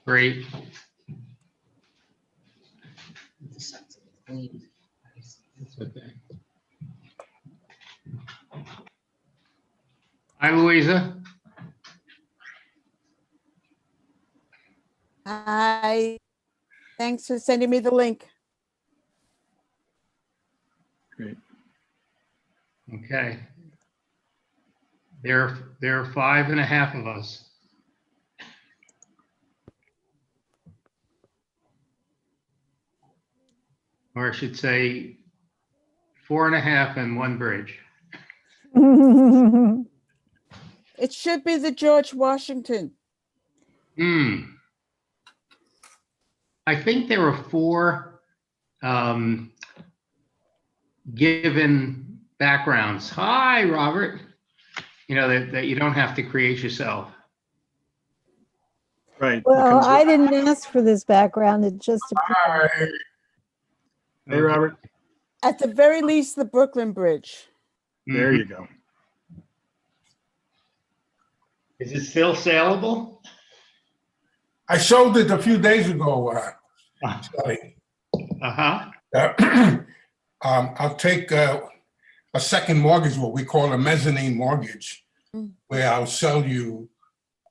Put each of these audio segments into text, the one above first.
Great. It's Okay. Hi, Louisa. Hi. Thanks for sending me the link. Great. Okay. There are 5.5 of us. Or I should say 4.5 and 1 bridge. It should be the George Washington. I think there are 4 given backgrounds. Hi, Robert. You know, that you don't have to create yourself. Right. it Well, comes with- I didn't ask for this background. It just appeared. Hey, Robert. At the very least, the Brooklyn Bridge. There you go. Is it still saleable? I showed it a few days ago. Charlie. Uh-huh. I'll take a second mortgage, what we call a mezzanine mortgage, where I'll sell you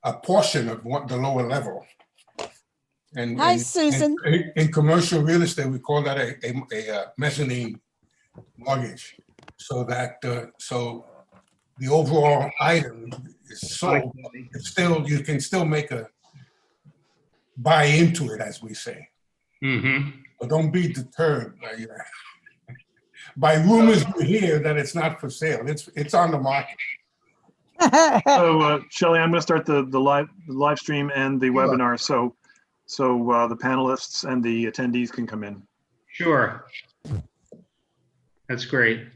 a portion of the lower level. And Hi, Susan. in commercial real estate, we call that a mezzanine mortgage, so that so the overall item is sold. It's still, you can still buy into it, as we say. But don't be deterred by rumors you hear that it's not for sale. It's on the market. So, Shelley, I'm going to start the live stream and the webinar, so the panelists and the attendees can come in. Sure. That's great.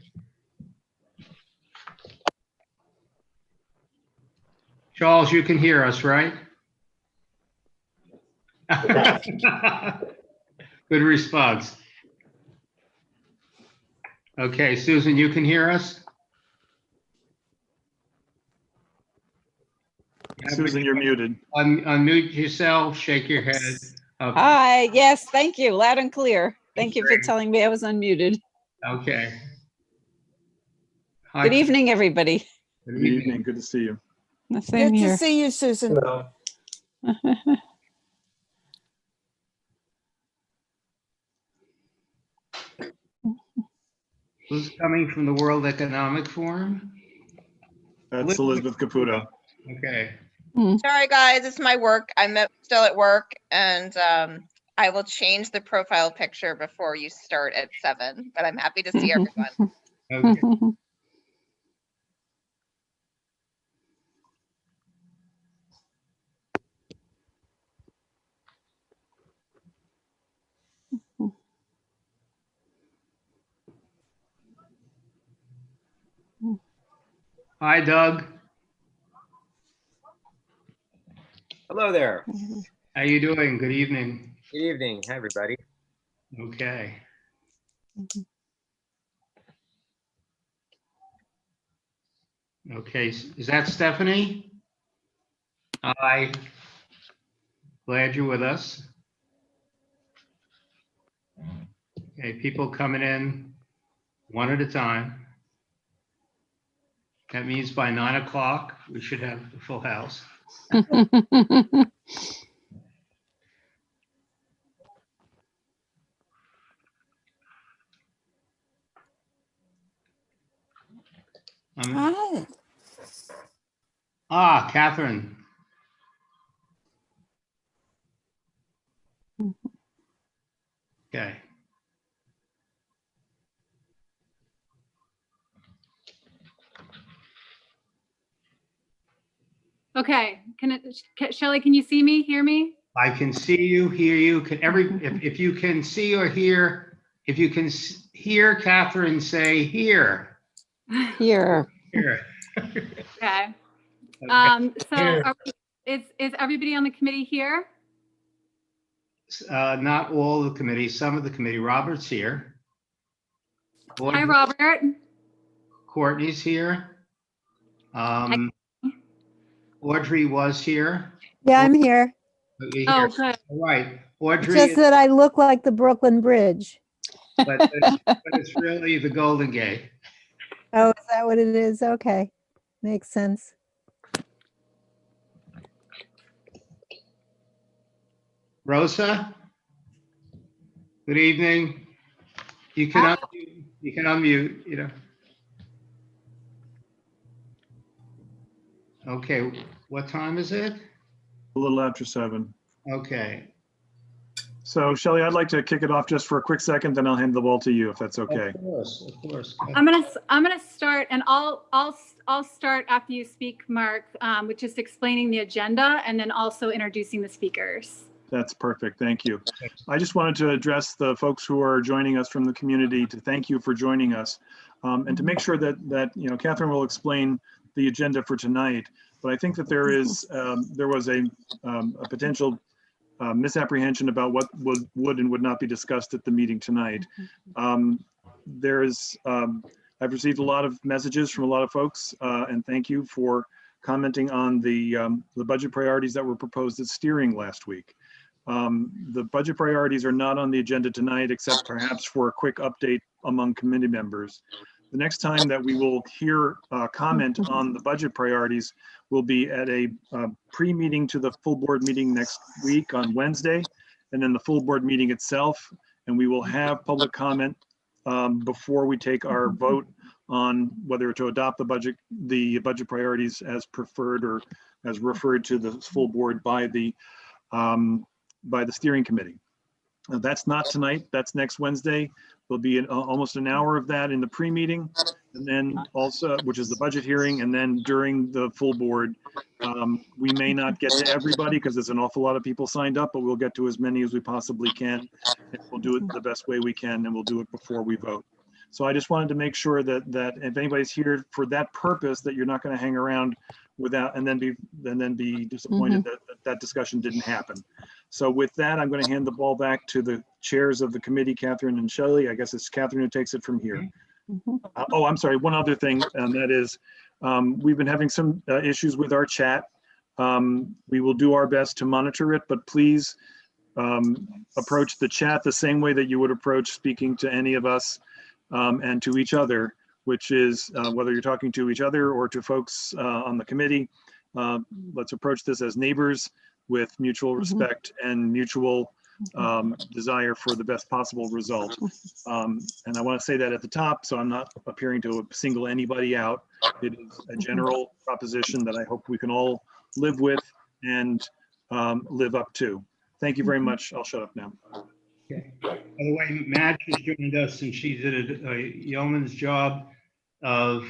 Charles, you can hear us, right? Good response. Okay, Susan, you can hear us? Susan, you're muted. Unmute yourself, shake your head. Hi, yes, thank you, loud and clear. Thank you for telling me I was unmuted. Okay. Hi. Good evening, everybody. Good Good evening. Good to see you. The same Good here. to see you, Susan. Who's coming from the World Economic Forum? That's Elizabeth Caputo. Okay. Sorry, guys, it's my work. I'm still at work, and I will change the profile picture before you start at 7, but I'm happy to see everyone. Okay. Hi, Doug. Hello there. How you doing? Good evening. Good evening. Hi, everybody. Okay. Okay, is that Stephanie? Hi. Glad you're with us. Okay, people coming in one at a time. That means by 9 o'clock, we should have the full house. Hi. Catherine. Okay. Okay, Shelley, can you see me, hear me? I can see you, hear you. If you can see or hear, if you can hear Catherine, say here. Here. Here. Okay. Is everybody on the committee here? Not all the committee, some of the committee. Robert's here. Hi, Robert. Courtney's here. Audrey was here. Yeah, I'm here. You're Oh, here. good. All right, It's Audrey, just that I look like the Brooklyn Bridge. but it's really the Golden Gate. Oh, is that what it is? Okay, makes sense. Rosa? Good evening. You can unmute, you know. Okay, what time is it? A little after 7. Okay. So Shelley, I'd like to kick it off just for a quick second, then I'll hand the ball to you if that's okay. Of course. I'm gonna start, and I'll start after you speak, Mark, with just explaining the agenda and then also introducing the speakers. That's perfect. Thank you. I just wanted to address the folks who are joining us from the community to thank you for joining us, and to make sure that you know, Catherine will explain the agenda for tonight. But I think that there was a potential misapprehension about what would and would not be discussed at the meeting tonight. I've received a lot of messages from a lot of folks, and thank you for commenting on the budget priorities that were proposed at steering last week. The budget priorities are not on the agenda tonight, except perhaps for a quick update among committee members. The next time that we will hear comment on the budget priorities will be at a pre-meeting to the full board meeting next week on Wednesday, and then the full board meeting itself. And we will have public comment before we take our vote on whether to adopt the budget priorities as preferred or as referred to the full board by the steering committee. That's not tonight, that's next Wednesday. There'll be almost an hour of that in the pre-meeting, and then also, which is the budget hearing, and then during the full board. We may not get to everybody because there's an awful lot of people signed up, but we'll get to as many as we possibly can. And we'll do it the best way we can, and we'll do it before we vote. So I just wanted to make sure that if anybody's here for that purpose, that you're not going to hang around without and then be disappointed that discussion didn't happen. So with that, I'm going to hand the ball back to the chairs of the committee, Catherine and Shelley. I guess it's Catherine who takes it from here. Oh, I'm sorry. One other thing, and that is we've been having some issues with our chat. We will do our best to monitor it, but please approach the chat the same way that you would approach speaking to any of us and to each other, which is whether you're talking to each other or to folks on the committee. Let's approach this as neighbors with mutual respect and mutual desire for the best possible result. And I want to say that at the top, so I'm not appearing to single anybody out. It is a general proposition that I hope we can all live with and live up to. Thank you very much. I'll shut up now. Okay. By the way, Madge has joined us, and she did a yeoman's job of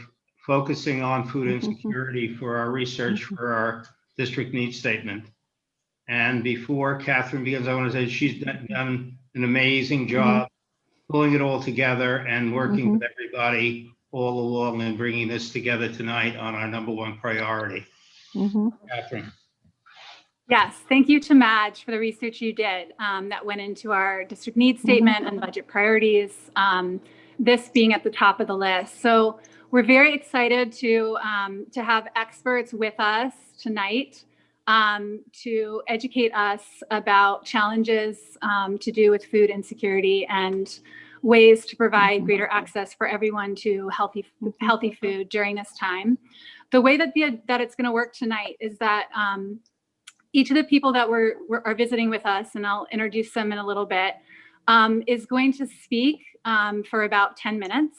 focusing on food insecurity for our research for our district needs statement. And before Catherine begins, I want to say she's done an amazing job pulling it all together and working with everybody all along and bringing this together tonight on our #1 priority. Catherine. Yes, thank you to Madge for the research you did that went into our district needs statement and budget priorities, this being at the top of the list. So we're very excited to have experts with us tonight to educate us about challenges to do with food insecurity and ways to provide greater access for everyone to healthy food during this time. The way that it's going to work tonight is that each of the people that are visiting with us, and I'll introduce them in a little bit, is going to speak for about 10 minutes.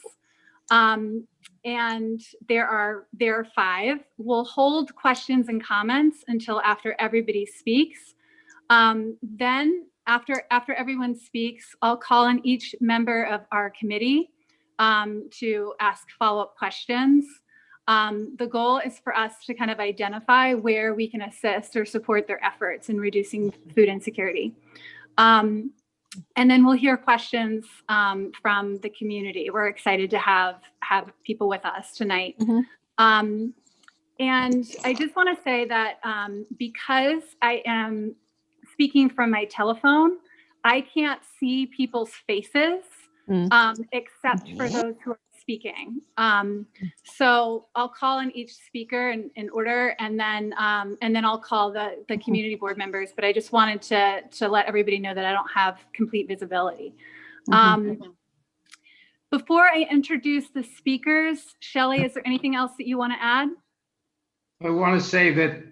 And there are 5. We'll hold questions and comments until after everybody speaks. Then after everyone speaks, I'll call on each member of our committee to ask follow-up questions. The goal is for us to kind of identify where we can assist or support their efforts in reducing food insecurity. And then we'll hear questions from the community. We're excited to have people with us tonight. And I just want to say that because I am speaking from my telephone, I can't see people's faces except for those who are speaking. So I'll call on each speaker in order, and then I'll call the community board members. But I just wanted to let everybody know that I don't have complete visibility. Before I introduce the speakers, Shelley, is there anything else that you want to add? I want to say that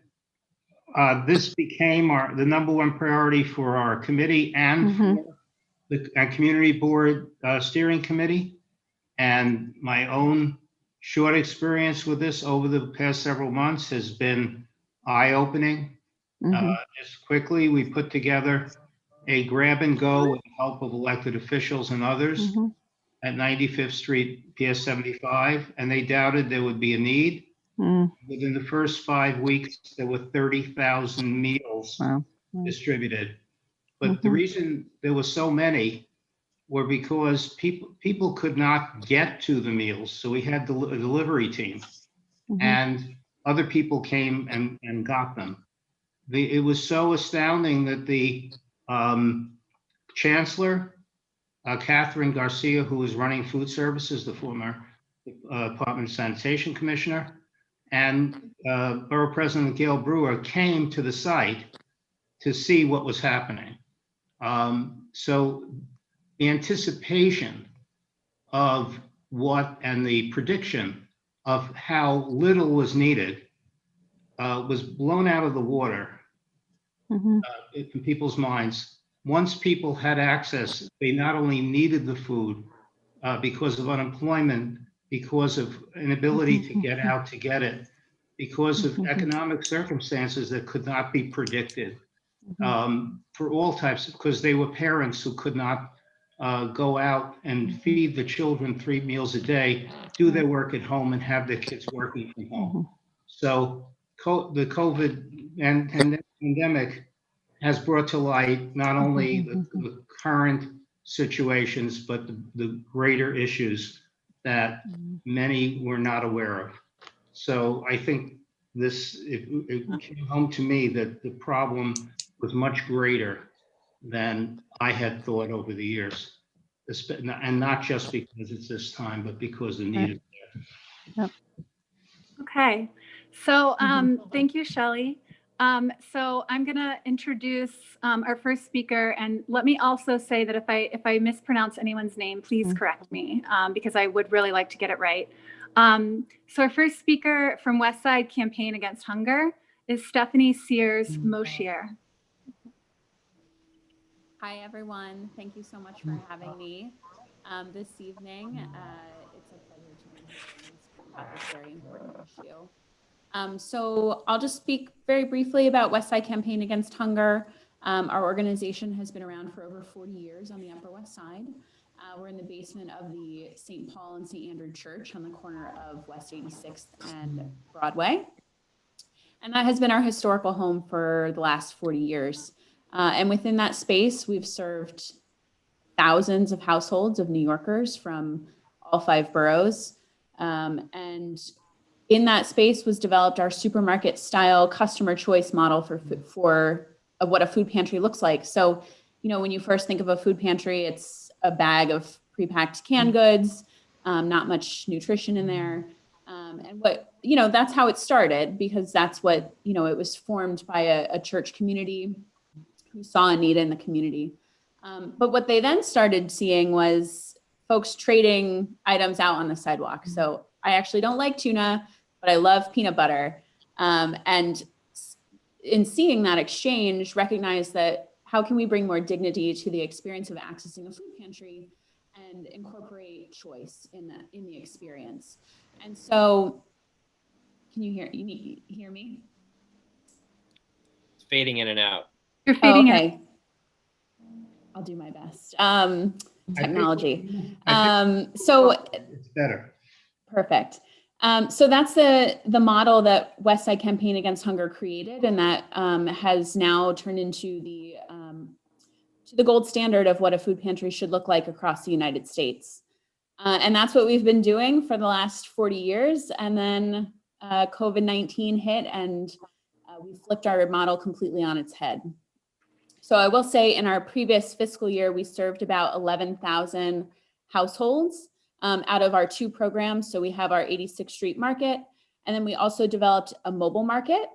this became the number one priority for our committee and for the community board steering committee. And my own short experience with this over the past several months has been eye-opening. Just quickly, we put together a grab and go with the help of elected officials and others at 95th Street, PS 75, and they doubted there would be a need. Within the first 5 weeks, there were 30,000 meals distributed. But the reason there were so many were because people could not get to the meals. So we had a delivery team, and other people came and got them. It was so astounding that the chancellor, Catherine Garcia, who was running food services, the former Department of Sanitation Commissioner, and Borough President Gail Brewer came to the site to see what was happening. So the anticipation of what and the prediction of how little was needed was blown out of the water in people's minds. Once people had access, they not only needed the food because of unemployment, because of inability to get out to get it, because of economic circumstances that could not be predicted, for all types, because they were parents who could not go out and feed the children 3 meals a day, do their work at home, and have their kids working from home. So the COVID and pandemic has brought to light not only the current situations, but the greater issues that many were not aware of. So I think it came home to me that the problem was much greater than I had thought over the years. And not just because it's this time, but because the need is there. Okay, so thank you, Shelley. So I'm going to introduce our first speaker, and let me also say that if I mispronounce anyone's name, please correct me, because I would really like to get it right. So our first speaker from Westside Campaign Against Hunger is Stephanie Sears Moshier. Hi, everyone. Thank you so much for having me this evening. It's a pleasure to be here and speak about this very important issue. So I'll just speak very briefly about Westside Campaign Against Hunger. Our organization has been around for over 40 years on the Upper West Side. We're in the basement of the St. Paul and St. Andrew Church on the corner of West 86th and Broadway. And that has been our historical home for the last 40 years. And within that space, we've served thousands of households of New Yorkers from all 5 boroughs. And in that space was developed our supermarket style customer choice model for what a food pantry looks like. So, you know, when you first think of a food pantry, it's a bag of pre-packed canned goods, not much nutrition in there. And what, you know, that's how it started, because that's what, you know, it was formed by a church community who saw a need in the community. But what they then started seeing was folks trading items out on the sidewalk. So I actually don't like tuna, but I love peanut butter. And in seeing that exchange, recognize that how can we bring more dignity to the experience of accessing a food pantry and incorporate choice in the experience. And so, can you hear me? It's fading in and out. You're fading okay. I'll do my best. Technology. So it's better. Perfect. So that's the model that Westside Campaign Against Hunger created, and that has now turned into the gold standard of what a food pantry should look like across the United States. And that's what we've been doing for the last 40 years. And then COVID-19 hit, and we flipped our model completely on its head. So I will say in our previous fiscal year, we served about 11,000 households out of our 2 programs. So we have our 86th Street Market, and then we also developed a mobile market,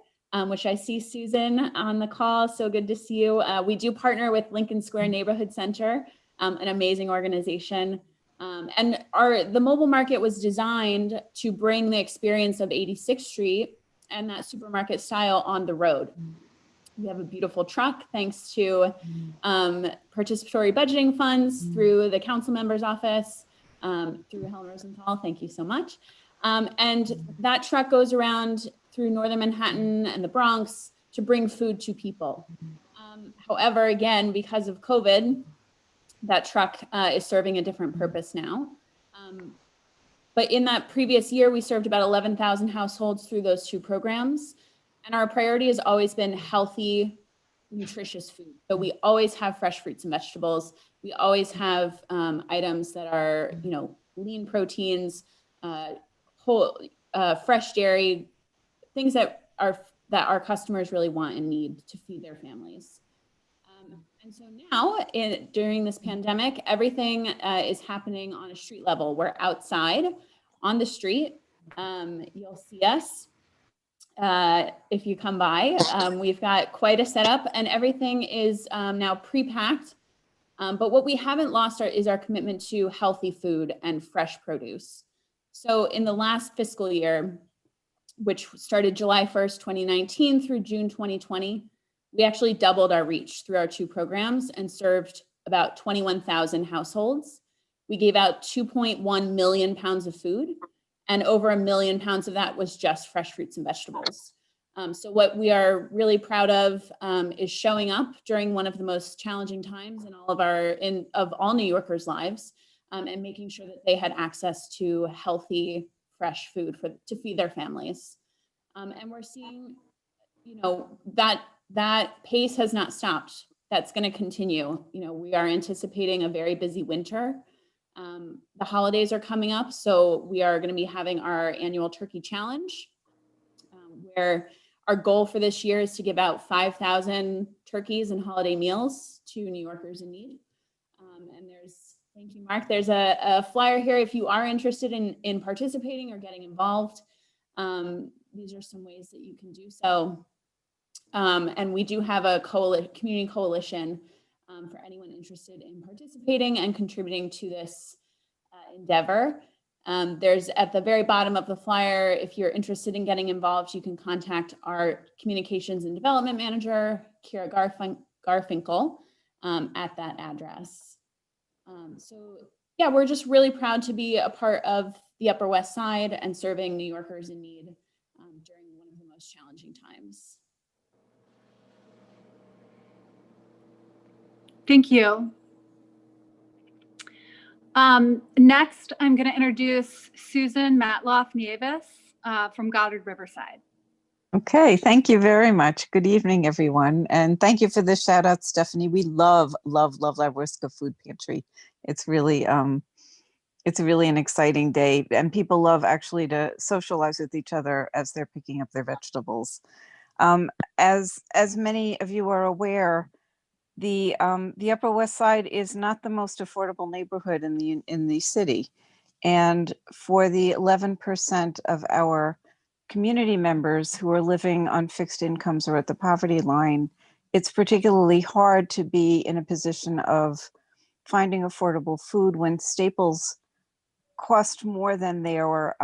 which I see Susan on the call. So good to see you. We do partner with Lincoln Square Neighborhood Center, an amazing organization. And the mobile market was designed to bring the experience of 86th Street and that supermarket style on the road. We have a beautiful truck thanks to participatory budgeting funds through the council member's office, through Helen Rosenthal. Thank you so much. And that truck goes around through northern Manhattan and the Bronx to bring food to people. However, again, because of COVID, that truck is serving a different purpose now. But in that previous year, we served about 11,000 households through those 2 programs. And our priority has always been healthy, nutritious food. So we always have fresh fruits and vegetables. We always have items that are, lean proteins, whole, fresh dairy, things that our customers really want and need to feed their families. And so now, during this pandemic, everything is happening on a street level. We're outside on the street. You'll see us if you come by. We've got quite a setup, and everything is now pre-packed. But what we haven't lost is our commitment to healthy food and fresh produce. So in the last fiscal year, which started July 1st, 2019 through June 2020, we actually doubled our reach through our 2 programs and served about 21,000 households. We gave out 2.1 million pounds of food, and over 1 million pounds of that was just fresh fruits and vegetables. So what we are really proud of is showing up during one of the most challenging times in all New Yorkers' lives, and making sure that they had access to healthy, fresh food to feed their families. And we're seeing, that pace has not stopped. That's going to continue. We are anticipating a very busy winter. The holidays are coming up, so we are going to be having our annual turkey challenge, where our goal for this year is to give out 5,000 turkeys and holiday meals to New Yorkers in need. And thank you, Mark. There's a flyer here if you are interested in participating or getting involved. These are some ways that you can do so. And we do have a community coalition for anyone interested in participating and contributing to this endeavor. There's at the very bottom of the flyer, if you're interested in getting involved, you can contact our communications and development manager, Kira Garfinkel, at that address. So yeah, we're just really proud to be a part of the Upper West Side and serving New Yorkers in need during one of the most challenging times. Thank you. Next, I'm going to introduce Susan Matloff-Nieves from Goddard Riverside. Okay, thank you very much. Good evening, everyone. And thank you for the shout out, Stephanie. We love Labrisca Food Pantry. It's really an exciting day, and people love actually to socialize with each other as they're picking up their vegetables. As many of you are aware, the Upper West Side is not the most affordable neighborhood in the city. And for the 11% of our community members who are living on fixed incomes or at the poverty line, it's particularly hard to be in a position of finding affordable food when staples cost more than their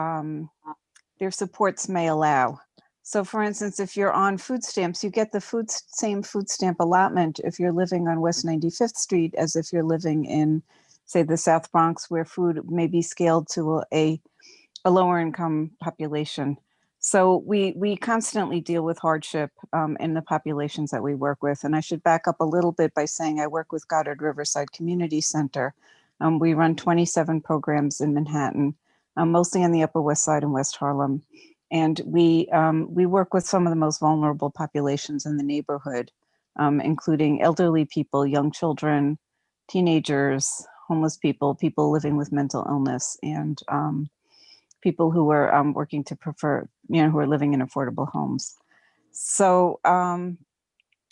supports may allow. So for instance, if you're on food stamps, you get the same food stamp allotment if you're living on West 95th Street as if you're living in, say, the South Bronx, where food may be scaled to a lower income population. So we constantly deal with hardship in the populations that we work with. And I should back up a little bit by saying I work with Goddard Riverside Community Center. We run 27 programs in Manhattan, mostly on the Upper West Side and West Harlem. And we work with some of the most vulnerable populations in the neighborhood, including elderly people, young children, teenagers, homeless people, people living with mental illness, and people who are working to who are living in affordable homes. So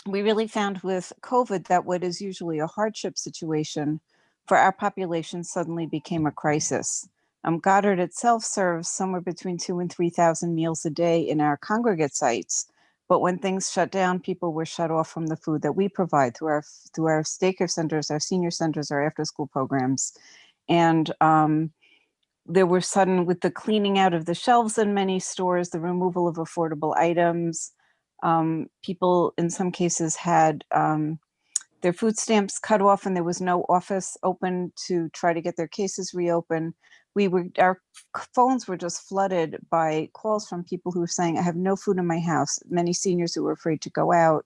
we really found with COVID that what is usually a hardship situation for our population suddenly became a crisis. Goddard itself serves somewhere between 2,000 and 3,000 meals a day in our congregate sites. But when things shut down, people were shut off from the food that we provide through our daycare centers, our senior centers, our after-school programs. And there were sudden, with the cleaning out of the shelves in many stores, the removal of affordable items, people in some cases had their food stamps cut off and there was no office open to try to get their cases reopened. Our phones were just flooded by calls from people who were saying, I have no food in my house. Many seniors who were afraid to go out.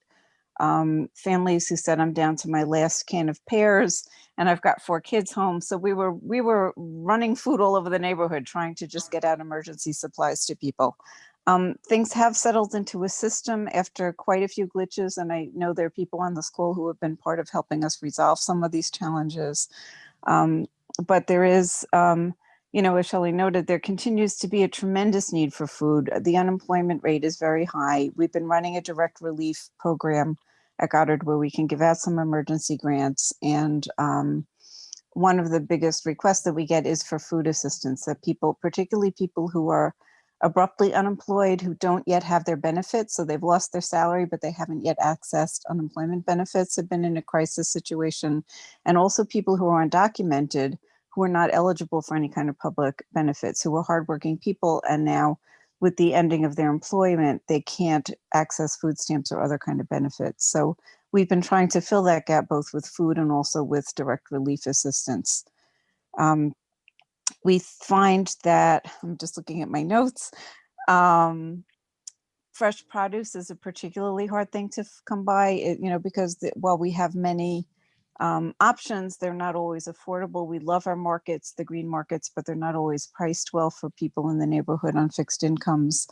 Families who said, I'm down to my last can of pears and I've got 4 kids home. So we were running food all over the neighborhood, trying to just get out emergency supplies to people. Things have settled into a system after quite a few glitches. And I know there are people on the school who have been part of helping us resolve some of these challenges. But there is, as Shelley noted, there continues to be a tremendous need for food. The unemployment rate is very high. We've been running a direct relief program at Goddard where we can give out some emergency grants. And one of the biggest requests that we get is for food assistance, that people, particularly people who are abruptly unemployed, who don't yet have their benefits, so they've lost their salary, but they haven't yet accessed unemployment benefits, have been in a crisis situation. And also people who are undocumented, who are not eligible for any kind of public benefits, who are hardworking people. And now with the ending of their employment, they can't access food stamps or other kind of benefits. So we've been trying to fill that gap both with food and also with direct relief assistance. We find that, I'm just looking at my notes, fresh produce is a particularly hard thing to come by, because while we have many options, they're not always affordable. We love our markets, the green markets, but they're not always priced well for people in the neighborhood on fixed incomes.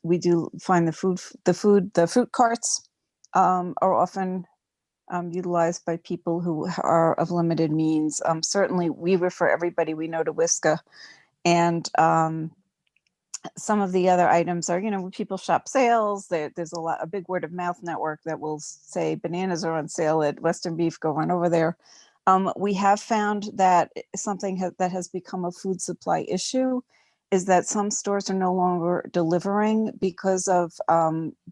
We do find the fruit carts are often utilized by people who are of limited means. Certainly, we refer everybody we know to Whiska, and some of the other items are, when people shop sales, there's a big word of mouth network that will say bananas are on sale at Western Beef, go run over there. We have found that something that has become a food supply issue is that some stores are no longer delivering because of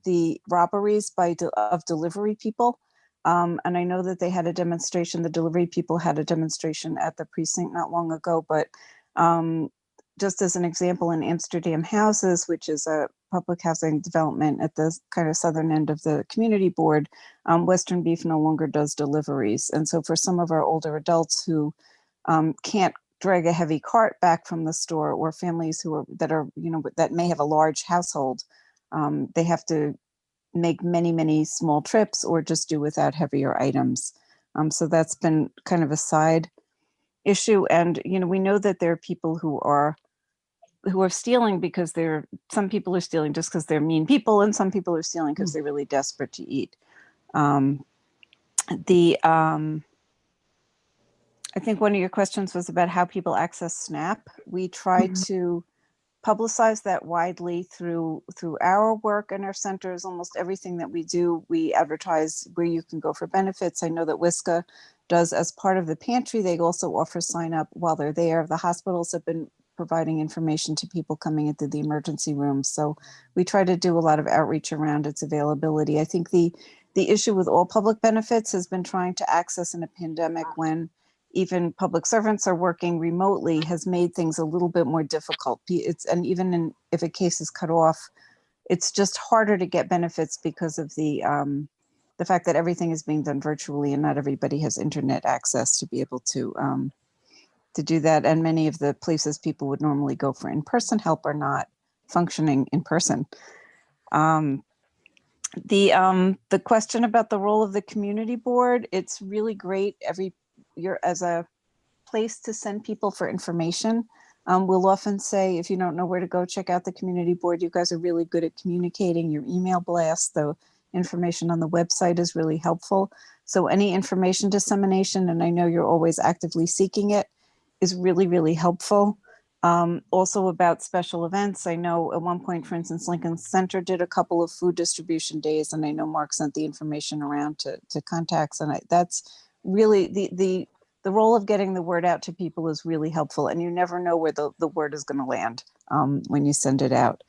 the robberies of delivery people. And I know that they had a demonstration, the delivery people had a demonstration at the precinct not long ago, but just as an example, in Amsterdam Houses, which is a public housing development at the kind of southern end of the community board, Western Beef no longer does deliveries. And so for some of our older adults who can't drag a heavy cart back from the store, or families that may have a large household, they have to make many, many small trips or just do without heavier items. So that's been kind of a side issue. And, we know that there are people who are stealing because some people are stealing just because they're mean people, and some people are stealing because they're really desperate to eat. I think one of your questions was about how people access SNAP. We try to publicize that widely through our work and our centers. Almost everything that we do, we advertise where you can go for benefits. I know that WISCA does as part of the pantry. They also offer sign up while they're there. The hospitals have been providing information to people coming into the emergency room. So we try to do a lot of outreach around its availability. I think the issue with all public benefits has been trying to access in a pandemic when even public servants are working remotely has made things a little bit more difficult. And even if a case is cut off, it's just harder to get benefits because of the fact that everything is being done virtually and not everybody has internet access to be able to do that. And many of the places people would normally go for in-person help are not functioning in person. The question about the role of the community board, it's really great you're as a place to send people for information. We'll often say, if you don't know where to go, check out the community board. You guys are really good at communicating. Your email blast, the information on the website is really helpful. So any information dissemination, and I know you're always actively seeking it, is really, really helpful. Also about special events. I know at one point, for instance, Lincoln Center did a couple of food distribution days, and I know Mark sent the information around to contacts, and that's really the the role of getting the word out to people is really helpful, and you never know where the word is going to land when you send it out.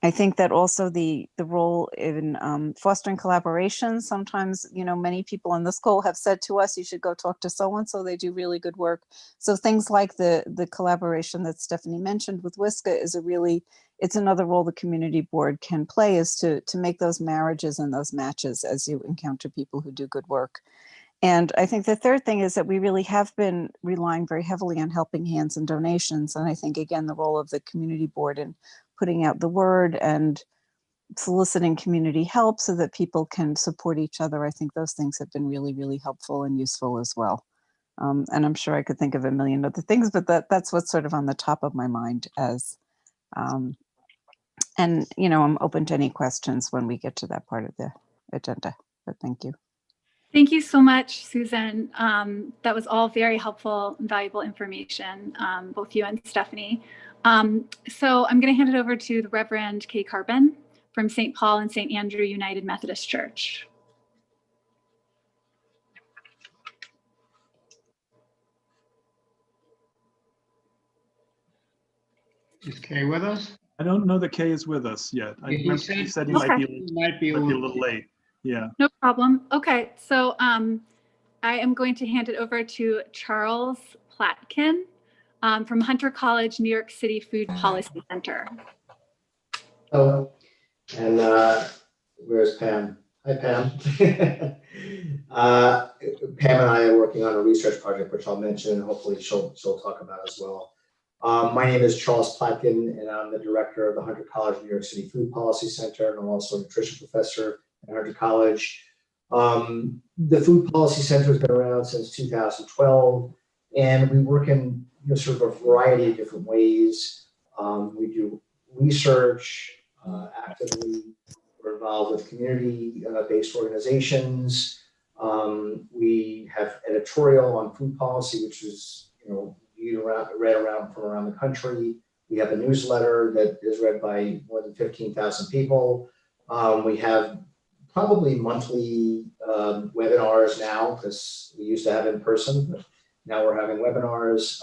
I think that also the role in fostering collaboration. Sometimes, many people on this call have said to us, you should go talk to so-and-so, they do really good work. So things like the collaboration that Stephanie mentioned with WISCA is it's another role the community board can play, is to make those marriages and those matches as you encounter people who do good work. And I think the third thing is that we really have been relying very heavily on helping hands and donations. And I think, again, the role of the community board in putting out the word and soliciting community help so that people can support each other. I think those things have been really, really helpful and useful as well. And I'm sure I could think of a million other things, but that's what's sort of on the top of my mind as, and, I'm open to any questions when we get to that part of the agenda, but thank you. Thank you so much, Susan. That was all very helpful and valuable information, both you and Stephanie. So I'm going to hand it over to the Reverend Kay Carbon from St. Paul and St. Andrew United Methodist Church. Is Kay with us? I don't know that Kay is with us yet. I remember he said he might be a little late. Yeah. No problem. Okay, so I am going to hand it over to Charles Platkin from Hunter College, New York City Food Policy Center. Oh, and where's Pam? Hi, Pam. Pam and I are working on a research project, which I'll mention, and hopefully she'll talk about as well. My name is Charles Platkin, and I'm the director of the Hunter College, New York City Food Policy Center, and I'm also a nutrition professor at Hunter College. The Food Policy Center has been around since 2012, and we work in sort of a variety of different ways. We do research actively. We're involved with community-based organizations. We have editorial on food policy, which is read around from around the country. We have a newsletter that is read by more than 15,000 people. We have probably monthly webinars now, because we used to have in person, but now we're having webinars.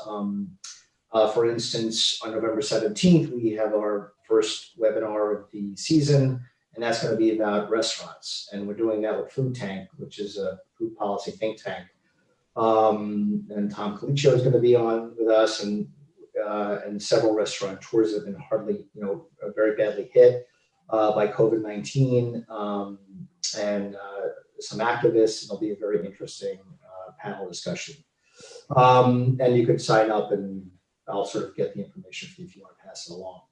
For instance, on November 17th, we have our first webinar of the season, and that's going to be about restaurants. And we're doing that with Food Tank, which is a food policy think tank. And Tom Colicchio is going to be on with us, and several restaurateurs have been very badly hit by COVID-19, and some activists. It'll be a very interesting panel discussion. And you could sign up, and I'll sort of get the information for you if you want to pass it along.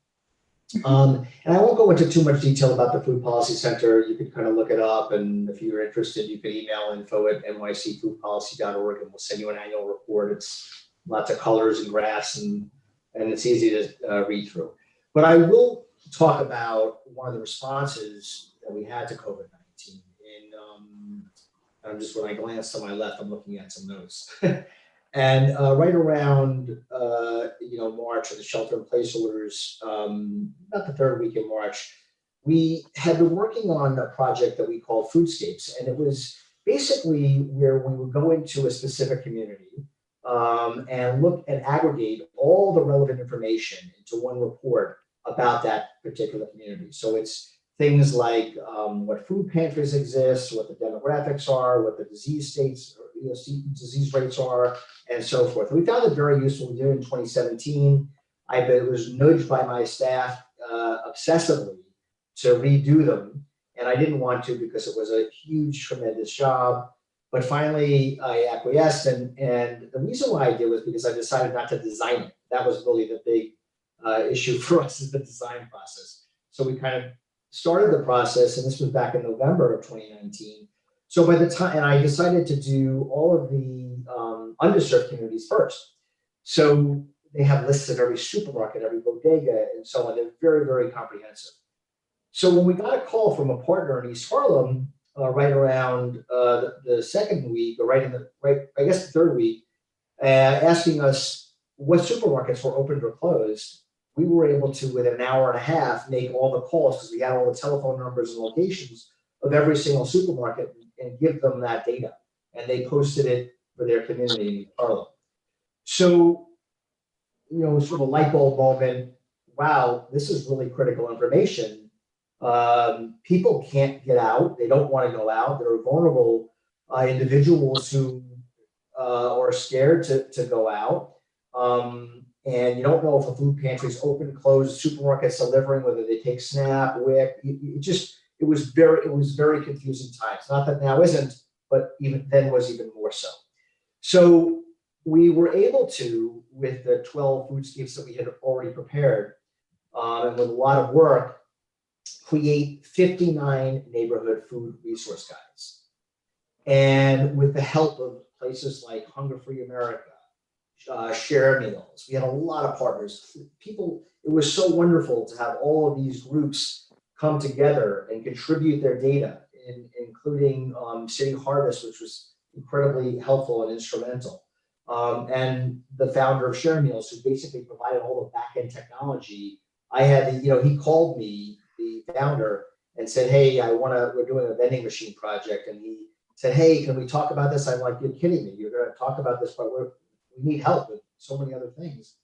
And I won't go into too much detail about the Food Policy Center. You can kind of look it up, and if you're interested, you can email info@nycfoodpolicy.org, and we'll send you an annual report. It's lots of colors and graphs, and it's easy to read through. But I will talk about one of the responses that we had to COVID-19. And when I glance to my left, I'm looking at some notes. And right around March, or the shelter-in-place orders, about the third week in March, we had been working on a project that we called Foodscapes, and it was basically where we would go into a specific community and look and aggregate all the relevant information into one report about that particular community. So it's things like what food pantries exist, what the demographics are, what the disease states, or disease rates are, and so forth. We found it very useful. We did it in 2017. I was nudged by my staff obsessively to redo them, and I didn't want to because it was a huge, tremendous job. But finally, I acquiesced, and the reason why I did was because I decided not to design it. That was really the big issue for us, is the design process. So we kind of started the process, and this was back in November of 2019. So by the time, and I decided to do all of the underserved communities first. So they have lists of every supermarket, every bodega, and so on. They're very, very comprehensive. So when we got a call from a partner in East Harlem, right around the second week, or I guess the third week, asking us what supermarkets were open or closed, we were able to, within an hour and a half, make all the calls, because we had all the telephone numbers and locations of every single supermarket, and give them that data. And they posted it for their community in Harlem. So, sort of a light bulb moment. Wow, this is really critical information. People can't get out. They don't want to go out. There are vulnerable individuals who are scared to go out. And you don't know if a food pantry is open, closed, supermarkets delivering, whether they take SNAP, WIC. It was very confusing times. Not that now isn't, but even then was even more so. So we were able to, with the 12 foodscapes that we had already prepared, and with a lot of work, create 59 neighborhood food resource guides. And with the help of places like Hunger Free America, Share Meals, we had a lot of partners. People, it was so wonderful to have all of these groups come together and contribute their data, including City Harvest, which was incredibly helpful and instrumental. And the founder of Share Meals, who basically provided all the back-end technology. I had, he called me, the founder, and said, hey, we're doing a vending machine project. And he said, hey, can we talk about this? I'm like, you're kidding me. You're going to talk about this, but we need help with so many other things.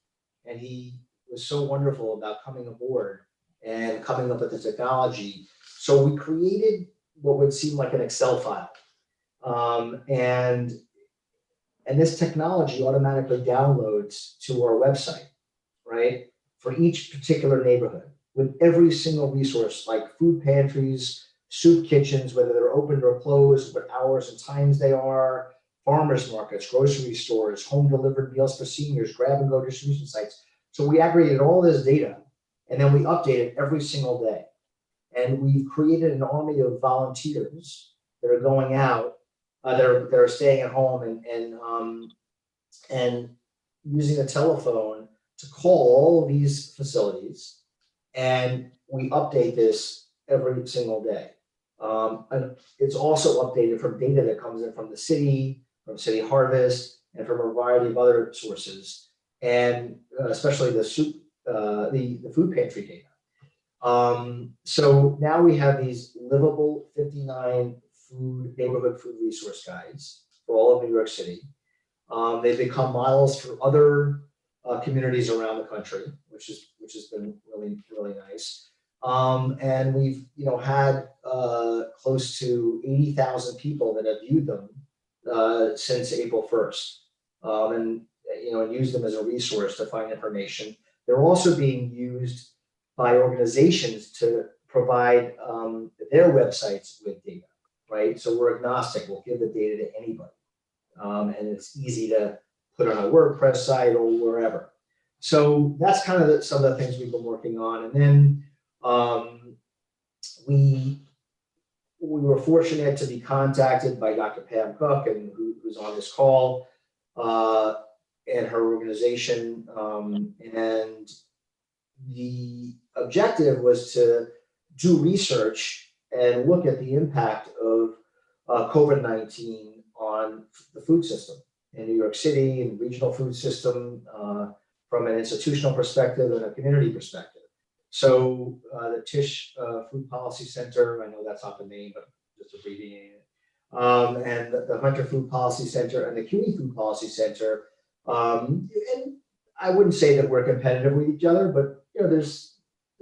And he was so wonderful about coming aboard and coming up with the technology. So we created what would seem like an Excel file. And this technology automatically downloads to our website, right? For each particular neighborhood, with every single resource, like food pantries, soup kitchens, whether they're open or closed, what hours and times they are, farmers markets, grocery stores, home delivered meals for seniors, grab and go distribution sites. So we aggregated all this data, and then we update it every single day. And we've created an army of volunteers that are going out, that are staying at home and using a telephone to call all of these facilities, and we update this every single day. And it's also updated from data that comes in from the city, from City Harvest, and from a variety of other sources, and especially the food pantry data. So now we have these livable 59 neighborhood food resource guides for all of New York City. They've become models for other communities around the country, which has been really, really nice. And we've had close to 80,000 people that have viewed them since April 1st, and use them as a resource to find information. They're also being used by organizations to provide their websites with data, right? So we're agnostic. We'll give the data to anybody, and it's easy to put on a WordPress site or wherever. So that's kind of some of the things we've been working on. And then we were fortunate to be contacted by Dr. Pam Cook, and who's on this call, and her organization. And the objective was to do research and look at the impact of COVID-19 on the food system in New York City and regional food system, from an institutional perspective and a community perspective. So the Tisch Food Policy Center, I know that's not the name, but just abbreviating it, and the Hunter Food Policy Center and the CUNY Food Policy Center. And I wouldn't say that we're competitive with each other, but there's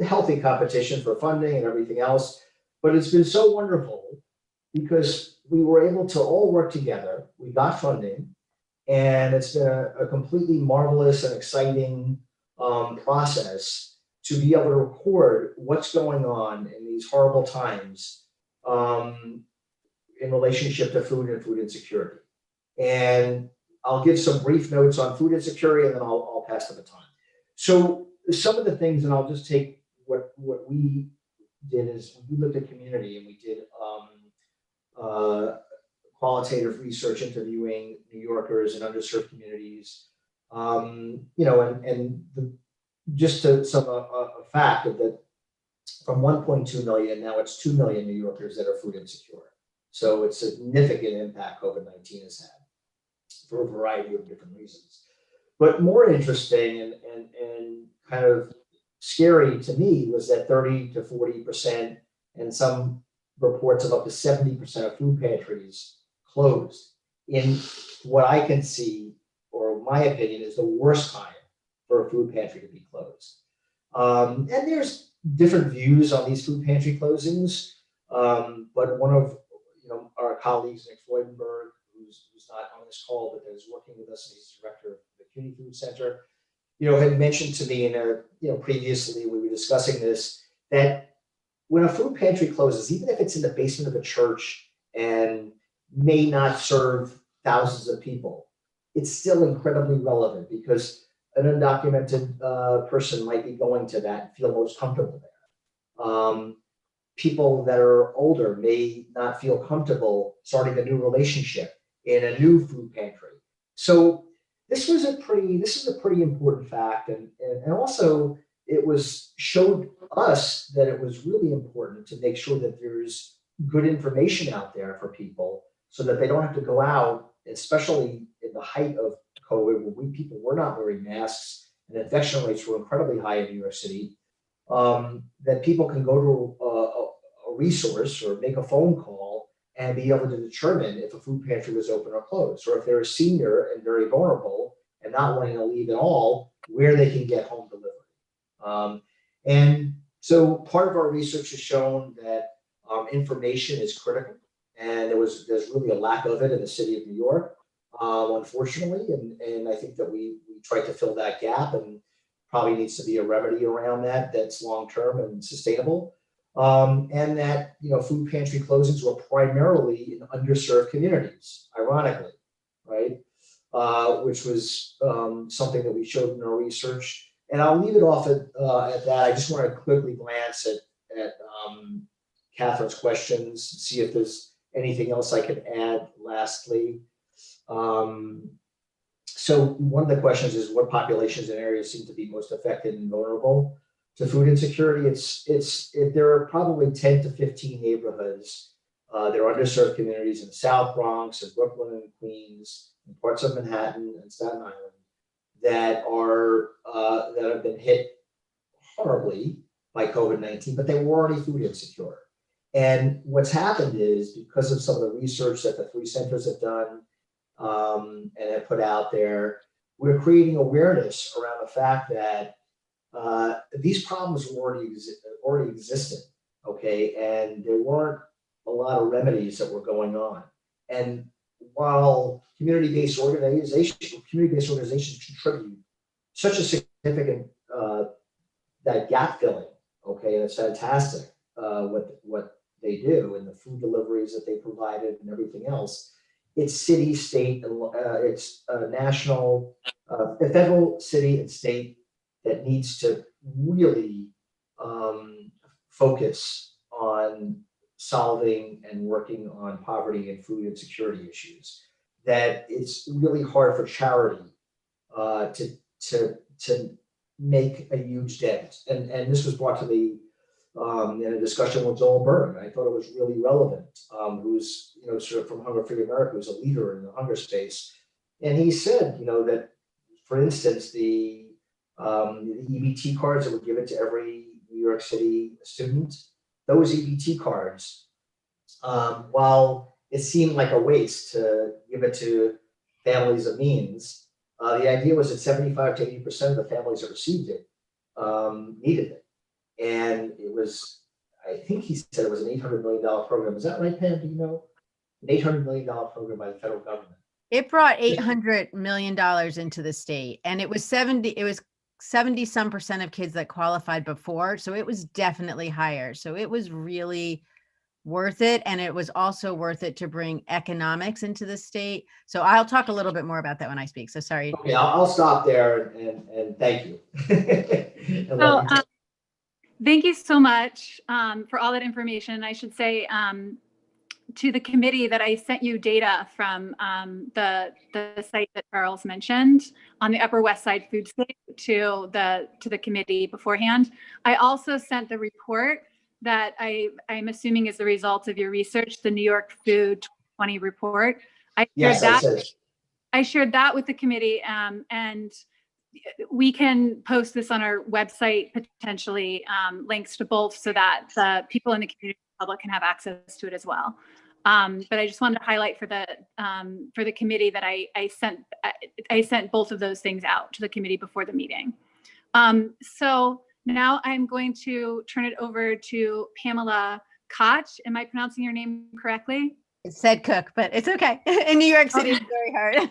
healthy competition for funding and everything else. But it's been so wonderful because we were able to all work together. We got funding, and it's been a completely marvelous and exciting process to be able to record what's going on in these horrible times in relationship to food and food insecurity. And I'll give some brief notes on food insecurity, and then I'll pass the baton. So some of the things, and I'll just take what we did is we looked at community, and we did qualitative research interviewing New Yorkers and underserved communities. Just to some a fact of that, from 1.2 million, now it's 2 million New Yorkers that are food insecure. So it's a significant impact COVID-19 has had for a variety of different reasons. But more interesting and kind of scary to me was that 30 to 40%, and some reports of up to 70% of food pantries closed in what I can see, or my opinion, is the worst time for a food pantry to be closed. And there's different views on these food pantry closings, but one of our colleagues, Nick Freudenberg, who's not on this call, but is working with us, and he's director of the CUNY Food Center, had mentioned to me previously we were discussing this, that when a food pantry closes, even if it's in the basement of a church and may not serve thousands of people, it's still incredibly relevant because an undocumented person might be going to that and feel most comfortable there. People that are older may not feel comfortable starting a new relationship in a new food pantry. So this is a pretty important fact, and also it showed us that it was really important to make sure that there's good information out there for people so that they don't have to go out, especially in the height of COVID, when people were not wearing masks and infection rates were incredibly high in New York City, that people can go to a resource or make a phone call and be able to determine if a food pantry was open or closed, or if they're a senior and very vulnerable and not wanting to leave at all, where they can get home delivery. And so part of our research has shown that information is critical, and there's really a lack of it in the city of New York, unfortunately, and I think that we tried to fill that gap, and probably needs to be a remedy around that's long-term and sustainable. And that food pantry closings were primarily in underserved communities, ironically, right? Which was something that we showed in our research. And I'll leave it off at that. I just want to quickly glance at Catherine's questions, see if there's anything else I can add lastly. So one of the questions is, what populations and areas seem to be most affected and vulnerable to food insecurity? There are probably 10 to 15 neighborhoods. There are underserved communities in the South Bronx and Brooklyn and Queens and parts of Manhattan and Staten Island that have been hit horribly by COVID-19, but they were already food insecure. And what's happened is, because of some of the research that the three centers have done and have put out there, we're creating awareness around the fact that these problems already existed, okay, and there weren't a lot of remedies that were going on. And while community-based organizations contribute such a significant that gap filling, okay, and it's fantastic what they do, and the food deliveries that they provided and everything else. It's city, state, and it's national, federal, city, and state that needs to really focus on solving and working on poverty and food insecurity issues. That it's really hard for charity to make a huge dent. And this was brought to me in a discussion with Joel Berg. I thought it was really relevant, who's sort of from Hunger Free America, who's a leader in the hunger space. And he said, that, for instance, the EBT cards that were given to every New York City student, those EBT cards, while it seemed like a waste to give it to families of means, the idea was that 75 to 80% of the families that received it needed it. And it was, I think he said it was an $800 million program. Is that right, Pam? Do you know? An $800 million program by the federal government. It brought $800 million into the state, and it was 70 some percent of kids that qualified before. So it was definitely higher. So it was really worth it. And it was also worth it to bring economics into the state. So I'll talk a little bit more about that when I speak. So sorry. Okay, I'll stop there and thank you. Thank you so much for all that information. I should say to the committee that I sent you data from the site that Charles mentioned on the Upper West Side food state to the committee beforehand. I also sent the report that I'm assuming is the result of your research, the New York Food 2020 report. I shared that with the committee, and we can post this on our website, potentially links to both, so that the people in the community, public, can have access to it as well. But I just wanted to highlight for the committee that I sent both of those things out to the committee before the meeting. So now I'm going to turn it over to Pamela Koch. Am I pronouncing your name correctly? It said Cook, but it's okay. In New York City, it's very hard.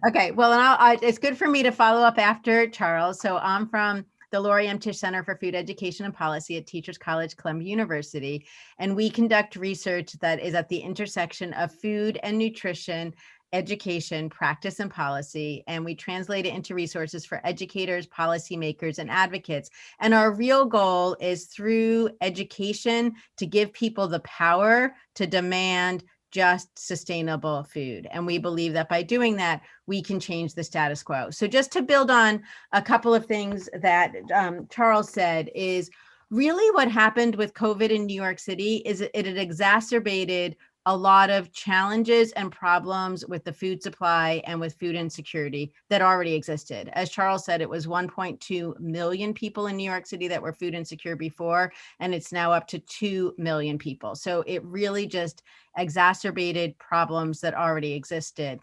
Okay, well, and it's good for me to follow up after Charles. So I'm from the Laurie M. Tisch Center for Food Education and Policy at Teachers College, Columbia University, and we conduct research that is at the intersection of food and nutrition, education, practice, and policy, and we translate it into resources for educators, policymakers, and advocates. And our real goal is through education to give people the power to demand just sustainable food. And we believe that by doing that, we can change the status quo. So just to build on a couple of things that Charles said is really what happened with COVID in New York City is it had exacerbated a lot of challenges and problems with the food supply and with food insecurity that already existed. As Charles said, it was 1.2 million people in New York City that were food insecure before, and it's now up to 2 million people. So it really just exacerbated problems that already existed.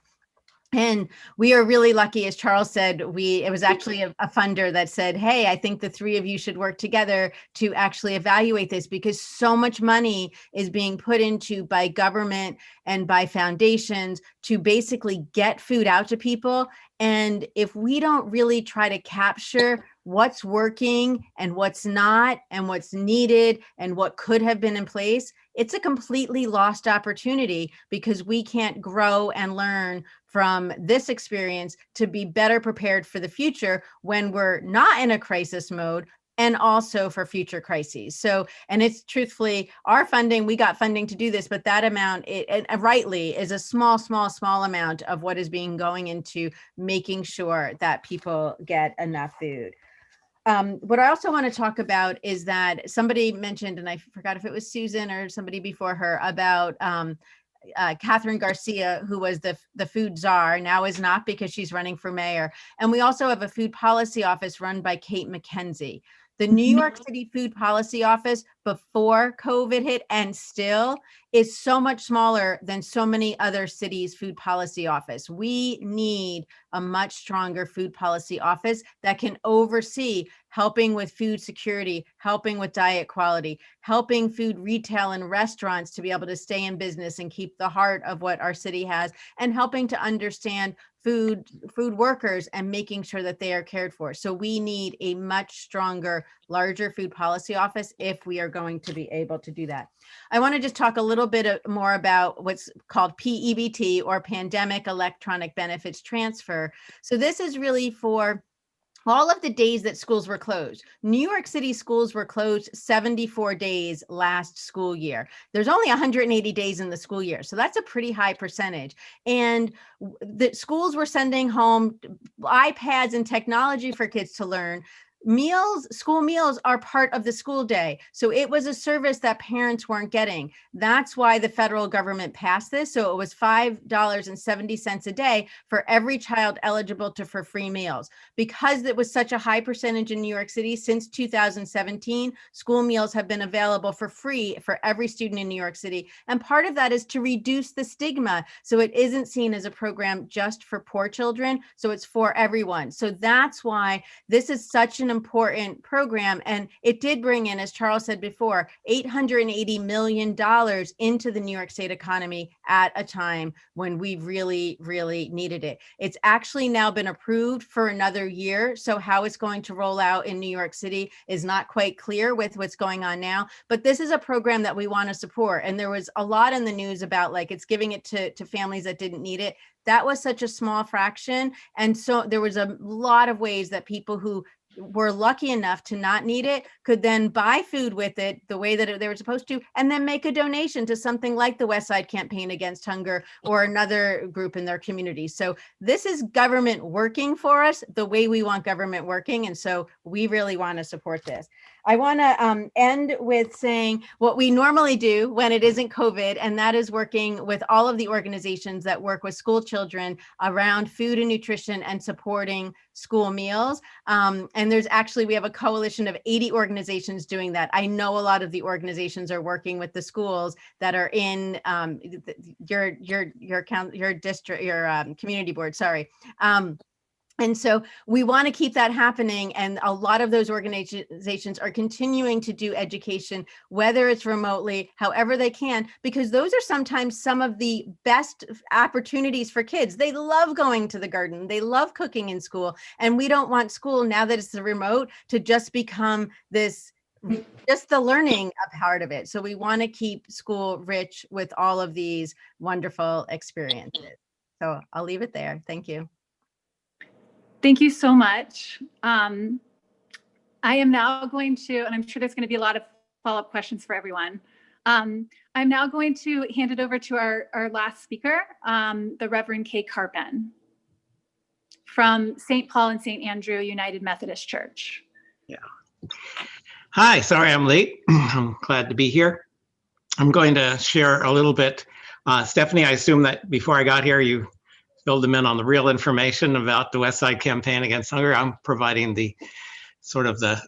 And we are really lucky, as Charles said, it was actually a funder that said, hey, I think the three of you should work together to actually evaluate this, because so much money is being put into by government and by foundations to basically get food out to people. And if we don't really try to capture what's working and what's not and what's needed and what could have been in place, it's a completely lost opportunity, because we can't grow and learn from this experience to be better prepared for the future when we're not in a crisis mode, and also for future crises. So, and it's truthfully our funding, we got funding to do this, but that amount, it rightly is a small amount of what is being going into making sure that people get enough food. What I also want to talk about is that somebody mentioned, and I forgot if it was Susan or somebody before her, about Catherine Garcia, who was the food czar, now is not, because she's running for mayor. And we also have a food policy office run by Kate McKenzie. The New York City Food Policy Office before COVID hit and still is so much smaller than so many other cities' food policy office. We need a much stronger food policy office that can oversee helping with food security, helping with diet quality, helping food retail and restaurants to be able to stay in business and keep the heart of what our city has, and helping to understand food workers and making sure that they are cared for. So we need a much stronger, larger food policy office if we are going to be able to do that. I want to just talk a little bit more about what's called PEBT, or Pandemic Electronic Benefits Transfer. So this is really for all of the days that schools were closed. New York City schools were closed 74 days last school year. There's only 180 days in the school year, so that's a pretty high percentage. And the schools were sending home iPads and technology for kids to learn. School meals are part of the school day. So it was a service that parents weren't getting. That's why the federal government passed this. So it was $5.70 a day for every child eligible for free meals. Because it was such a high percentage in New York City, since 2017, school meals have been available for free for every student in New York City. And part of that is to reduce the stigma. So it isn't seen as a program just for poor children. So it's for everyone. So that's why this is such an important program. And it did bring in, as Charles said before, $880 million into the New York State economy at a time when we really, really needed it. It's actually now been approved for another year. So how it's going to roll out in New York City is not quite clear with what's going on now, but this is a program that we want to support. And there was a lot in the news about like it's giving it to families that didn't need it. That was such a small fraction. And so there was a lot of ways that people who were lucky enough to not need it could then buy food with it the way that they were supposed to, and then make a donation to something like the West Side Campaign Against Hunger or another group in their community. So this is government working for us the way we want government working. And so we really want to support this. I want to end with saying what we normally do when it isn't COVID, and that is working with all of the organizations that work with school children around food and nutrition and supporting school meals. And we have a coalition of 80 organizations doing that. I know a lot of the organizations are working with the schools that are in your district, your community board, sorry. And so we want to keep that happening. And a lot of those organizations are continuing to do education, whether it's remotely, however they can, because those are sometimes some of the best opportunities for kids. They love going to the garden. They love cooking in school. And we don't want school, now that it's remote, to just become this, just the learning part of it. So we want to keep school rich with all of these wonderful experiences. So I'll leave it there. Thank you. Thank you so much. I am now going to, and I'm sure there's going to be a lot of follow-up questions for everyone. I'm now going to hand it over to our last speaker, the Reverend Kay Carpin from St. Paul and St. Andrew United Methodist Church. Yeah. Hi, sorry I'm late. I'm glad to be here. I'm going to share a little bit. Stephanie, I assume that before I got here, you filled them in on the real information about the West Side Campaign Against Hunger. I'm providing the sort of the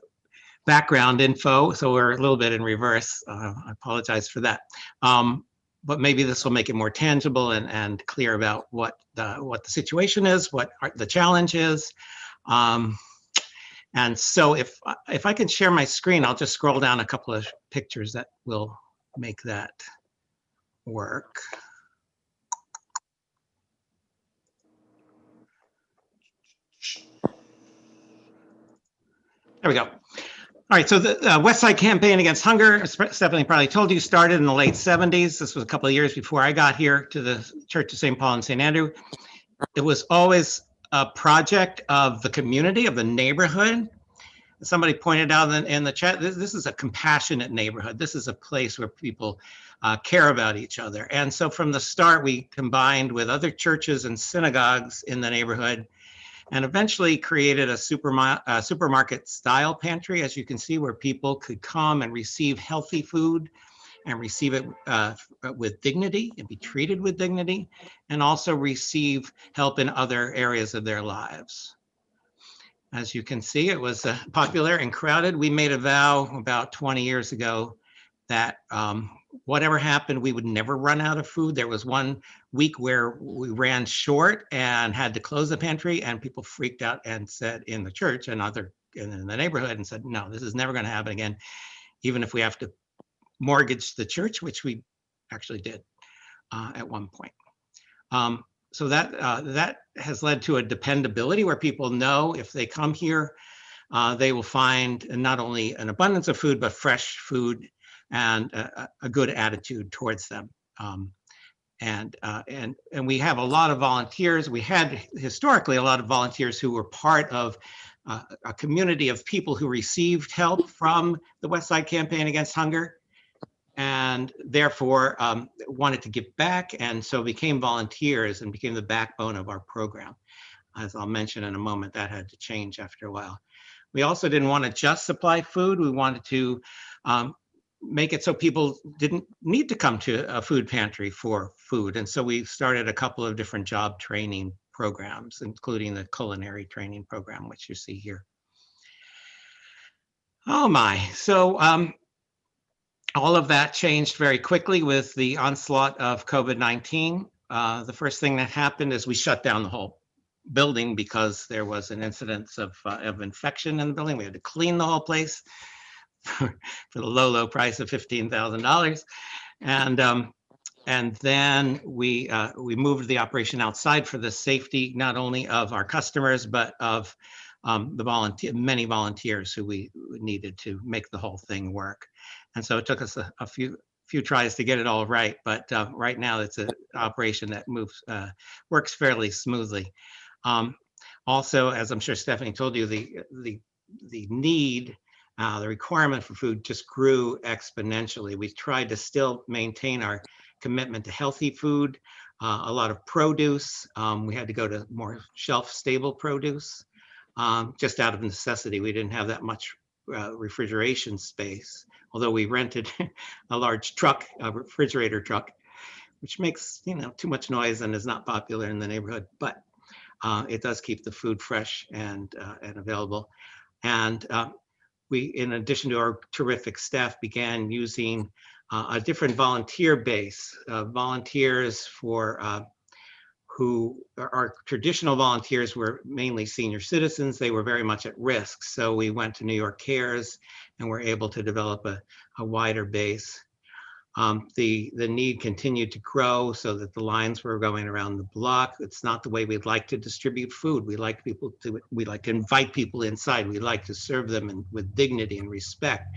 background info, so we're a little bit in reverse. I apologize for that. But maybe this will make it more tangible and clear about what the situation is, what the challenge is. And so if I can share my screen, I'll just scroll down a couple of pictures that will make that work. There we go. All right, so the West Side Campaign Against Hunger, Stephanie probably told you, started in the late 70s. This was a couple of years before I got here to the Church of St. Paul and St. Andrew. It was always a project of the community, of the neighborhood. Somebody pointed out in the chat, this is a compassionate neighborhood. This is a place where people care about each other. And so from the start, we combined with other churches and synagogues in the neighborhood and eventually created a supermarket style pantry, as you can see, where people could come and receive healthy food and receive it with dignity and be treated with dignity, and also receive help in other areas of their lives. As you can see, it was popular and crowded. We made a vow about 20 years ago that whatever happened, we would never run out of food. There was one week where we ran short and had to close the pantry, and people freaked out and said in the church and in the neighborhood and said, no, this is never going to happen again, even if we have to mortgage the church, which we actually did at one point. So that has led to a dependability where people know if they come here, they will find not only an abundance of food, but fresh food and a good attitude towards them. And we have a lot of volunteers. We had historically a lot of volunteers who were part of a community of people who received help from the West Side Campaign Against Hunger, and therefore wanted to give back, and so became volunteers and became the backbone of our program. As I'll mention in a moment, that had to change after a while. We also didn't want to just supply food. We wanted to make it so people didn't need to come to a food pantry for food. And so we started a couple of different job training programs, including the culinary training program, which you see here. Oh my, so all of that changed very quickly with the onslaught of COVID-19. The first thing that happened is we shut down the whole building because there was an incidence of infection in the building. We had to clean the whole place for the low price of $15,000. And then we moved the operation outside for the safety, not only of our customers, but of many volunteers who we needed to make the whole thing work. And so it took us a few tries to get it all right, but right now it's an operation that works fairly smoothly. Also, as I'm sure Stephanie told you, the need, the requirement for food just grew exponentially. We tried to still maintain our commitment to healthy food, a lot of produce. We had to go to more shelf-stable produce, just out of necessity. We didn't have that much refrigeration space, although we rented a large truck, a refrigerator truck, which makes, too much noise and is not popular in the neighborhood, but it does keep the food fresh and available. And we, in addition to our terrific staff, began using a different volunteer base, volunteers for who our traditional volunteers were mainly senior citizens. They were very much at risk. So we went to New York Cares and were able to develop a wider base. The need continued to grow so that the lines were going around the block. It's not the way we'd like to distribute food. We like to invite people inside. We like to serve them with dignity and respect.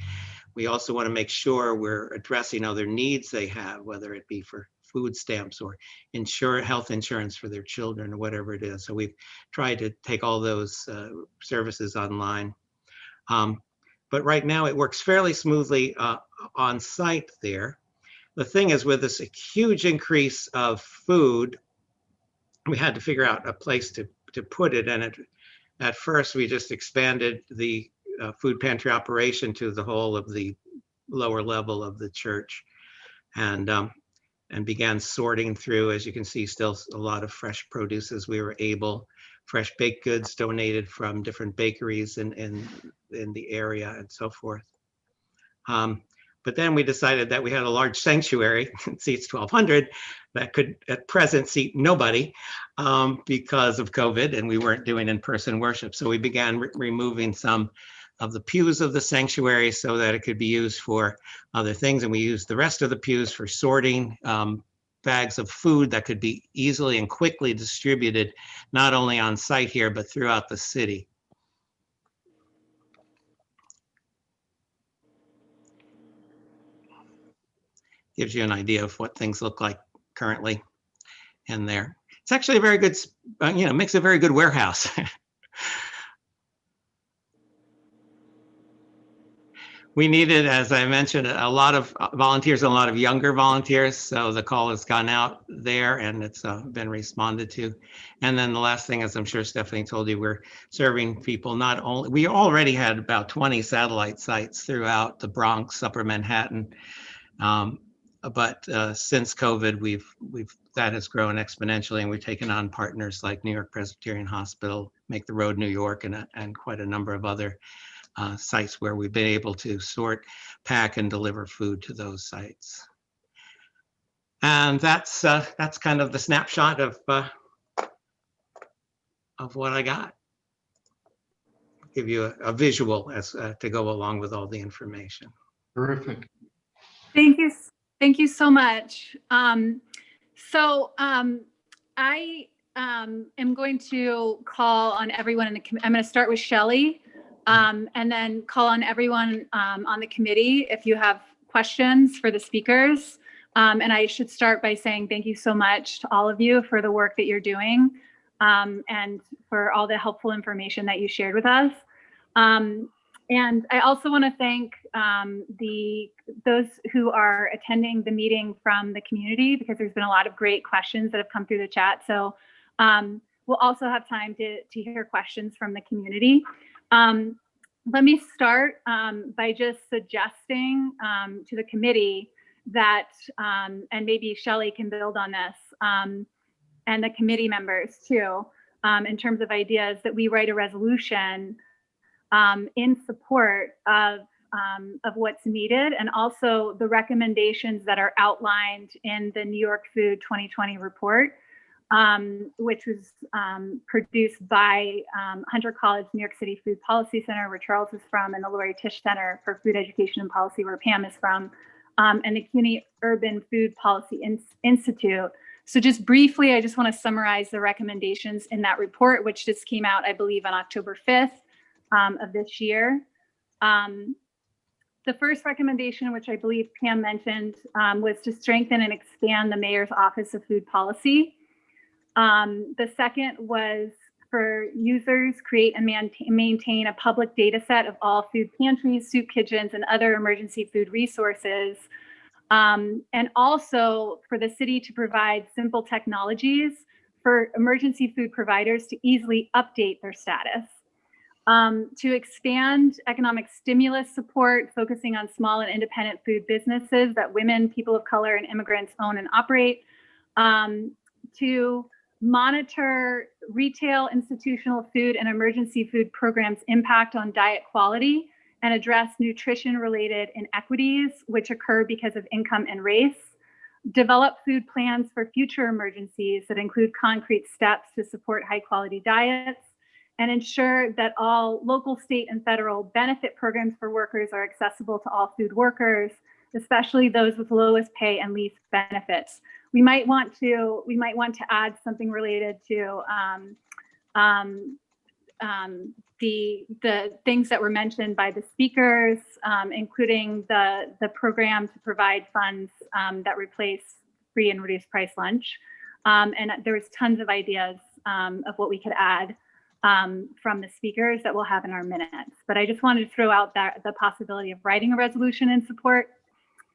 We also want to make sure we're addressing other needs they have, whether it be for food stamps or health insurance for their children or whatever it is. So we've tried to take all those services online. But right now it works fairly smoothly on site there. The thing is, with this huge increase of food, we had to figure out a place to put it. And at first we just expanded the food pantry operation to the whole of the lower level of the church, and began sorting through, as you can see, still a lot of fresh produce as we were able, fresh baked goods donated from different bakeries in the area and so forth. But then we decided that we had a large sanctuary, it seats 1,200, that could at present seat nobody because of COVID, and we weren't doing in-person worship. So we began removing some of the pews of the sanctuary so that it could be used for other things. And we used the rest of the pews for sorting bags of food that could be easily and quickly distributed, not only on site here, but throughout the city. Gives you an idea of what things look like currently in there. It's actually a very good, makes a very good warehouse. We needed, as I mentioned, a lot of volunteers and a lot of younger volunteers. So the call has gone out there and it's been responded to. And then the last thing, as I'm sure Stephanie told you, we're serving people not only, we already had about 20 satellite sites throughout the Bronx, Upper Manhattan. But since COVID, that has grown exponentially, and we've taken on partners like New York Presbyterian Hospital, Make the Road New York, and quite a number of other sites where we've been able to sort, pack, and deliver food to those sites. And that's kind of the snapshot of what I got. I'll give you a visual as to go along with all the information. Terrific. Thank you so much. I am going to call on everyone in the committee. I'm going to start with Shelley. And then call on everyone on the committee if you have questions for the speakers. And I should start by saying thank you so much to all of you for the work that you're doing and for all the helpful information that you shared with us. And I also want to thank those who are attending the meeting from the community, because there's been a lot of great questions that have come through the chat. So we'll also have time to hear questions from the community. Let me start by just suggesting to the committee that, and maybe Shelley can build on this, and the committee members too, in terms of ideas, that we write a resolution in support of what's needed, and also the recommendations that are outlined in the New York Food 2020 report, which was produced by Hunter College New York City Food Policy Center, where Charles is from, and the Lori Tisch Center for Food Education and Policy, where Pam is from, and the CUNY Urban Food Policy Institute. So just briefly, I just want to summarize the recommendations in that report, which just came out, I believe, on October 5th of this year. The first recommendation, which I believe Pam mentioned, was to strengthen and expand the Mayor's Office of Food Policy. The second was for users create and maintain a public data set of all food pantries, soup kitchens, and other emergency food resources. And also for the city to provide simple technologies for emergency food providers to easily update their status. to expand economic stimulus support, focusing on small and independent food businesses that women, people of color, and immigrants own and operate, to monitor retail, institutional food, and emergency food programs' impact on diet quality, and address nutrition-related inequities which occur because of income and race, develop food plans for future emergencies that include concrete steps to support high-quality diets, and ensure that all local, state, and federal benefit programs for workers are accessible to all food workers, especially those with lowest pay and least benefits. We might want to add something related to the things that were mentioned by the speakers, including the program to provide funds that replace free and reduced price lunch. And there was tons of ideas of what we could add from the speakers that we'll have in our minutes. But I just wanted to throw out the possibility of writing a resolution in support.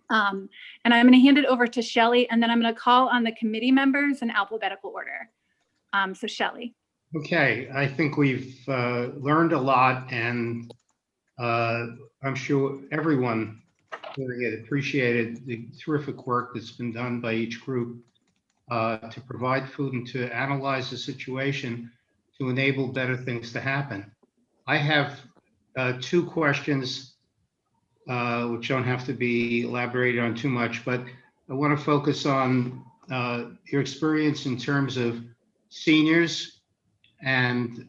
And I'm going to hand it over to Shelley, and then I'm going to call on the committee members in alphabetical order. So Shelley. Okay, I think we've learned a lot, and I'm sure everyone really appreciated the terrific work that's been done by each group to provide food and to analyze the situation to enable better things to happen. I have two questions which don't have to be elaborated on too much, but I want to focus on your experience in terms of seniors and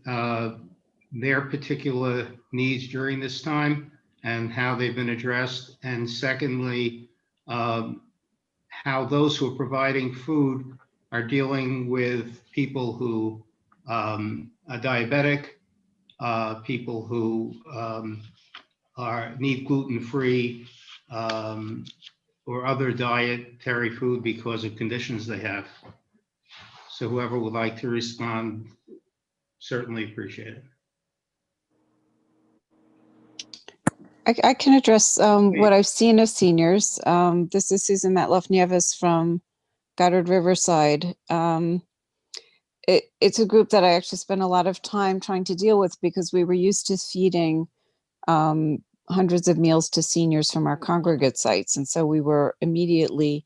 their particular needs during this time and how they've been addressed. And secondly, how those who are providing food are dealing with people who are diabetic, people who need gluten-free or other dietary food because of conditions they have. So whoever would like to respond, certainly appreciate it. I can address what I've seen of seniors. This is Susan Matloff-Nieves from Goddard Riverside. It's a group that I actually spent a lot of time trying to deal with because we were used to feeding hundreds of meals to seniors from our congregate sites. And so we were immediately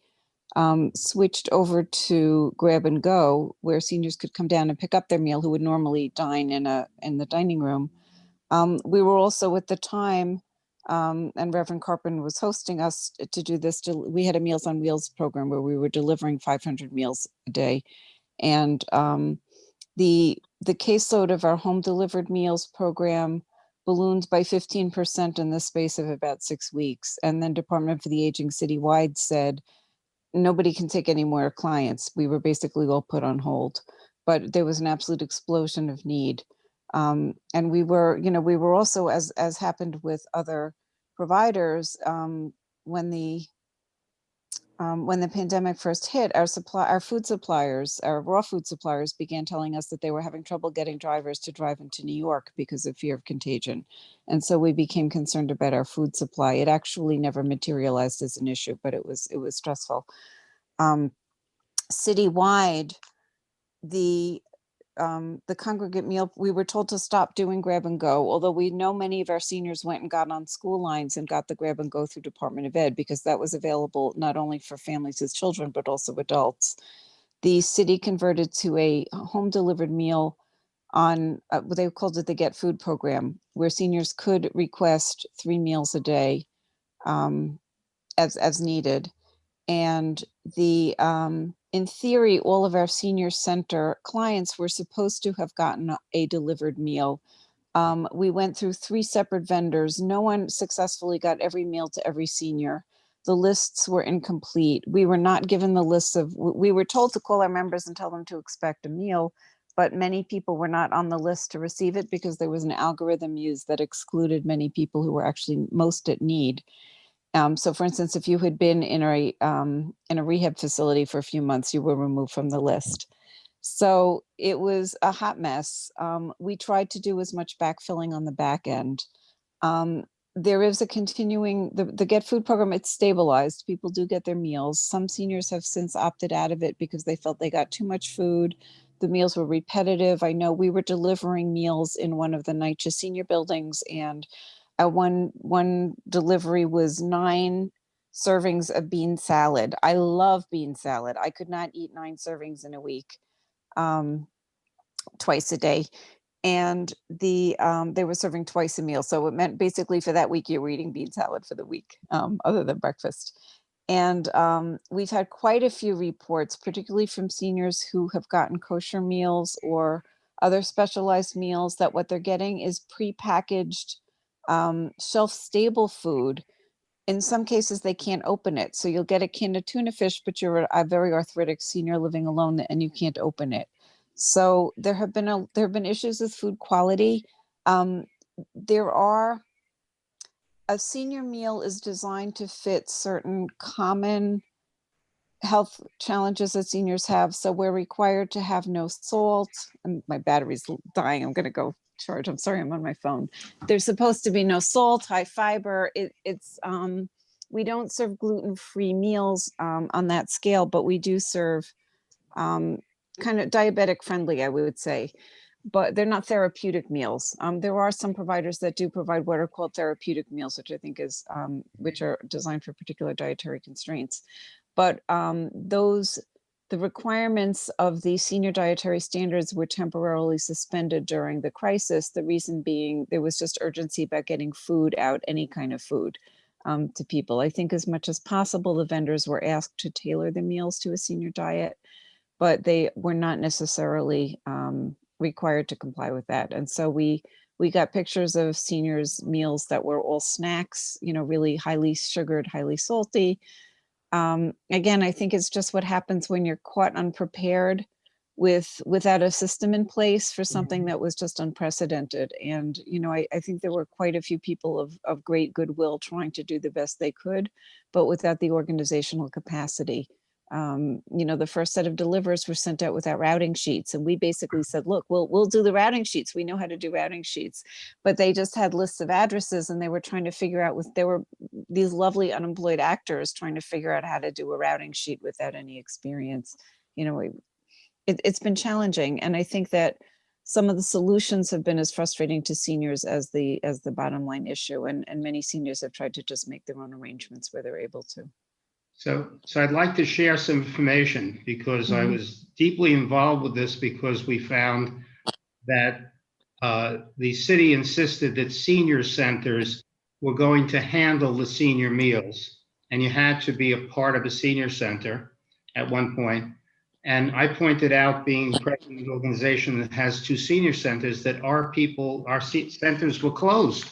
switched over to grab and go, where seniors could come down and pick up their meal who would normally dine in the dining room. We were also at the time, and Reverend Carpenter was hosting us to do this. We had a Meals on Wheels program where we were delivering 500 meals a day. And the caseload of our home delivered meals program ballooned by 15% in the space of about 6 weeks. And then Department for the Aging citywide said, nobody can take any more clients. We were basically all put on hold, but there was an absolute explosion of need. And we were also, as happened with other providers, when the pandemic first hit, our food suppliers, our raw food suppliers, began telling us that they were having trouble getting drivers to drive into New York because of fear of contagion. And so we became concerned about our food supply. It actually never materialized as an issue, but it was stressful. Citywide, the congregate meal, we were told to stop doing grab and go, although we know many of our seniors went and got on school lines and got the grab and go through Department of Ed, because that was available not only for families with children, but also adults. The city converted to a home delivered meal on what they called it the Get Food program, where seniors could request 3 meals a day as needed. And in theory, all of our senior center clients were supposed to have gotten a delivered meal. We went through 3 separate vendors. No one successfully got every meal to every senior. The lists were incomplete. We were not given the lists we were told to call our members and tell them to expect a meal, but many people were not on the list to receive it because there was an algorithm used that excluded many people who were actually most at need. So for instance, if you had been in a rehab facility for a few months, you were removed from the list. So it was a hot mess. We tried to do as much backfilling on the back end. There is a continuing, the Get Food program, it's stabilized. People do get their meals. Some seniors have since opted out of it because they felt they got too much food. the meals were repetitive. I know we were delivering meals in one of the NYCHA senior buildings, and one delivery was 9 servings of bean salad. I love bean salad. I could not eat 9 servings in a week, twice a day. And they were serving twice a meal. So it meant basically for that week, you were eating bean salad for the week, other than breakfast. And we've had quite a few reports, particularly from seniors who have gotten kosher meals or other specialized meals, that what they're getting is prepackaged, shelf-stable food. In some cases, they can't open it. So you'll get a can of tuna fish, but you're a very arthritic senior living alone and you can't open it. So there have been issues with food quality. A senior meal is designed to fit certain common health challenges that seniors have. So we're required to have no salt. And my battery's dying. I'm going to go charge. I'm sorry, I'm on my phone. There's supposed to be no salt, high fiber. We don't serve gluten-free meals on that scale, but we do serve kind of diabetic friendly, I would say, but they're not therapeutic meals. There are some providers that do provide what are called therapeutic meals, which I think is, which are designed for particular dietary constraints. But the requirements of the senior dietary standards were temporarily suspended during the crisis. The reason being there was just urgency about getting food out, any kind of food, to people. I think as much as possible, the vendors were asked to tailor the meals to a senior diet, but they were not necessarily required to comply with that. And so we got pictures of seniors' meals that were all snacks, really highly sugared, highly salty. Again, I think it's just what happens when you're caught unprepared without a system in place for something that was just unprecedented. And, I think there were quite a few people of great goodwill trying to do the best they could, but without the organizational capacity. The first set of delivers were sent out without routing sheets. And we basically said, look, we'll do the routing sheets. We know how to do routing sheets, but they just had lists of addresses and they were trying to figure out there were these lovely unemployed actors trying to figure out how to do a routing sheet without any experience. It's been challenging. And I think that some of the solutions have been as frustrating to seniors as the bottom line issue. And many seniors have tried to just make their own arrangements where they're able to. So I'd like to share some information because I was deeply involved with this because we found that the city insisted that senior centers were going to handle the senior meals, and you had to be a part of a senior center at one point. And I pointed out, being president of an organization that has 2 senior centers, that our centers were closed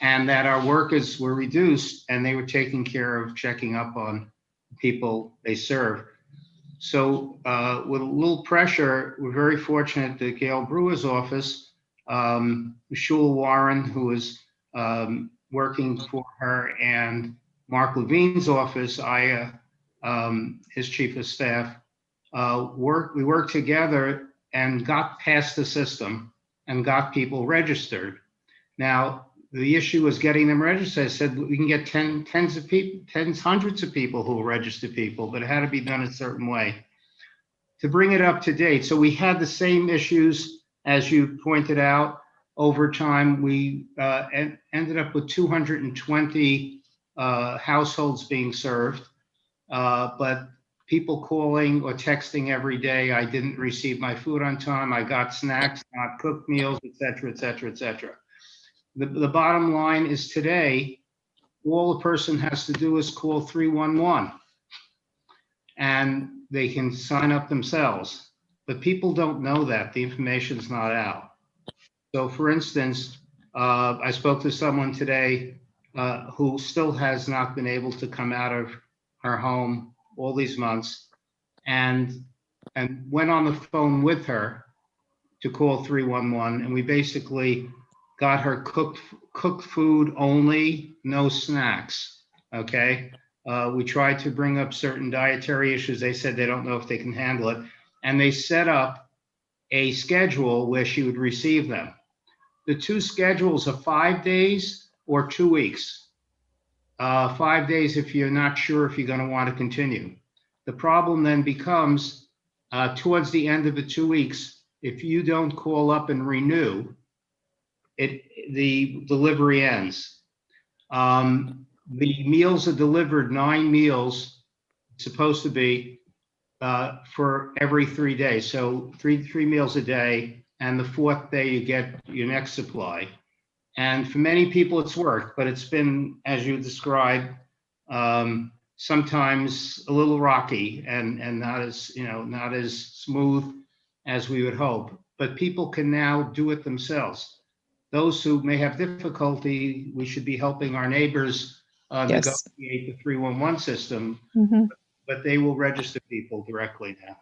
and that our workers were reduced and they were taking care of checking up on people they serve. So with a little pressure, we're very fortunate that Gail Brewer's office, Shul Warren, who is working for her, and Mark Levine's office, Aya, his chief of staff, we worked together and got past the system and got people registered. Now, the issue was getting them registered. I said, we can get hundreds of people who will register people, but it had to be done a certain way. To bring it up to date, so we had the same issues as you pointed out. Over time, we ended up with 220 households being served, but people calling or texting every day, I didn't receive my food on time, I got snacks, not cooked meals, et cetera, et cetera, et cetera. The bottom line is today, all a person has to do is call 311 and they can sign up themselves. But people don't know that. The information's not out. So for instance, I spoke to someone today who still has not been able to come out of her home all these months and went on the phone with her to call 311. And we basically got her cooked food only, no snacks, okay? We tried to bring up certain dietary issues. They said they don't know if they can handle it. And they set up a schedule where she would receive them. The 2 schedules are 5 days or 2 weeks. 5 days if you're not sure if you're gonna want to continue. The problem then becomes towards the end of the 2 weeks, if you don't call up and renew, the delivery ends. The meals are delivered, 9 meals, supposed to be for every 3 days. So three meals a day, and the 4th day you get your next supply. And for many people, it's worked, but it's been, as you described, sometimes a little rocky and not as, not as smooth as we would hope. But people can now do it themselves. Those who may have difficulty, we should be helping our neighbors Yes. negotiate the 311 system, Mhm. but they will register people directly now.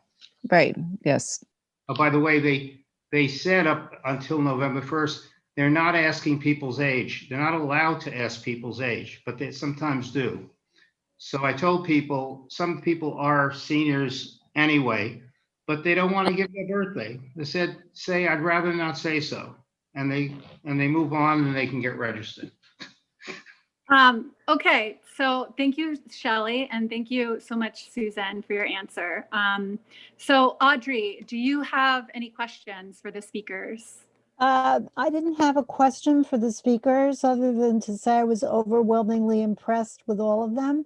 Right, yes. Oh, by the way, they said up until November 1st, they're not asking people's age. They're not allowed to ask people's age, but they sometimes do. So I told people, some people are seniors anyway, but they don't want to give their birthday. They said, I'd rather not say so. And they move on and they can get registered. Okay, so thank you, Shelley, and thank you so much, Susan, for your answer. So Audrey, do you have any questions for the speakers? I didn't have a question for the speakers other than to say I was overwhelmingly impressed with all of them.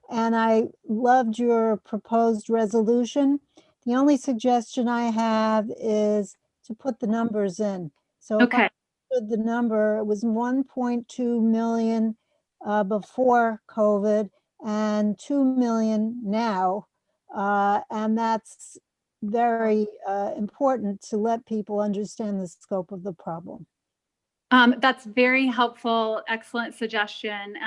And I loved your proposed resolution. The only suggestion I have is to put the numbers in. So if I Okay. put the number, it was 1.2 million before COVID and 2 million now. And that's very important to let people understand the scope of the problem. That's very helpful, excellent suggestion.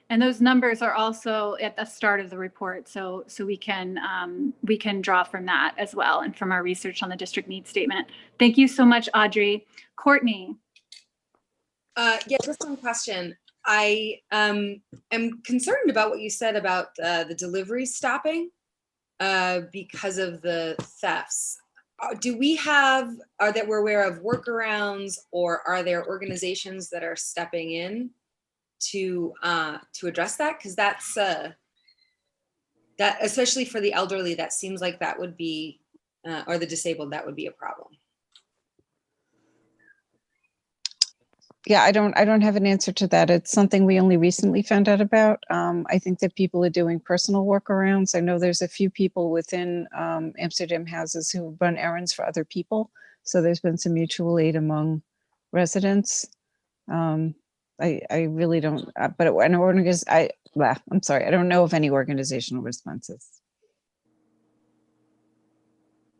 And those numbers are also at the start of the report, so we can draw from that as well and from our research on the district needs statement. Thank you so much, Audrey. Courtney. Yeah, just one question. I am concerned about what you said about the delivery stopping because of the thefts. Do we have, that we're aware of workarounds, or are there organizations that are stepping in to address that? Because that's that, especially for the elderly, that seems like that would be, or the disabled, that would be a problem. Yeah, I don't have an answer to that. It's something we only recently found out about. I think that people are doing personal workarounds. I know there's a few people within Amsterdam houses who run errands for other people. So there's been some mutual aid among residents. I really don't, but I'm sorry, I don't know of any organizational responses.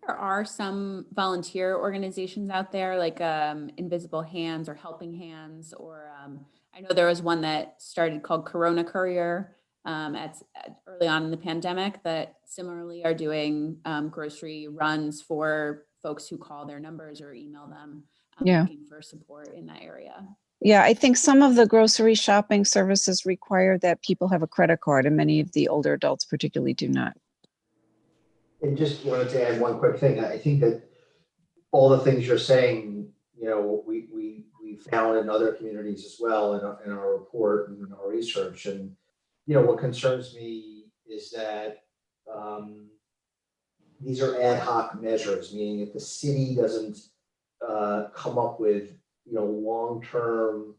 There are some volunteer organizations out there like Invisible Hands or Helping Hands, or I know there was one that started called Corona Courier early on in the pandemic that similarly are doing grocery runs for folks who call their numbers or email them looking for support in that area. Yeah, I think some of the grocery shopping services require that people have a credit card, and many of the older adults particularly do not. And just wanted to add one quick thing. I think that all the things you're saying, we found in other communities as well in our report and in our research. And, what concerns me is that these are ad hoc measures, meaning if the city doesn't come up with, long-term,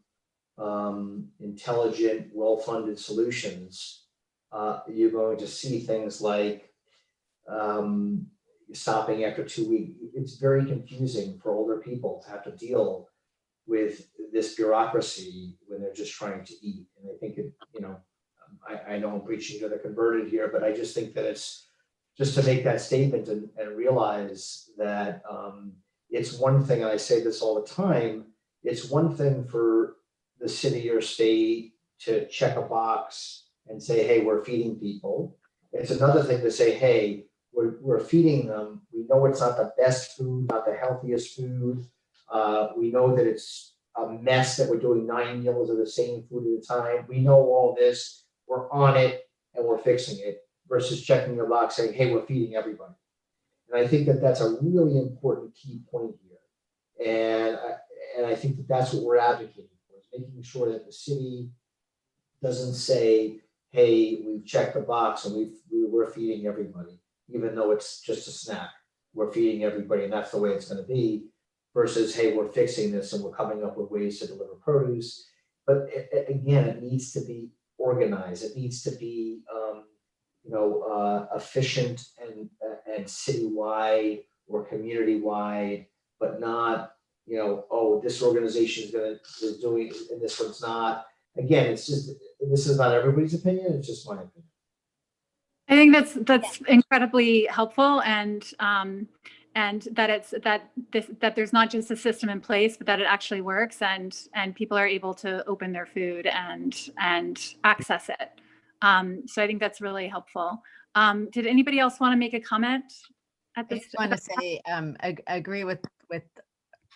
intelligent, well-funded solutions, you're going to see things like stopping after 2 weeks. It's very confusing for older people to have to deal with this bureaucracy when they're just trying to eat. And I think I know I'm preaching to the converted here, but I just think that it's just to make that statement and realize that it's one thing, and I say this all the time, it's one thing for the city or state to check a box and say, hey, we're feeding people. It's another thing to say, hey, we're feeding them. We know it's not the best food, not the healthiest food. We know that it's a mess that we're doing 9 meals of the same food at a time. We know all this. We're on it and we're fixing it, versus checking your box saying, hey, we're feeding everybody. And I think that that's a really important key point here. And I think that that's what we're advocating for, is making sure that the city doesn't say, hey, we've checked the box and we're feeding everybody. even though it's just a snack. We're feeding everybody and that's the way it's gonna be, versus, hey, we're fixing this and we're coming up with ways to deliver produce. But again, it needs to be organized. It needs to be, efficient and citywide or community-wide, but not, oh, this organization is doing and this one's not. Again, it's just, this is not everybody's opinion, it's just my opinion. I think that's incredibly helpful, and that there's not just a system in place, but that it actually works, and people are able to open their food and access it. So I think that's really helpful. Did anybody else want to make a comment at I this? just want to say, agree with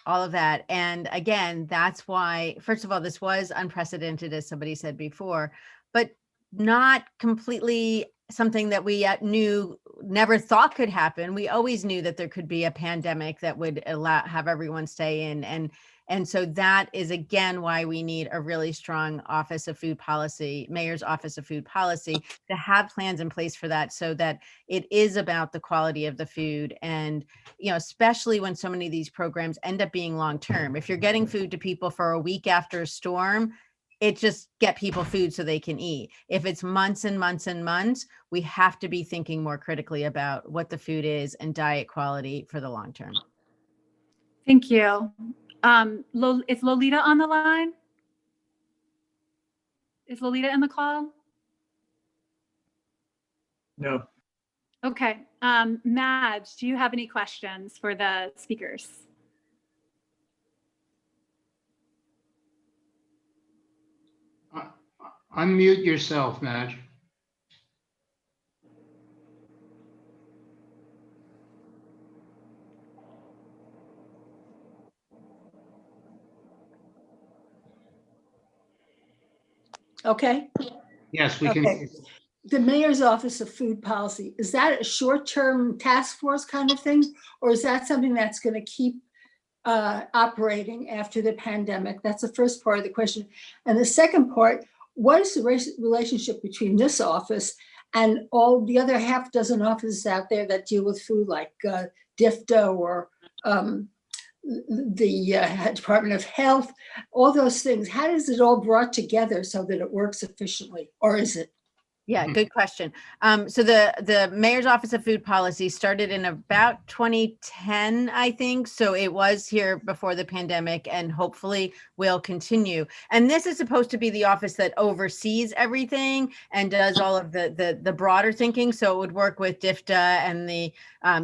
all of that. And again, that's why, first of all, this was unprecedented, as somebody said before, but not completely something that we never thought could happen. We always knew that there could be a pandemic that would have everyone stay in. And so that is, again, why we need a really strong Office of Food Policy, Mayor's Office of Food Policy, to have plans in place for that, so that it is about the quality of the food. And, especially when so many of these programs end up being long-term. If you're getting food to people for a week after a storm, it just get people food so they can eat. If it's months and months and months, we have to be thinking more critically about what the food is and diet quality for the long term. Thank you. Is Lolita on the line? Is Lolita in the call? No. Okay. Madge, do you have any questions for the speakers? Unmute yourself, Madge. Okay. Yes, we can. Okay. The Mayor's Office of Food Policy, is that a short-term task force kind of thing? Or is that something that's going to keep operating after the pandemic? That's the first part of the question. And the second part, what is the relationship between this office and all the other half dozen offices out there that deal with food, like DFDA or the Department of Health, all those things? How is it all brought together so that it works efficiently, or is it? Yeah, good question. So the Mayor's Office of Food Policy started in about 2010, I think. So it was here before the pandemic, and hopefully will continue. And this is supposed to be the office that oversees everything and does all of the broader thinking. So it would work with DFDA and the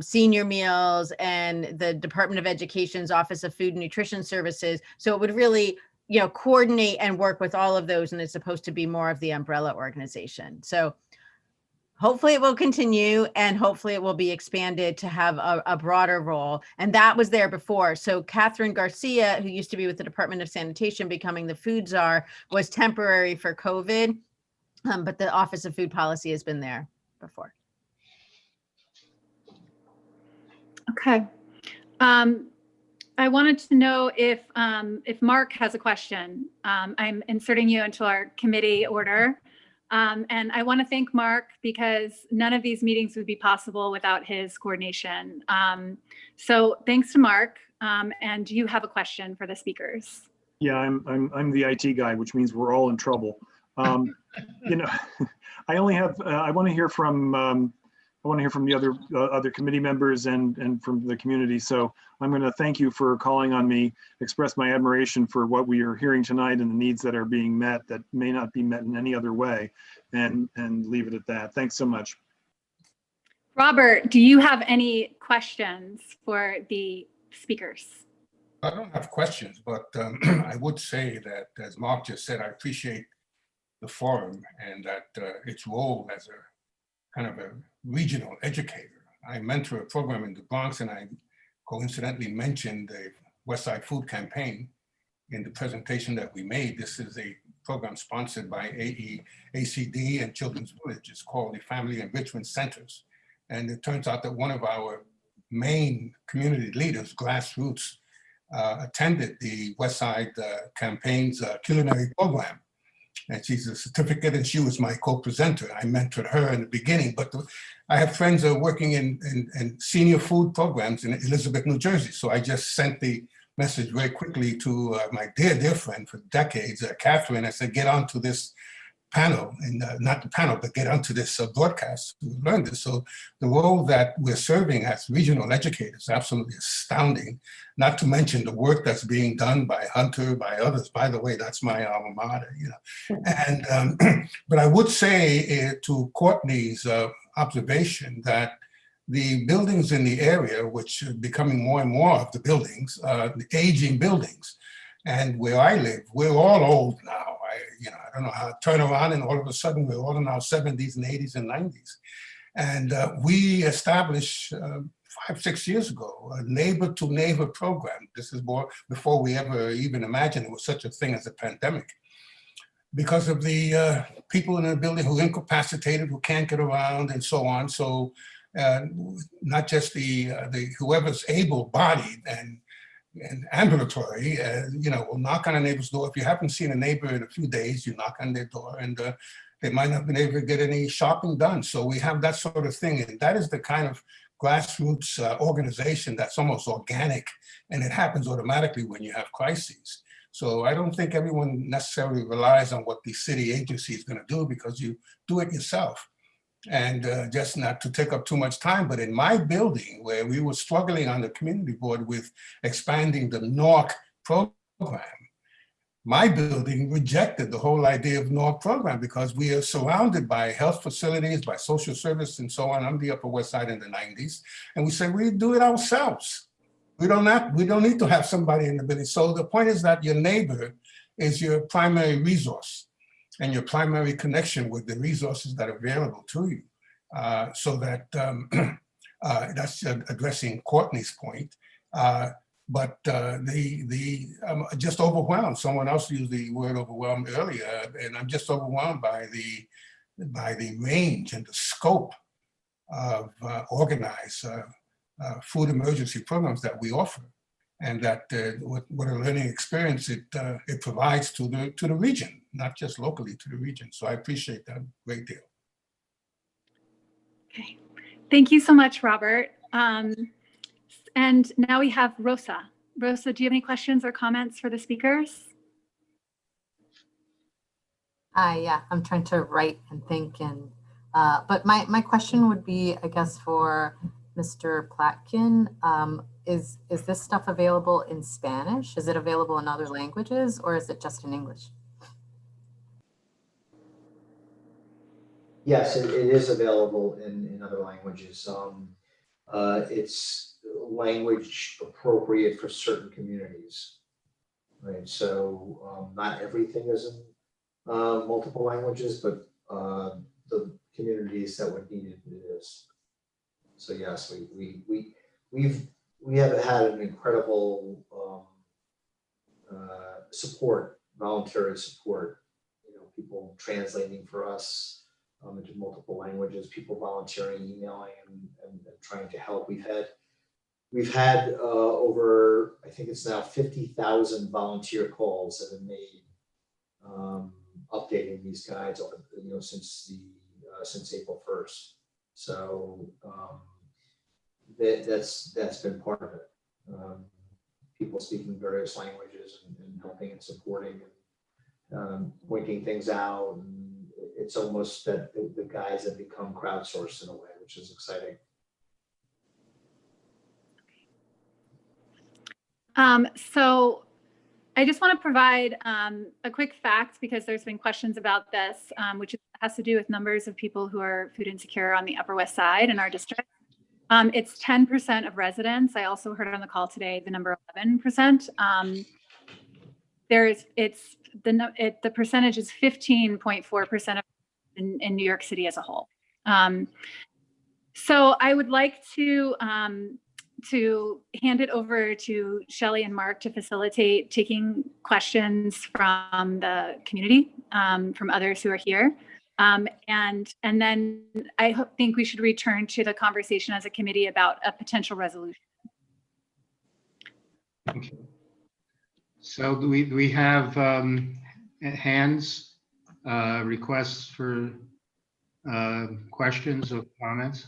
senior meals and the Department of Education's Office of Food and Nutrition Services. So it would really coordinate and work with all of those, and it's supposed to be more of the umbrella organization. So hopefully it will continue, and hopefully it will be expanded to have a broader role. And that was there before. So Catherine Garcia, who used to be with the Department of Sanitation, becoming the food czar, was temporary for COVID, but the Office of Food Policy has been there before. Okay. I wanted to know if Mark has a question. I'm inserting you into our committee order. And I want to thank Mark, because none of these meetings would be possible without his coordination. So thanks to Mark. And do you have a question for the speakers? Yeah, I'm the IT guy, which means we're all in trouble. I only have, I want to hear from the other committee members and from the community. So I'm going to thank you for calling on me, express my admiration for what we are hearing tonight and the needs that are being met that may not be met in any other way, and leave it at that. Thanks so much. Robert, do you have any questions for the speakers? I don't have questions, but I would say that, as Mark just said, I appreciate the forum and that its role as a kind of a regional educator. I mentor a program in the Bronx, and I coincidentally mentioned the West Side Food Campaign in the presentation that we made. This is a program sponsored by ACD and Children's Village. It's called the Family Enrichment Centers. And it turns out that one of our main community leaders, grassroots, attended the West Side Campaign's culinary program. and she's a certificate, and she was my co-presenter. I mentored her in the beginning, but I have friends that are working in senior food programs in Elizabeth, New Jersey. So I just sent the message very quickly to my dear friend for decades, Catherine. I said, get onto this panel, and not the panel, but get onto this broadcast to learn this. So the role that we're serving as regional educators is absolutely astounding, not to mention the work that's being done by Hunter, by others. By the way, that's my alma mater, you know. And, but I would say to Courtney's observation that the buildings in the area, which are becoming more and more of the buildings, the aging buildings, and where I live, we're all old now. I don't know how to turn around and all of a sudden we're all in our 70s and 80s and 90s. And we established 5-6 years ago a neighbor to neighbor program. This is more before we ever even imagined there was such a thing as a pandemic. Because of the people in the building who are incapacitated, who can't get around and so on. So not just the whoever's able-bodied and ambulatory, you know, will knock on a neighbor's door. If you haven't seen a neighbor in a few days, you knock on their door and they might not have been able to get any shopping done. So we have that sort of thing. And that is the kind of grassroots organization that's almost organic, and it happens automatically when you have crises. So I don't think everyone necessarily relies on what the city agency is going to do, because you do it yourself. And just not to take up too much time, but in my building, where we were struggling on the community board with expanding the NORC program, my building rejected the whole idea of NORC program because we are surrounded by health facilities, by social service and so on. I'm the Upper West Side in the 90s. And we said, we do it ourselves. We don't need to have somebody in the building. So the point is that your neighbor is your primary resource and your primary connection with the resources that are available to you. So that that's addressing Courtney's point. But I'm just overwhelmed. Someone else used the word overwhelmed earlier, and I'm just overwhelmed by the range and the scope of organized food emergency programs that we offer, and that what a learning experience it provides to the region, not just locally, to the region. So I appreciate that a great deal. Okay, thank you so much, Robert. And now we have Rosa. Rosa, do you have any questions or comments for the speakers? Yeah, I'm trying to write and think, and but my question would be, I guess, for Mr. Platkin. Is this stuff available in Spanish? Is it available in other languages, or is it just in English? Yes, it is available in other languages. It's language appropriate for certain communities, right? So not everything is in multiple languages, but the communities that would need it is. So yes, we have had an incredible support, voluntary support. You know, people translating for us into multiple languages, people volunteering, emailing, and trying to help. We've had over, I think it's now 50,000 volunteer calls that have made updating these guides, you know, since April 1st. So that's been part of it. People speaking various languages and helping and supporting and pointing things out. And it's almost that the guides have become crowdsourced in a way, which is exciting. So I just want to provide a quick fact, because there's been questions about this, which has to do with numbers of people who are food insecure on the Upper West Side in our district. It's 10% of residents. I also heard on the call today the number 11%. The percentage is 15.4% in New York City as a whole. So I would like to hand it over to Shelley and Mark to facilitate taking questions from the community, from others who are here. And then I think we should return to the conversation as a committee about a potential resolution. Okay. So do we have hands requests for questions or comments?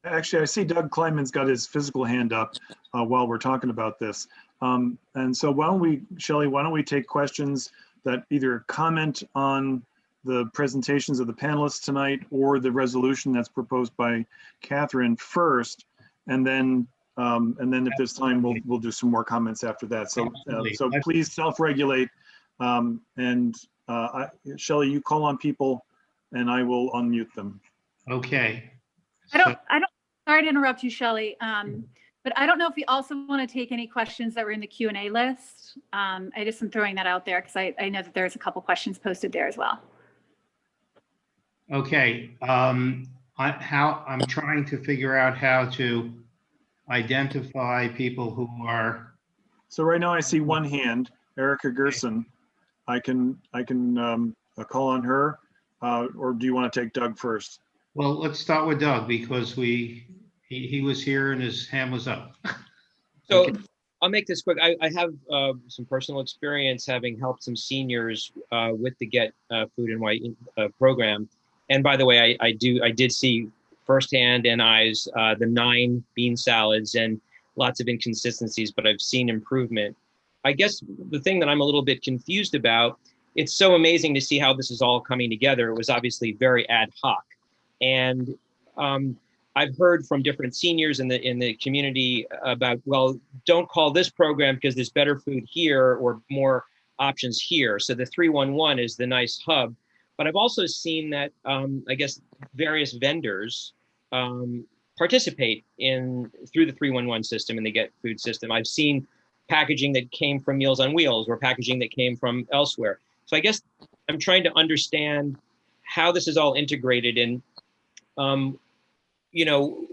Actually, I see Doug Kleinman's got his physical hand up while we're talking about this. And so why don't we, Shelley, why don't we take questions that either comment on the presentations of the panelists tonight or the resolution that's proposed by Catherine first, and then if there's time, we'll do some more comments after that. So so please self-regulate, and Shelley, you call on people and I will unmute them. Okay. Sorry to interrupt you, Shelley. But I don't know if we also want to take any questions that were in the Q&A list. I just am throwing that out there because I know that there's a couple questions posted there as well. Okay. I'm trying to figure out how to identify people who are. So right now I see one hand, Erica Gerson. I can call on her, or do you want to take Doug first? Well, let's start with Doug because he was here and his hand was up. So Okay. I'll make this quick. I have some personal experience having helped some seniors with the Get Food and White program. And by the way, I did see firsthand and eyes the 9 bean salads and lots of inconsistencies, but I've seen improvement. I guess the thing that I'm a little bit confused about, it's so amazing to see how this is all coming together. It was obviously very ad hoc. And I've heard from different seniors in the community about, well, don't call this program because there's better food here or more options here. So the 311 is the nice hub. But I've also seen that, I guess, various vendors participate through the 311 system and the Get Food system. I've seen packaging that came from Meals on Wheels or packaging that came from elsewhere. So I guess I'm trying to understand how this is all integrated and, you know,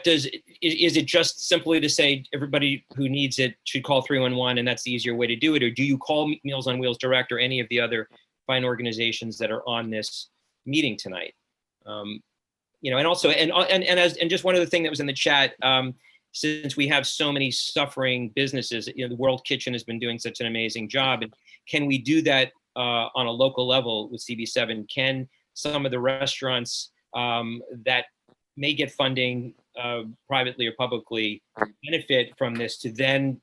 is it just simply to say everybody who needs it should call 311 and that's the easier way to do it? Or do you call Meals on Wheels Direct or any of the other fine organizations that are on this meeting tonight? You know, and also, and just one other thing that was in the chat, since we have so many suffering businesses, you know, the World Kitchen has been doing such an amazing job. And can we do that on a local level with CB7? Can some of the restaurants that may get funding privately or publicly benefit from this to then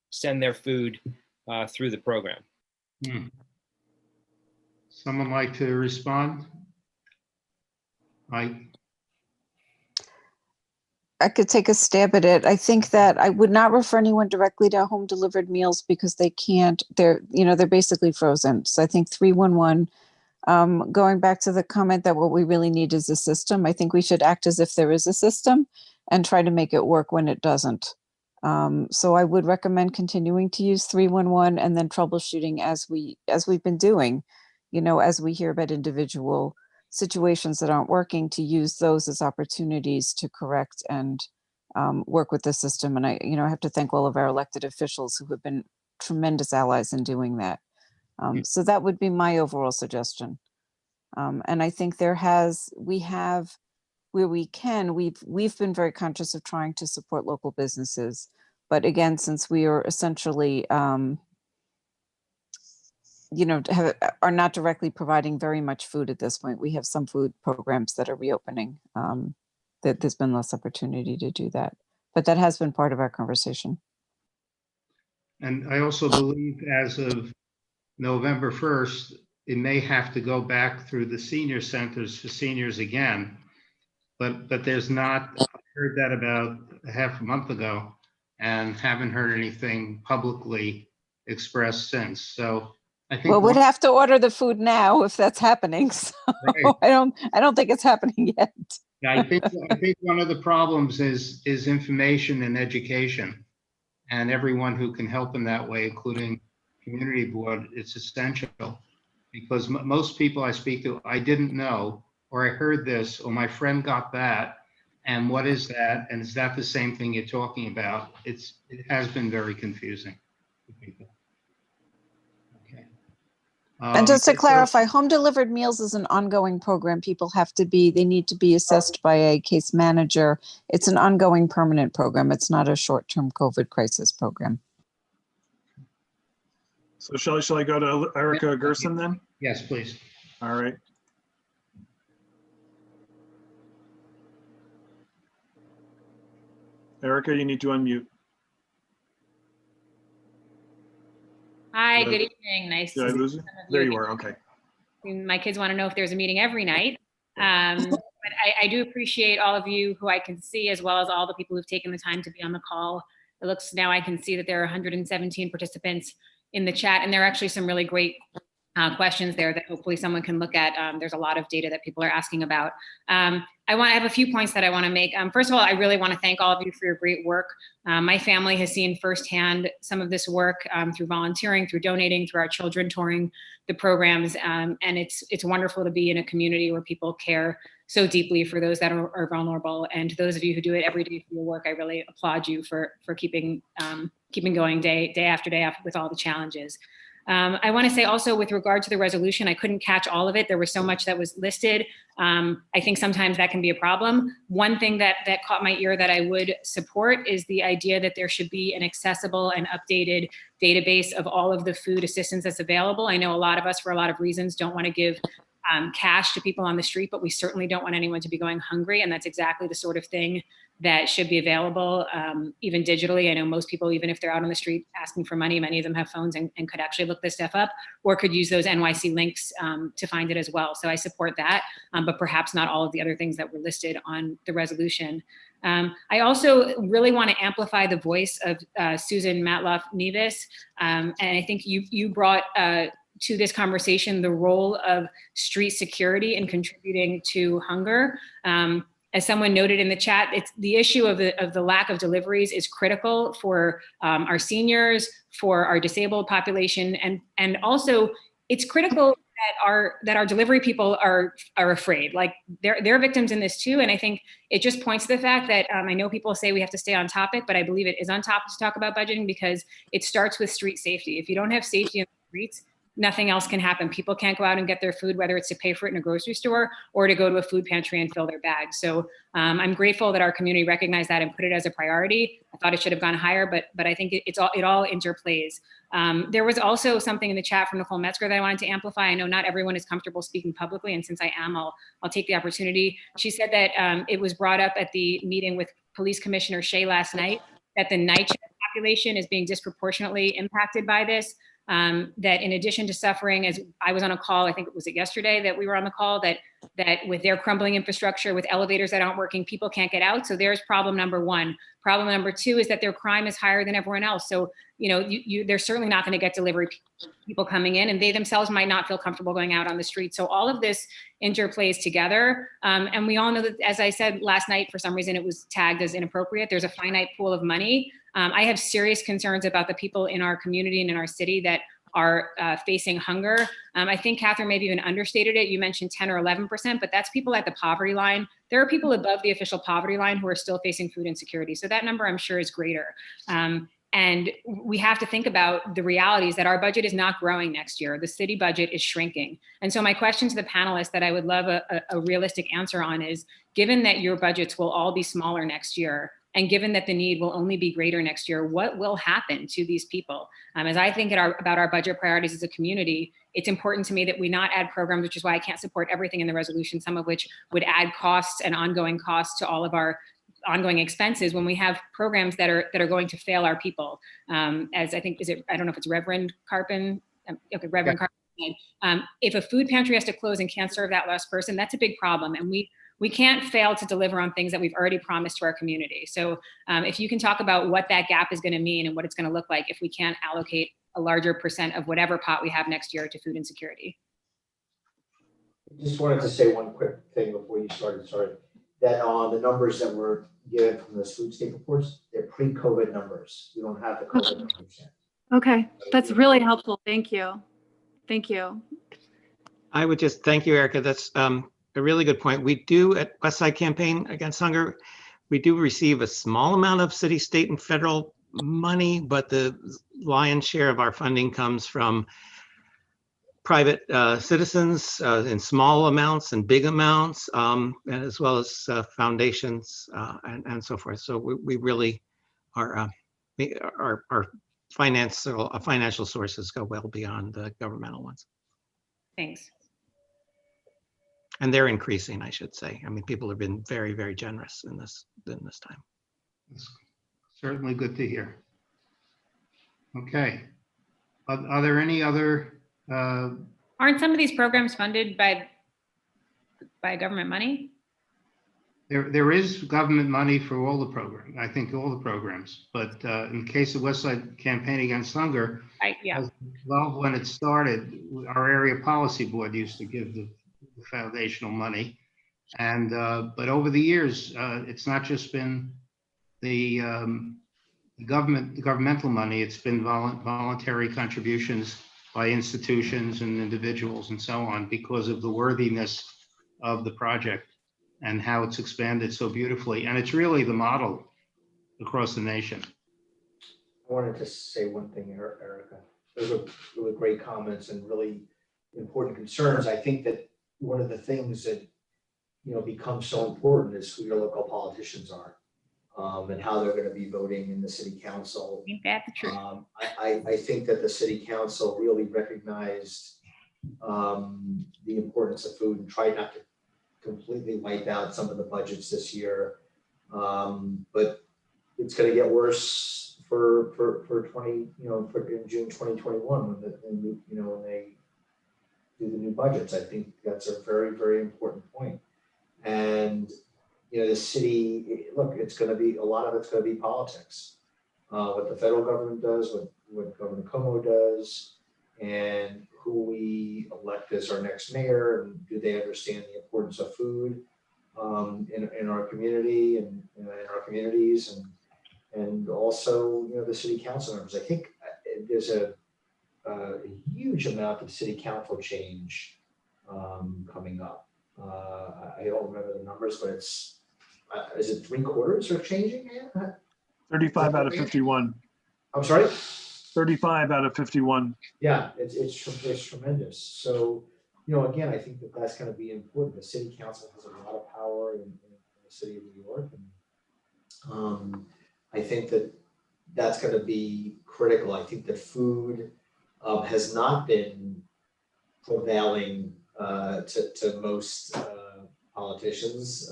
send their food through the program? Someone like to respond? Mike? I could take a stab at it. I think that I would not refer anyone directly to home delivered meals because they can't, they're basically frozen. So I think 311, going back to the comment that what we really need is a system, I think we should act as if there is a system and try to make it work when it doesn't. So I would recommend continuing to use 311 and then troubleshooting as we've been doing, you know, as we hear about individual situations that aren't working, to use those as opportunities to correct and work with the system. And I have to thank all of our elected officials who have been tremendous allies in doing that. So that would be my overall suggestion. And I think we have, where we can, we've been very conscious of trying to support local businesses. But again, since we are essentially, are not directly providing very much food at this point, we have some food programs that are reopening, that there's been less opportunity to do that. But that has been part of our conversation. And I also believe as of November 1st, it may have to go back through the senior centers for seniors again. But there's not, I heard that about a half a month ago and haven't heard anything publicly expressed since. So I think we'd have to order the food now if that's happening. So right. I don't think it's happening yet. Yeah, I think one of the problems is information and education, and everyone who can help in that way, including community board, it's essential, because most people I speak to, I didn't know, or I heard this, or my friend got that, and what is that, and is that the same thing you're talking about? It has been very confusing for people. Okay. And just to clarify, home delivered meals is an ongoing program. People they need to be assessed by a case manager. It's an ongoing permanent program. It's not a short-term COVID crisis program. So shall I go to Erica Gerson then? Yes, please. All right. Erica, you need to unmute. Hi, Did I- good evening. Nice Did I to see lose you? some of There you you again. are. Okay. My kids want to know if there's a meeting every night. But I do appreciate all of you who I can see, as well as all the people who've taken the time to be on the call. It looks now I can see that there are 117 participants in the chat, and there are actually some really great questions there that hopefully someone can look at. There's a lot of data that people are asking about. I have a few points that I want to make. First of all, I really want to thank all of you for your great work. My family has seen firsthand some of this work through volunteering, through donating, through our children touring the programs, and it's wonderful to be in a community where people care so deeply for those that are vulnerable. And those of you who do it every day for your work, I really applaud you for keeping going day after day with all the challenges. I want to say also with regard to the resolution, I couldn't catch all of it. There was so much that was listed. I think sometimes that can be a problem. One thing that caught my ear that I would support is the idea that there should be an accessible and updated database of all of the food assistance that's available. I know a lot of us, for a lot of reasons, don't want to give cash to people on the street, but we certainly don't want anyone to be going hungry. And that's exactly the sort of thing that should be available, even digitally. I know most people, even if they're out on the street asking for money, many of them have phones and could actually look this stuff up, or could use those NYC links to find it as well. So I support that, but perhaps not all of the other things that were listed on the resolution. I also really want to amplify the voice of Susan Matloff-Nevis. And I think you brought to this conversation the role of street security in contributing to hunger. As someone noted in the chat, it's the issue of the lack of deliveries is critical for our seniors, for our disabled population, and also it's critical that our delivery people are afraid. Like they're victims in this too, and I think it just points to the fact that I know people say we have to stay on topic, but I believe it is on topic to talk about budgeting because it starts with street safety. If you don't have safety in the streets, nothing else can happen. People can't go out and get their food, whether it's to pay for it in a grocery store or to go to a food pantry and fill their bags. So I'm grateful that our community recognized that and put it as a priority. I thought it should have gone higher, but I think it all interplays. There was also something in the chat from Nicole Metzger that I wanted to amplify. I know not everyone is comfortable speaking publicly, and since I am, I'll take the opportunity. She said that it was brought up at the meeting with Police Commissioner Shea last night that the night shift population is being disproportionately impacted by this. That in addition to suffering, as I was on a call, I think it was yesterday that we were on the call, that with their crumbling infrastructure, with elevators that aren't working, people can't get out. So there's problem number one. Problem number two is that their crime is higher than everyone else. So, they're certainly not going to get delivery people coming in, and they themselves might not feel comfortable going out on the street. So all of this interplays together. And we all know that, as I said last night, for some reason it was tagged as inappropriate. There's a finite pool of money. I have serious concerns about the people in our community and in our city that are facing hunger. I think Catherine maybe even understated it. You mentioned 10 or 11%, but that's people at the poverty line. There are people above the official poverty line who are still facing food insecurity. So that number, I'm sure, is greater. And we have to think about the realities that our budget is not growing next year. The city budget is shrinking. And so my question to the panelists that I would love a realistic answer on is, given that your budgets will all be smaller next year, and given that the need will only be greater next year, what will happen to these people? As I think about our budget priorities as a community, it's important to me that we not add programs, which is why I can't support everything in the resolution, some of which would add costs and ongoing costs to all of our ongoing expenses when we have programs that are going to fail our people. As I think, I don't know if it's Reverend Carpin. Okay, Reverend Carpin. If a food pantry has to close and can't serve that last person, that's a big problem. And we can't fail to deliver on things that we've already promised to our community. So if you can talk about what that gap is going to mean and what it's going to look like if we can't allocate a larger percent of whatever pot we have next year to food insecurity. Just wanted to say one quick thing before you started, sorry, that the numbers that were given from the food state reports, they're pre-COVID numbers. We don't have the COVID numbers yet. Okay, that's really helpful. Thank you. Thank you. I would just thank you, Erica. That's a really good point. We do at Westside Campaign Against Hunger, we do receive a small amount of city, state, and federal money, but the lion's share of our funding comes from private citizens in small amounts and big amounts, as well as foundations and so forth. So we really are, our financial sources go well beyond the governmental ones. Thanks. And they're increasing, I should say. I mean, people have been very, very generous in this time. It's certainly good to hear. Okay. Are there any other? Aren't some of these programs funded by government money? There is government money for all the programs, I think all the programs, but in the case of Westside Campaign Against Hunger, Yeah. well, when it started, our area policy board used to give the foundational money. And, but over the years, it's not just been the governmental money, it's been voluntary contributions by institutions and individuals and so on, because of the worthiness of the project and how it's expanded so beautifully. And it's really the model across the nation. I wanted to say one thing, Erica. Those are really great comments and really important concerns. I think that one of the things that, you know, becomes so important is who your local politicians are, and how they're going to be voting in the city council. Ain't that the truth? I think that the city council really recognized the importance of food and tried not to completely wipe out some of the budgets this year, but it's going to get worse for 20, you know, for in June 2021 when they do the new budgets. I think that's a very, very important point. And you know, the city, look, it's going to be, a lot of it's going to be politics. What the federal government does, what Governor Como does, and who we elect as our next mayor, and do they understand the importance of food in our community and in our communities, and also, you know, the city council members. I think there's a huge amount of city council change coming up. I don't remember the numbers, but it's is it 3/4 are changing? 35 out of 51. I'm sorry? 35 out of 51. Yeah, it's tremendous. So, you know, again, I think that that's going to be important. The city council has a lot of power in the city of New York, and I think that that's going to be critical. I think that food has not been prevailing to most politicians.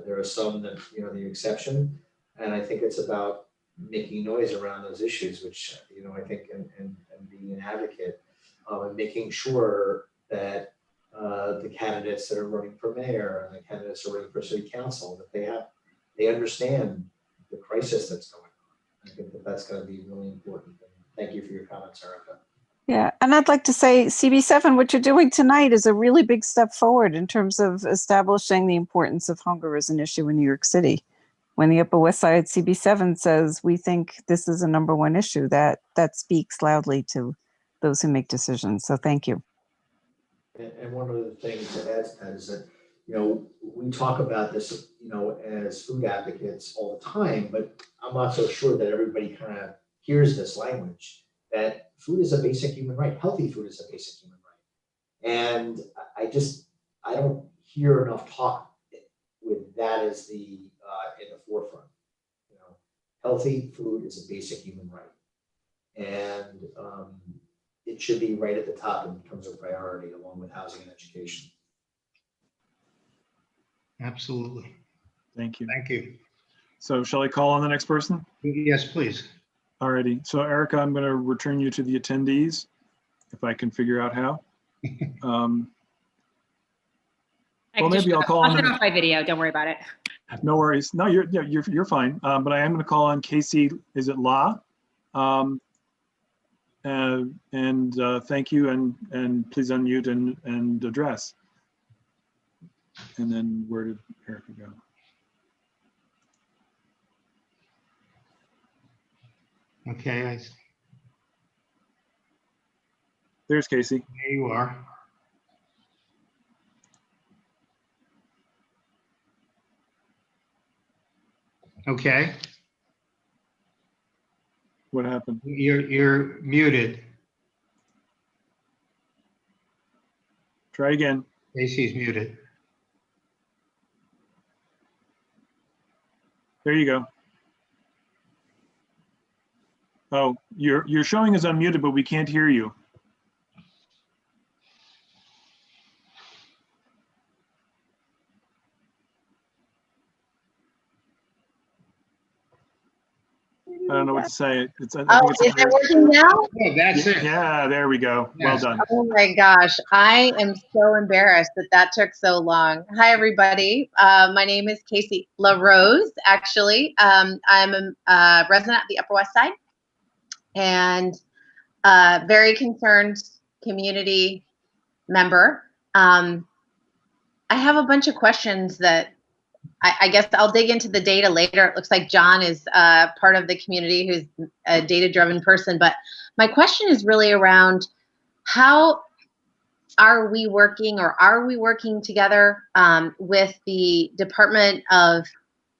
There are some that, you know, the exception, and I think it's about making noise around those issues, which, you know, I think, and being an advocate, and making sure that the candidates that are running for mayor and the candidates that are running for city council, that they understand the crisis that's going on. I think that that's going to be really important. And thank you for your comments, Erica. Yeah, and I'd like to say, CB7, what you're doing tonight is a really big step forward in terms of establishing the importance of hunger as an issue in New York City. When the Upper West Side CB7 says we think this is a #1 issue, that speaks loudly to those who make decisions. So thank you. And one of the things to add to that is that, you know, we talk about this, you know, as food advocates all the time, but I'm not so sure that everybody kind of hears this language, that food is a basic human right. Healthy food is a basic human right. And I don't hear enough talk with that as the in the forefront. You know, healthy food is a basic human right, and it should be right at the top in terms of priority, along with housing and education. Absolutely. Thank you. Thank you. So shall I call on the next person? Yes, please. Alrighty. So Erica, I'm going to return you to the attendees, if I can figure out how. Well, maybe I'll call on. I'll turn off my video. Don't worry about it. No worries. No, you're fine. But I am going to call on Casey. Is it La? Thank you, and please unmute and address. And then where did Erica go? Okay. There's Casey. There you are. Okay. What happened? You're muted. Try again. Casey's muted. There you go. Oh, you're showing as unmuted, but we can't hear you. know what to say. It's, I Oh, think it's. is it working now? Yeah, that's it. Yeah, there we go. Well Yes. done. Oh my gosh, I am so embarrassed that that took so long. Hi, everybody. My name is Casey LaRose, actually. I'm a resident of the Upper West Side and very concerned community member. I have a bunch of questions that I guess I'll dig into the data later. It looks like John is part of the community who's a data-driven person. But my question is really around how are we working together with the Department of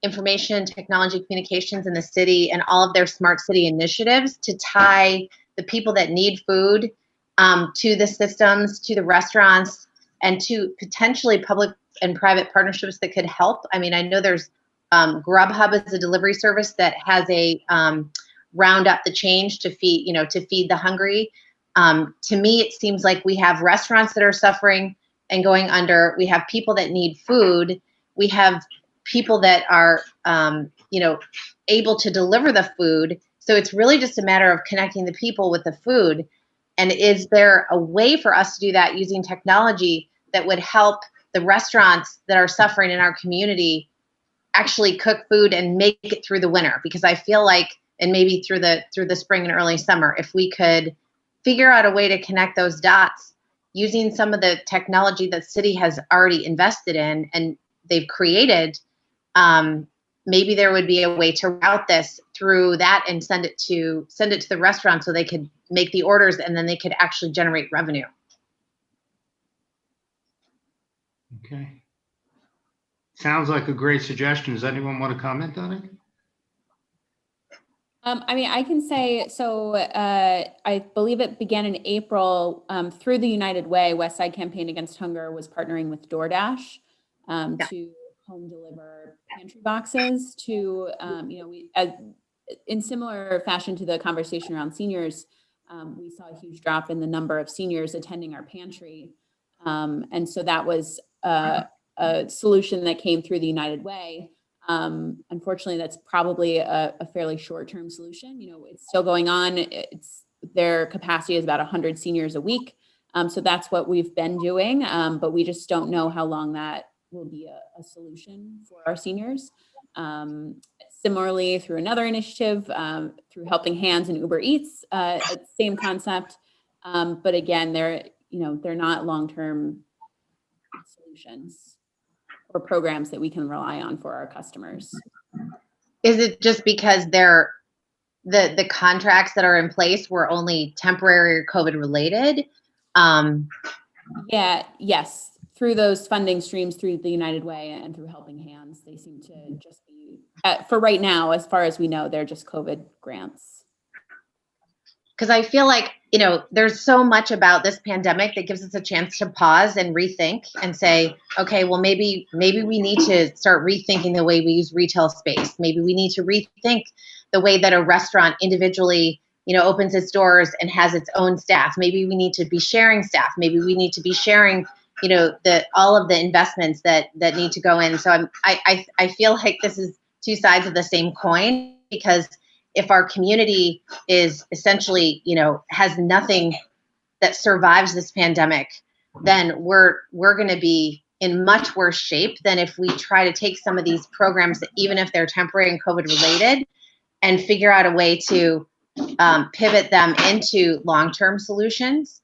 Information, Technology, Communications in the city and all of their smart city initiatives to tie the people that need food to the systems, to the restaurants, and to potentially public and private partnerships that could help. I mean, I know there's Grubhub is a delivery service that has a round up the change to feed the hungry. To me, it seems like we have restaurants that are suffering and going under. We have people that need food. We have people that are, able to deliver the food. So it's really just a matter of connecting the people with the food. And is there a way for us to do that using technology that would help the restaurants that are suffering in our community actually cook food and make it through the winter? Because I feel like, and maybe through the spring and early summer, if we could figure out a way to connect those dots using some of the technology that city has already invested in and they've created, maybe there would be a way to route this through that and send it to the restaurant so they could make the orders and then they could actually generate revenue. Okay. Sounds like a great suggestion. Does anyone want to comment on it? I mean, I can say, so I believe it began in April through the United Way. West Side Campaign Against Hunger was partnering with DoorDash to home deliver pantry boxes to, in similar fashion to the conversation around seniors, we saw a huge drop in the number of seniors attending our pantry. And so that was a solution that came through the United Way. Unfortunately, that's probably a fairly short-term solution. It's still going on. Their capacity is about 100 seniors a week. So that's what we've been doing, but we just don't know how long that will be a solution for our seniors. Similarly, through another initiative, through Helping Hands and Uber Eats, same concept. But again, they're not long-term solutions or programs that we can rely on for our customers. Is it just because the contracts that are in place were only temporary or COVID related? Yes. Through those funding streams, through the United Way and through Helping Hands, they seem to just be, for right now, as far as we know, they're just COVID grants. Because I feel like, there's so much about this pandemic that gives us a chance to pause and rethink and say, okay, well, maybe we need to start rethinking the way we use retail space. Maybe we need to rethink the way that a restaurant individually, opens its doors and has its own staff. Maybe we need to be sharing staff. Maybe we need to be sharing, all of the investments that need to go in. So I feel like this is two sides of the same coin, because if our community is essentially, has nothing that survives this pandemic, then we're going to be in much worse shape than if we try to take some of these programs, even if they're temporary and COVID related, and figure out a way to pivot them into long-term solutions.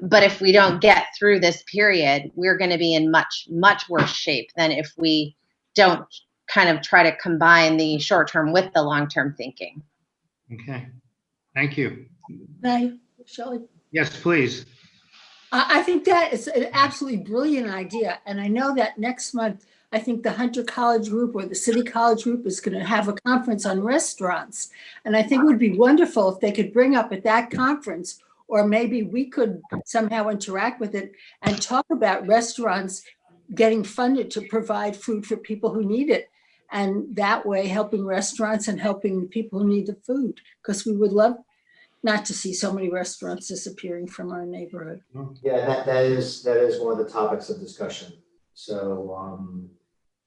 But if we don't get through this period, we're going to be in much, much worse shape than if we don't kind of try to combine the short-term with the long-term thinking. Okay. Thank you. Right, Shelley? Yes, please. I think that is an absolutely brilliant idea. And I know that next month, I think the Hunter College Group or the City College Group is going to have a conference on restaurants. And I think it would be wonderful if they could bring up at that conference, or maybe we could somehow interact with it and talk about restaurants getting funded to provide food for people who need it. And that way helping restaurants and helping the people who need the food, because we would love not to see so many restaurants disappearing from our neighborhood. Yeah, that is one of the topics of discussion. So,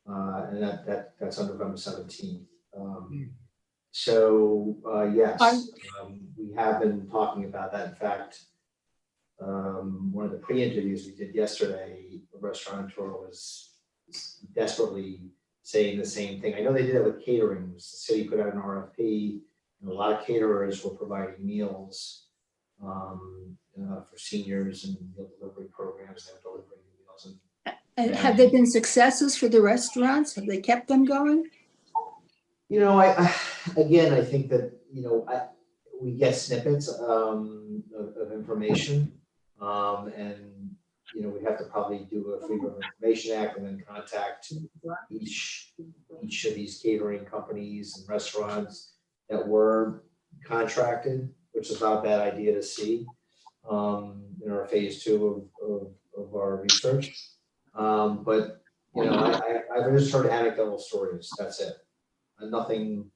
and that's on November 17th. So, yes, we have been talking about that. In fact, one of the pre-interviews we did yesterday, a restaurateur was desperately saying the same thing. I know they did it with catering. The city put out an RFP, and a lot of caterers were providing meals for seniors and meal delivery programs. They were delivering meals. And have there been successes for the restaurants? Have they kept them going? You know, I think that, we get snippets of information. And, we have to probably do a Freedom of Information Act and then contact each of these catering companies and restaurants that were contracted, which is not a bad idea to see in our phase 2 of our research. But, I've just heard anecdotal stories. That's it. And nothing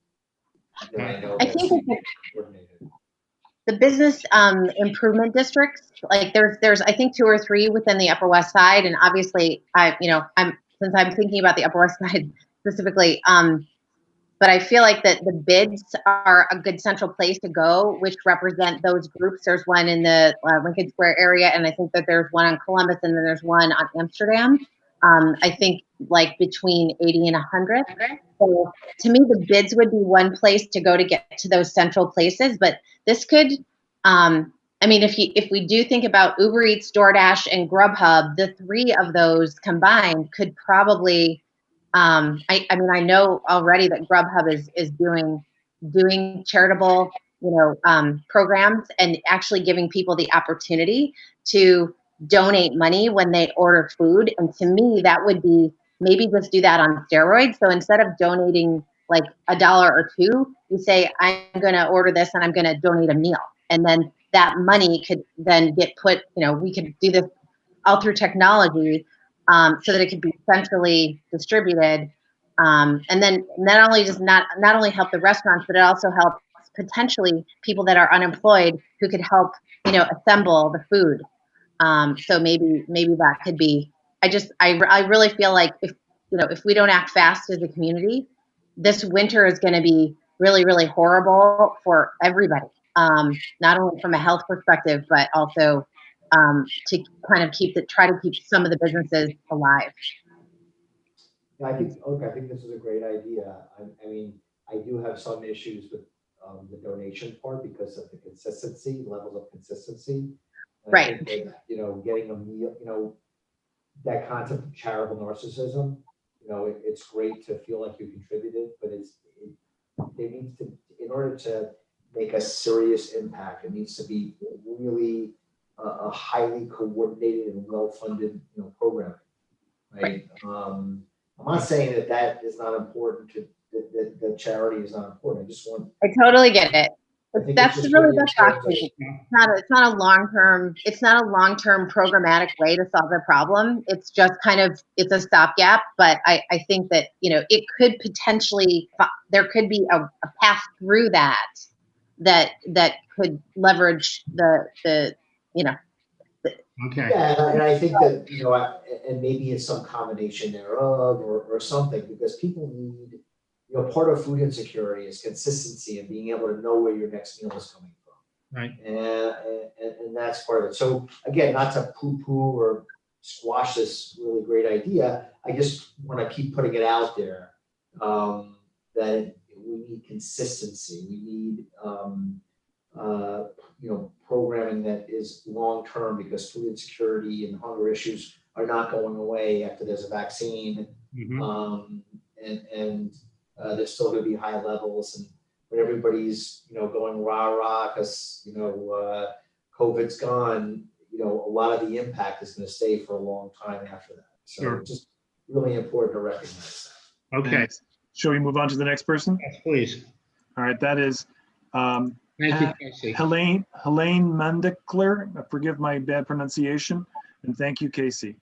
that I know I that's think coordinated. the business improvement districts, like there's I think 2 or 3 within the Upper West Side, and obviously I'm thinking about the Upper West Side specifically, but I feel like that the bids are a good central place to go, which represent those groups. There's one in the Lincoln Square area, and I think that there's one on Columbus, and then there's one on Amsterdam. I think like between 80 and 100. So to me, the bids would be one place to go to get to those central places. But this could, if we do think about Uber Eats, DoorDash, and Grubhub, the 3 of those combined could probably. I know already that Grubhub is doing charitable, programs and actually giving people the opportunity to donate money when they order food. And to me, that would be maybe just do that on steroids. So instead of donating like $1 or $2, you say, I'm going to order this and I'm going to donate a meal. And then that money could then get put, we could do this all through technology so that it could be centrally distributed. And then not only help the restaurants, but it also helps potentially people that are unemployed who could help, assemble the food. So maybe that could be, I really feel like if we don't act fast as a community, this winter is going to be really, really horrible for everybody. Not only from a health perspective, but also to kind of try to keep some of the businesses alive. Yeah, I think this is a great idea. I do have some issues with the donation part because of the levels of consistency. And right. I think that, getting a meal, that concept of charitable narcissism, it's great to feel like you contributed, but it needs to, in order to make a serious impact, it needs to be really a highly coordinated and well-funded, program, right? I'm not saying that is not important that charity is not important. I just want. I totally get it. That's really the important. It's not a long-term programmatic way to solve the problem. It's just it's a stopgap. But I think that, it could potentially, there could be a path through that could leverage the. Okay. Yeah, and I think that, and maybe it's some combination thereof or something, because people need, part of food insecurity is consistency and being able to know where your next meal is coming from. Right. And that's part of it. So again, not to poo-poo or squash this really great idea, I just want to keep putting it out there that we need consistency. We need, programming that is long-term, because food insecurity and hunger issues are not going away after there's a vaccine. Mm-hmm. And there's still going to be high levels, and when everybody's, going rah-rah because, COVID's gone, a lot of the impact is going to stay for a long time after that. So Sure. It's just really important to recognize that. Okay. And shall we move on to the next person? Yes, please. All right, that is Thank you, Casey. Helene Mundekler. Forgive my bad pronunciation, and thank you, Casey.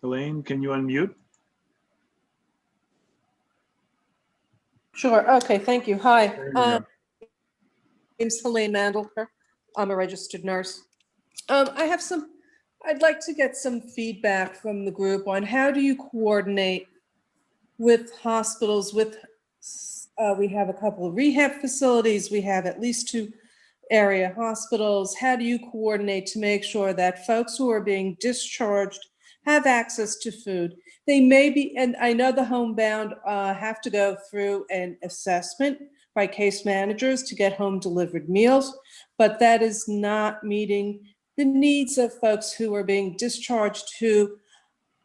Helene, can you unmute? Sure. Okay. Thank you. Hi. name's Helene Mandelker. I'm a registered nurse. I'd like to get some feedback from the group on how do you coordinate with hospitals, we have a couple of rehab facilities, we have at least 2 area hospitals. How do you coordinate to make sure that folks who are being discharged have access to food? They may be, and I know the homebound have to go through an assessment by case managers to get home delivered meals, but that is not meeting the needs of folks who are being discharged who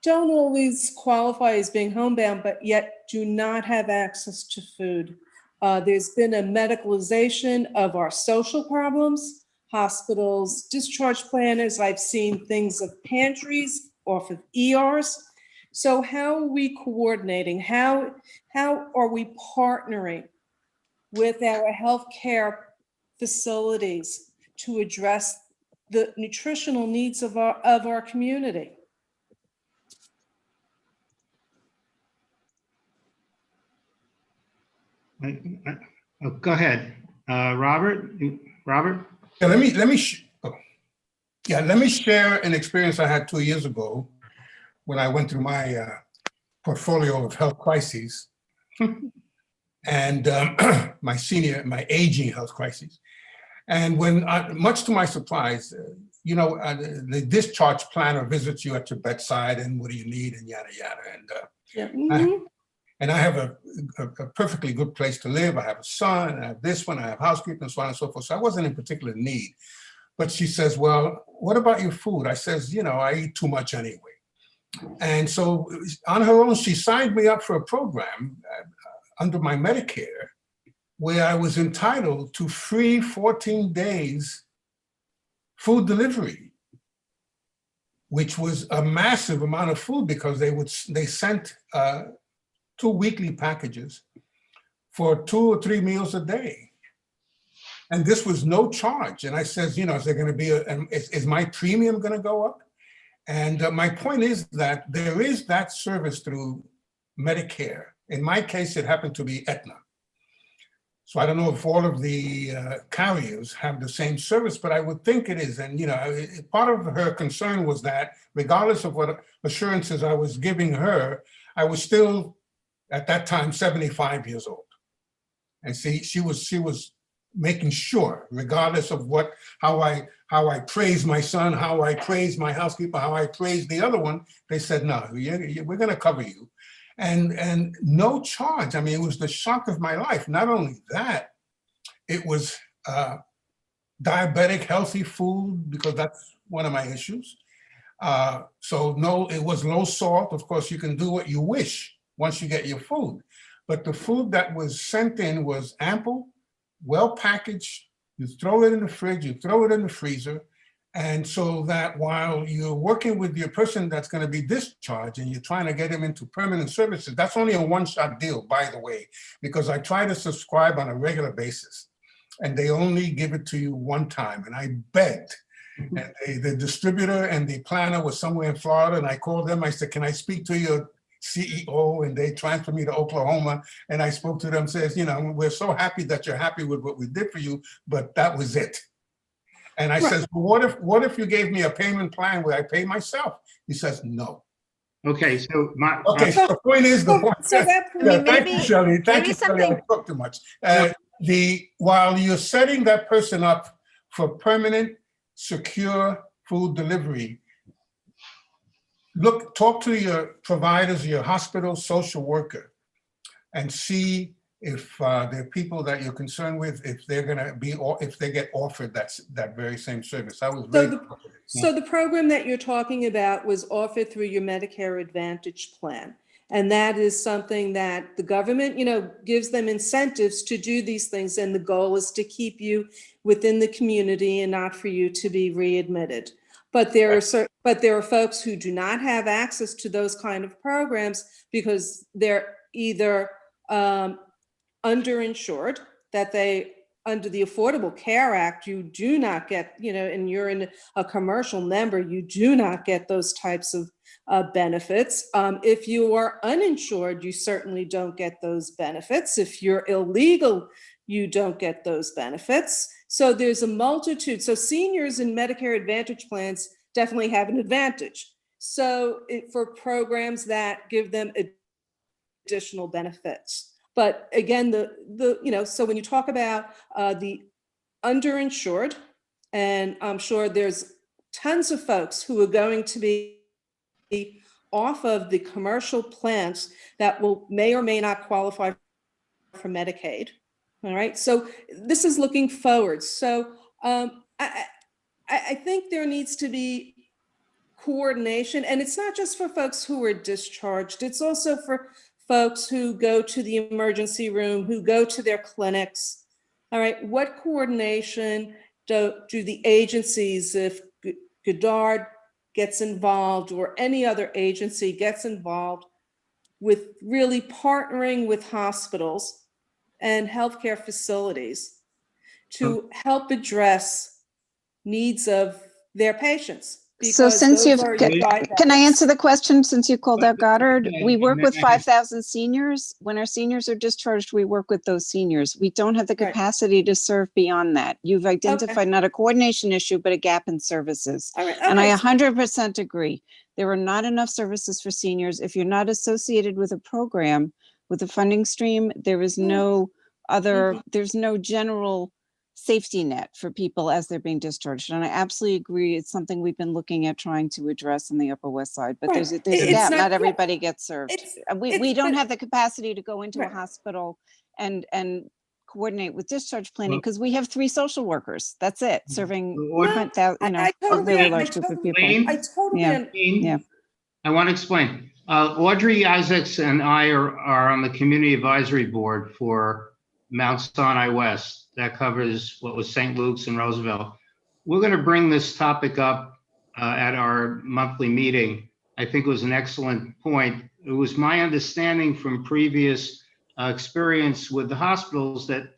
don't always qualify as being homebound, but yet do not have access to food. There's been a medicalization of our social problems, hospitals, discharge planners. I've seen things of pantries off of ERs. So how are we coordinating? How are we partnering with our healthcare facilities to address the nutritional needs of our community? Go ahead, Robert. Robert. Yeah, let me share an experience I had 2 years ago when I went through my portfolio of health crises and my aging health crises. And when, much to my surprise, the discharge planner visits you at your bedside and what do you need and yada yada. And I have a perfectly good place to live. I have a son, I have this one, I have housekeeping, and so on and so forth. So I wasn't in particular need. But she says, well, what about your food? I says, I eat too much anyway. And so on her own, she signed me up for a program under my Medicare where I was entitled to free 14 days food delivery, which was a massive amount of food because they sent 2 weekly packages for 2 or 3 meals a day. And this was no charge. And I says, is there gonna be is my premium gonna go up? And my point is that there is that service through Medicare. In my case, it happened to be Aetna. So I don't know if all of the carriers have the same service, but I would think it is. And part of her concern was that regardless of what assurances I was giving her, I was still at that time 75 years old. And see, she was making sure, regardless of how I praise my son, how I praise my housekeeper, how I praise the other one, they said, no, we're gonna cover you. And no charge. I mean, it was the shock of my life. Not only that, it was diabetic, healthy food, because that's one of my issues. So no, it was low salt. Of course, you can do what you wish once you get your food. But the food that was sent in was ample, well packaged. You throw it in the fridge, you throw it in the freezer. And so that while you're working with your person that's going to be discharged and you're trying to get him into permanent services, that's only a one-shot deal, by the way, because I try to subscribe on a regular basis and they only give it to you one time. And I begged. And the distributor and the planner was somewhere in Florida, and I called them. I said, can I speak to your CEO? And they transferred me to Oklahoma. And I spoke to them, says, we're so happy that you're happy with what we did for you, but that was it. And I says, well, what if you gave me a payment plan where I pay myself? He says, no. Okay, so so the point is the point. So that Thank you, Shelley. Thank you, Shelley. I talk too much. While you're setting that person up for permanent, secure food delivery, talk to your providers, your hospital social worker, and see if there are people that you're concerned with, if they're going to be, or if they get offered that very same service. I was very So the program that you're talking about was offered through your Medicare Advantage plan. And that is something that the government, gives them incentives to do these things. And the goal is to keep you within the community and not for you to be readmitted. But there are folks who do not have access to those kind of programs because they're either underinsured, that they, under the Affordable Care Act, you do not get, and you're in a commercial member, you do not get those types of benefits. If you are uninsured, you certainly don't get those benefits. If you're illegal, you don't get those benefits. So there's a multitude. So seniors in Medicare Advantage plans definitely have an advantage. So for programs that give them additional benefits. But again, so when you talk about the underinsured, and I'm sure there's tons of folks who are going to be off of the commercial plans that may or may not qualify for Medicaid. All right, so this is looking forward. So I think there needs to be coordination, and it's not just for folks who are discharged, it's also for folks who go to the emergency room, who go to their clinics. All right, what coordination do the agencies, if Goddard gets involved or any other agency gets involved with really partnering with hospitals and healthcare facilities to help address needs of their patients? So Because since those you've, are your can I answer the question since you called out Goddard? Okay, We work and with then- 5,000 seniors. When our seniors are discharged, we work with those seniors. We don't have the Right. capacity to serve beyond that. You've identified not a coordination issue, but a gap in services. All right, And I okay. 100% agree. There are not enough services for seniors. If you're not associated with a program, with a funding stream, there is no other, there's no general safety net for people as they're being discharged. And I absolutely agree. It's something we've been looking at trying to address in the Upper West Side, but there's a It's gap. not- Not everybody gets served. We don't but- have the capacity to go into a Right. hospital and coordinate with discharge planning because we have 3 social workers. That's it, serving a really large group of people. I totally Yeah. I want to explain. Audrey Isaacs and I are on the Community Advisory Board for Mount Sinai West. That covers what was St. Luke's and Roosevelt. We're going to bring this topic up at our monthly meeting. I think it was an excellent point. It was my understanding from previous experience with the hospitals that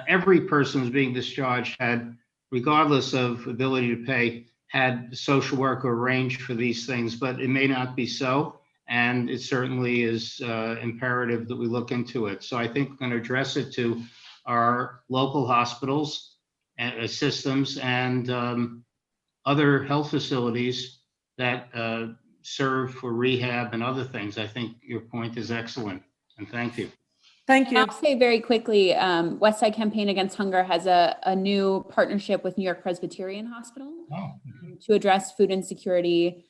every person who's being discharged had, regardless of ability to pay, had a social worker arrange for these things, but it may not be so. And it certainly is imperative that we look into it. So I think we're going to address it to our local hospitals and systems and other health facilities that serve for rehab and other things. I think your point is excellent, and thank you. Thank you. I'll say very quickly, Westside Campaign Against Hunger has a new partnership with New York Presbyterian Hospital to address food insecurity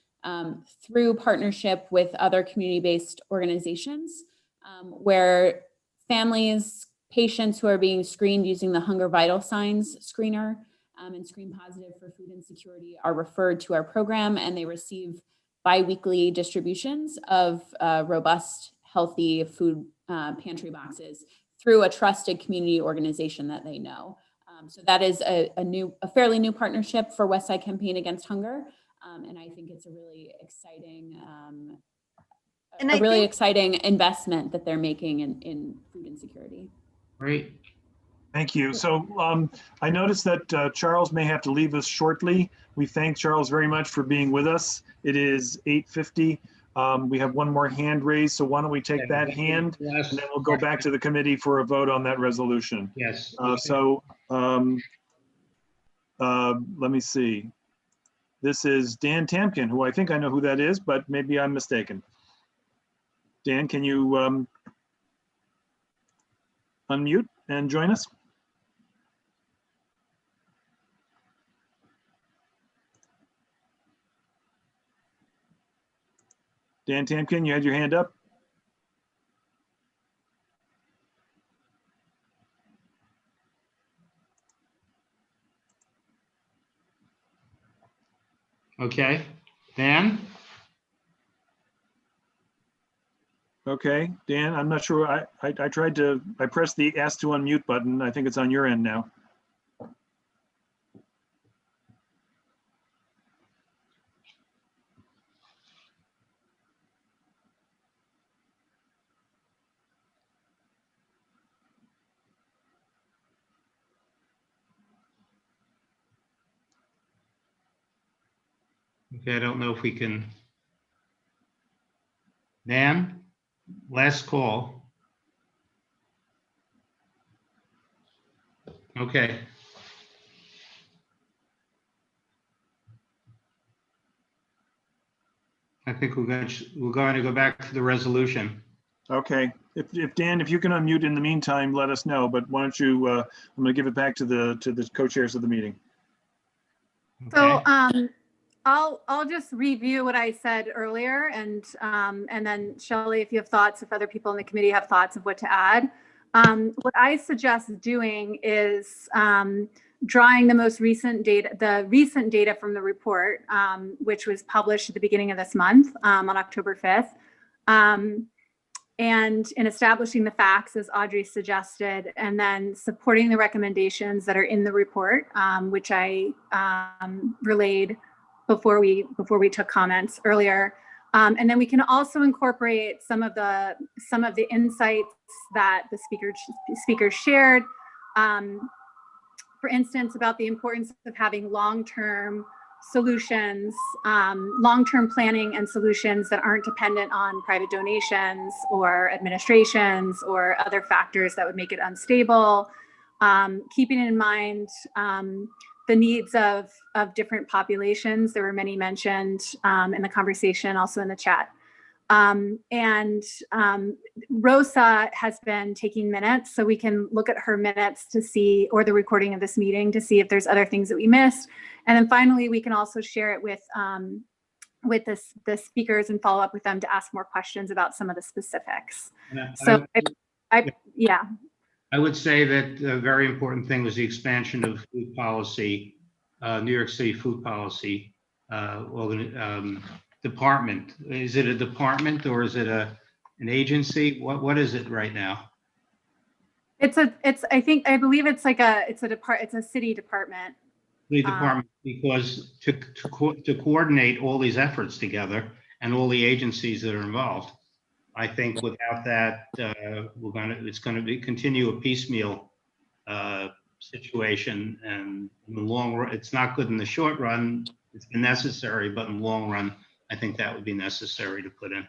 through partnership with other community-based organizations where families, patients who are being screened using the Hunger Vital Signs screener and screen positive for food insecurity are referred to our program, and they receive bi-weekly distributions of robust, healthy food pantry boxes through a trusted community organization that they know. So that is a fairly new partnership for Westside Campaign Against Hunger. And I think it's a really exciting, exciting investment that they're making in food insecurity. Great. Thank you. So I noticed that Charles may have to leave us shortly. We thank Charles very much for being with us. It is 8:50. We have one more hand raised, so why don't we take that hand and then we'll go back to the committee for a vote on that resolution. Yes. Let me see. This is Dan Tamkin, who I think I know who that is, but maybe I'm mistaken. Dan, can you unmute and join us? Dan Tamkin, you had your hand up. Okay, Dan? Okay, Dan, I'm not sure. I pressed the ask to unmute button. I think it's on your end now. Okay, I don't know if we can. Dan, last call. Okay. I think we're going to go back to the resolution. Okay, if Dan, if you can unmute in the meantime, let us know, but why don't you, I'm gonna give it back to the co-chairs of the meeting. So Okay. I'll just review what I said earlier, and then Shelley, if you have thoughts, if other people in the committee have thoughts of what to add. What I suggest doing is drawing the most recent data from the report, which was published at the beginning of this month on October 5th. And in establishing the facts, as Audrey suggested, and then supporting the recommendations that are in the report, which I relayed before we took comments earlier. And then we can also incorporate some of the insights that the speakers shared. For instance, about the importance of having long-term solutions, long-term planning and solutions that aren't dependent on private donations or administrations or other factors that would make it unstable. Keeping in mind the needs of different populations. There were many mentioned in the conversation, also in the chat. Rosa has been taking minutes, so we can look at her minutes to see, or the recording of this meeting, to see if there's other things that we missed. And then finally, we can also share it with the speakers and follow up with them to ask more questions about some of the specifics. So yeah. I would say that a very important thing was the expansion of food policy, New York City food policy department. Is it a department or is it an agency? What is it right now? I believe it's a city department. The department, because to coordinate all these efforts together and all the agencies that are involved. I think without that, it's going to continue a piecemeal situation, and in the long run, it's not good in the short run. It's necessary, but in the long run, I think that would be necessary to put in.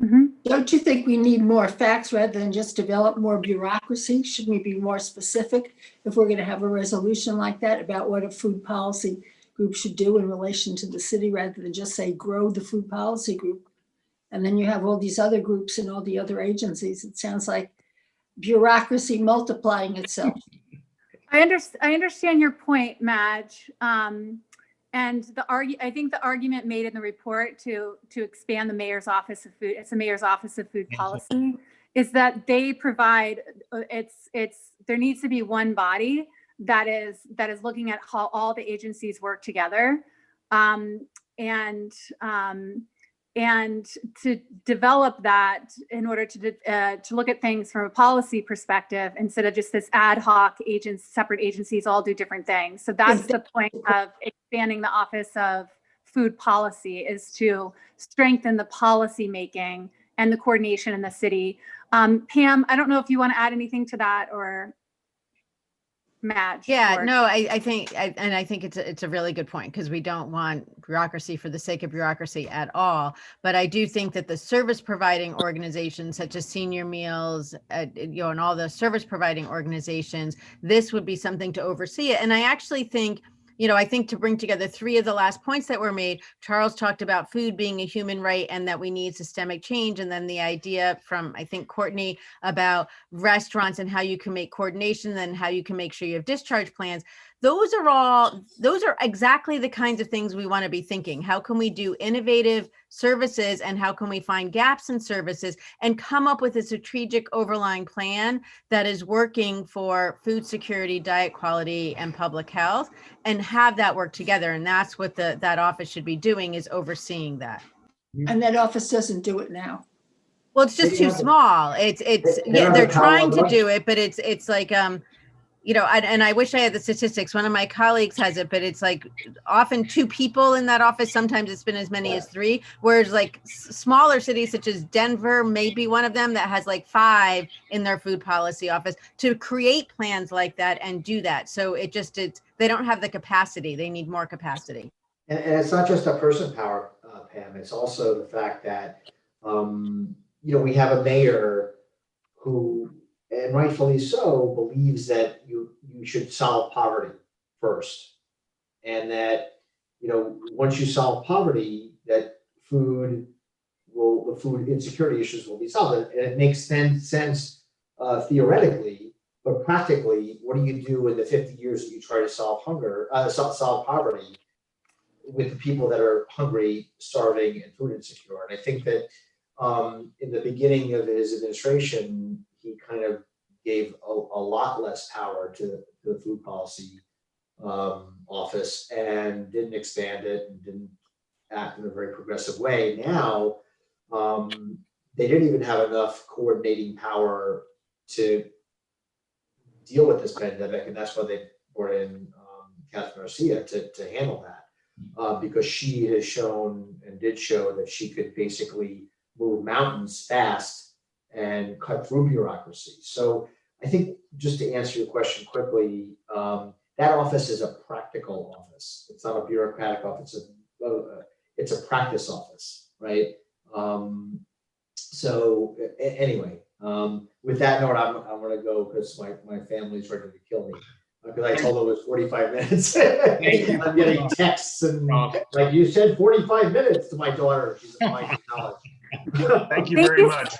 Mm-hmm. Don't you think we need more facts rather than just develop more bureaucracy? Shouldn't we be more specific if we're going to have a resolution like that about what a food policy group should do in relation to the city, rather than just say grow the food policy group? And then you have all these other groups and all the other agencies. It sounds like bureaucracy multiplying itself. I understand your point, Madge. And I think the argument made in the report to expand the mayor's office of food, it's the mayor's office of food policy, is that they provide, there needs to be one body that is looking at how all the agencies work together. And to develop that in order to look at things from a policy perspective, instead of just this ad hoc separate agencies all do different things. So that's the point of expanding the Office of Food Policy, is to strengthen the policy making and the coordination in the city. Pam, I don't know if you want to add anything to that, or Madge. Yeah, no, I think it's a really good point, because we don't want bureaucracy for the sake of bureaucracy at all. But I do think that the service providing organizations such as Senior Meals, and all the service providing organizations, this would be something to oversee it. And I actually think, I think to bring together three of the last points that were made, Charles talked about food being a human right and that we need systemic change. And then the idea from, I think, Courtney, about restaurants and how you can make coordination and how you can make sure you have discharge plans. Those are exactly the kinds of things we want to be thinking. How can we do innovative services, and how can we find gaps in services and come up with a strategic overlying plan that is working for food security, diet quality, and public health, and have that work together. And that's what that office should be doing, is overseeing that. And that office doesn't do it now. Well, it's just too small. They're trying to do it, but it's like, and I wish I had the statistics. One of my colleagues has it, but it's like often 2 people in that office. Sometimes it's been as many as 3, whereas like smaller cities such as Denver may be one of them that has like 5 in their food policy office to create plans like that and do that. So they don't have the capacity. They need more capacity. And it's not just a person power, Pam. It's also the fact that, we have a mayor who, and rightfully so, believes that you should solve poverty first. And that, once you solve poverty, that the food insecurity issues will be solved. And it makes sense theoretically, but practically, what do you do in the 50 years that you try to solve solve poverty with the people that are hungry, starving, and food insecure? And I think that in the beginning of his administration, he kind of gave a lot less power to the food policy office and didn't expand it and didn't act in a very progressive way. Now, they didn't even have enough coordinating power to deal with this pandemic, and that's why they brought in Catherine Garcia to handle that, because she has shown and did show that she could basically move mountains fast and cut through bureaucracy. So I think, just to answer your question quickly, that office is a practical office. It's not a bureaucratic office. It's a practice office, right? So anyway, with that note, I'm going to go because my family's ready to kill me. Because I told them it was 45 minutes. I'm getting texts and like you said, 45 minutes to my daughter. She's applying to college. Thank you very much.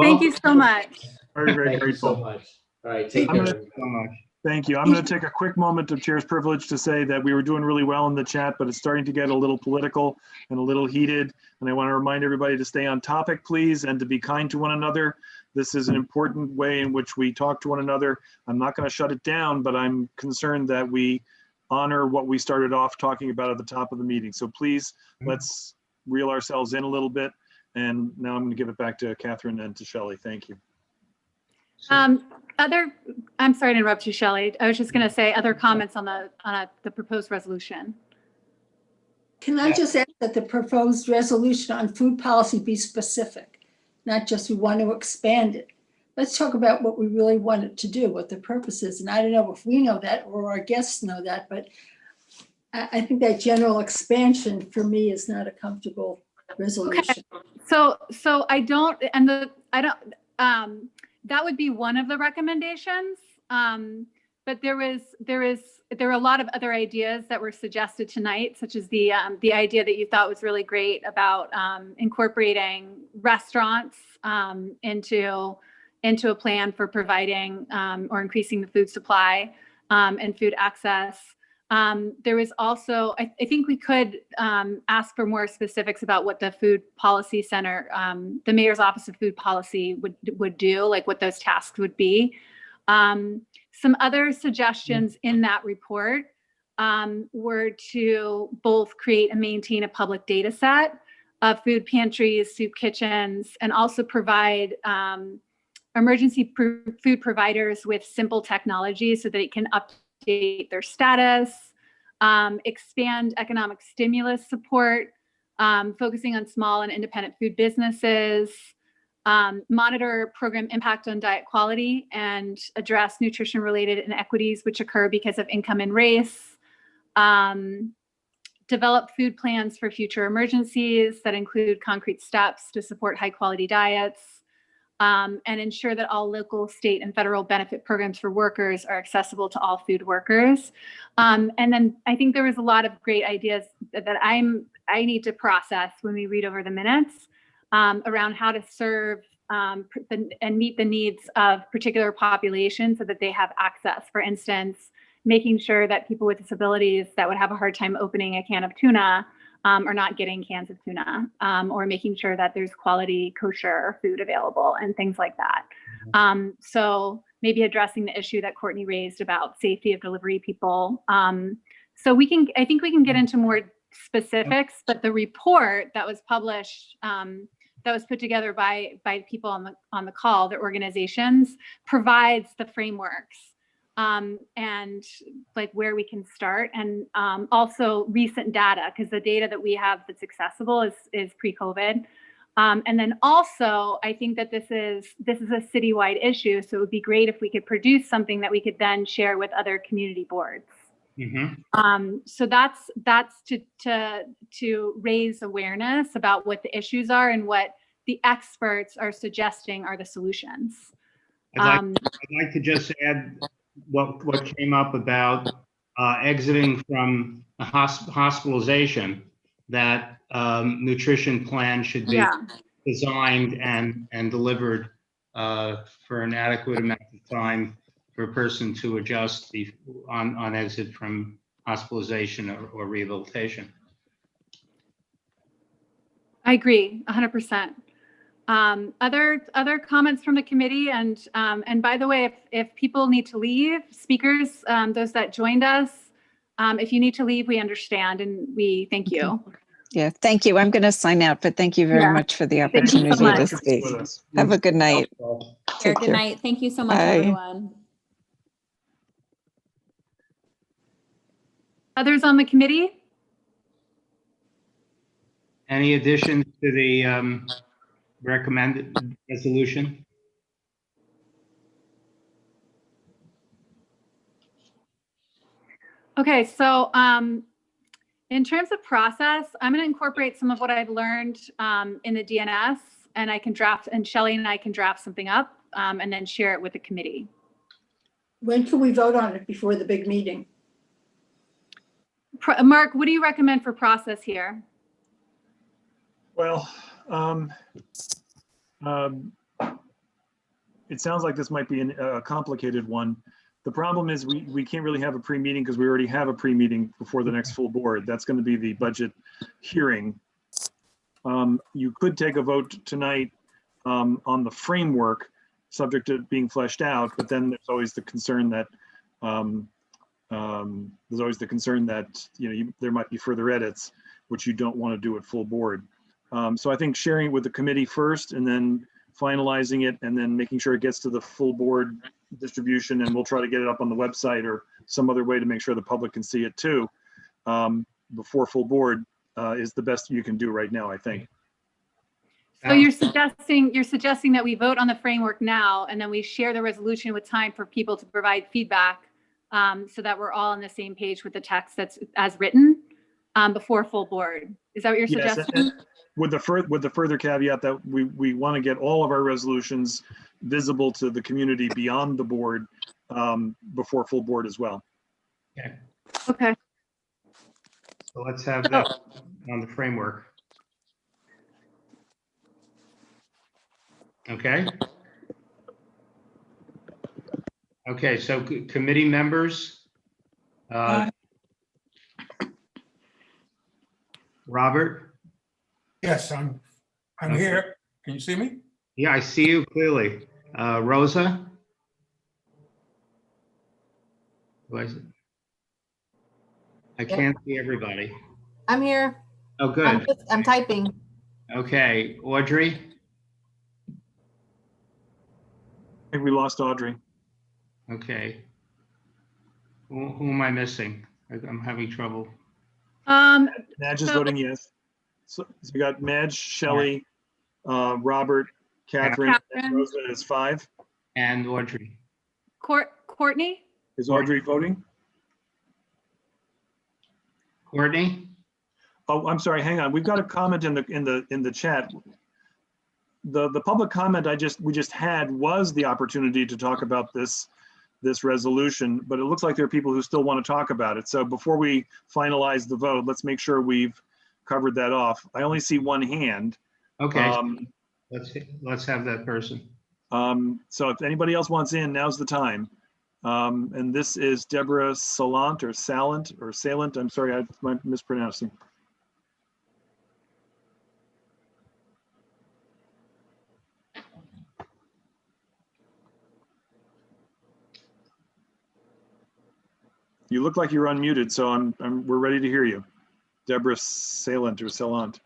Thank you so much. Very, very Thank grateful. you so much. All right, take care. So much. Thank you. I'm going to take a quick moment of chair's privilege to say that we were doing really well in the chat, but it's starting to get a little political and a little heated. And I want to remind everybody to stay on topic, please, and to be kind to one another. This is an important way in which we talk to one another. I'm not going to shut it down, but I'm concerned that we honor what we started off talking about at the top of the meeting. So please, let's reel ourselves in a little bit. And now I'm going to give it back to Catherine and to Shelley. Thank you. I'm sorry to interrupt you, Shelley. I was just going to say other comments on the proposed resolution. Can I just ask that the proposed resolution on food policy be specific, not just we want to expand it? Let's talk about what we really want it to do, what the purpose is. And I don't know if we know that or our guests know that, but I think that general expansion for me is not a comfortable resolution. Okay. So I don't, that would be one of the recommendations. But there were a lot of other ideas that were suggested tonight, such as the idea that you thought was really great about incorporating restaurants into a plan for providing or increasing the food supply and food access. There was also, I think we could ask for more specifics about what the Food Policy Center, the Mayor's Office of Food Policy would do, like what those tasks would be. Some other suggestions in that report were to both create and maintain a public data set of food pantries, soup kitchens, and also provide emergency food providers with simple technology so that it can update their status, expand economic stimulus support, focusing on small and independent food businesses, monitor program impact on diet quality and address nutrition-related inequities which occur because of income and race, develop food plans for future emergencies that include concrete steps to support high-quality diets, and ensure that all local, state, and federal benefit programs for workers are accessible to all food workers. And then I think there was a lot of great ideas that I need to process when we read over the minutes around how to serve and meet the needs of particular populations so that they have access. For instance, making sure that people with disabilities that would have a hard time opening a can of tuna are not getting cans of tuna, or making sure that there's quality kosher food available and things like that. So maybe addressing the issue that Courtney raised about safety of delivery people. So I think we can get into more specifics, but the report that was published, that was put together by people on the call, the organizations, provides the frameworks and like where we can start, and also recent data, because the data that we have that's accessible is pre-COVID. And then also, I think that this is a citywide issue, so it would be great if we could produce something that we could then share with other community boards. Mm-hmm. So that's to raise awareness about what the issues are and what the experts are suggesting are the solutions. I'd like to just add what came up about exiting from hospitalization. that nutrition plan should be Yeah. designed and delivered for an adequate amount of time for a person to adjust on exit from hospitalization or rehabilitation. I agree 100%. Other comments from the committee, and by the way, if people need to leave, speakers, those that joined us, if you need to leave, we understand and we thank you. Yeah, thank you. I'm going to sign out, but thank you very much for the Thank you so opportunity much. to speak. Have a good night. Sure, good night. Thank you so much, Bye. everyone. Others on the committee? Any additions to the recommended resolution? Okay, so in terms of process, I'm going to incorporate some of what I've learned in the DNS, and I can draft, and Shelley and I can draft something up and then share it with the committee. When can we vote on it before the big meeting? Mark, what do you recommend for process here? Well, it sounds like this might be a complicated one. The problem is we can't really have a pre-meeting because we already have a pre-meeting before the next full board. That's going to be the budget hearing. You could take a vote tonight on the framework, subject to being fleshed out, but then there's always the concern that there might be further edits, which you don't want to do at full board. So I think sharing it with the committee first and then finalizing it and then making sure it gets to the full board distribution, and we'll try to get it up on the website or some other way to make sure the public can see it too, before full board is the best you can do right now, I think. So you're suggesting that we vote on the framework now and then we share the resolution with time for people to provide feedback so that we're all on the same page with the text that's as written before full board. Is that what you're suggesting? With the further caveat that we want to get all of our resolutions visible to the community beyond the board before full board as well. Okay. Okay. So let's have that on the framework. Okay. Okay, so committee members. Robert? Yes, I'm Okay. here. Can you see me? Yeah, I see you clearly. Rosa? Who is it? I can't see everybody. I'm here. Oh, good. I'm typing. Okay, Audrey? I think we lost Audrey. Okay. Who am I missing? I'm having trouble. Madge is voting yes. So we got Madge, Shelley, Robert, Catherine, and Rosa is 5. And Audrey. Courtney? Is Audrey voting? Courtney? Oh, I'm sorry. Hang on. We've got a comment in the chat. The public comment we just had was the opportunity to talk about this resolution, but it looks like there are people who still want to talk about it. So before we finalize the vote, let's make sure we've covered that off. I only see one hand. Okay. Let's have that person. So if anybody else wants in, now's the time. And this is Deborah Salant or Salant. I'm sorry, I'm mispronouncing. You look like you're unmuted, so we're ready to hear you. Deborah Salant or Salant.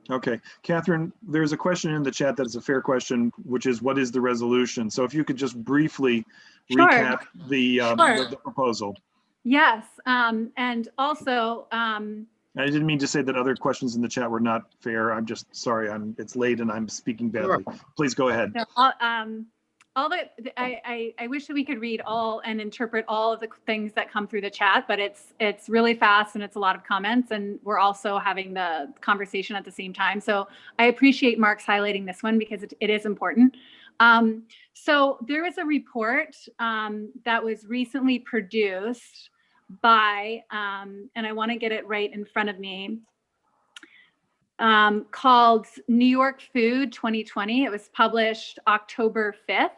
Okay, Catherine, there's a question in the chat that is a fair question, which is what is the resolution? So if you could just briefly recap the proposal. Yes, and also, I didn't mean to say that other questions in the chat were not fair. I'm just sorry. It's late and I'm speaking badly. Please go ahead. So all the I wish that we could read all and interpret all of the things that come through the chat, but it's really fast and it's a lot of comments, and we're also having the conversation at the same time. So I appreciate Mark's highlighting this one because it is important. So there was a report that was recently produced by, and I want to get it right in front of me, called New York Food 2020. It was published October 5th.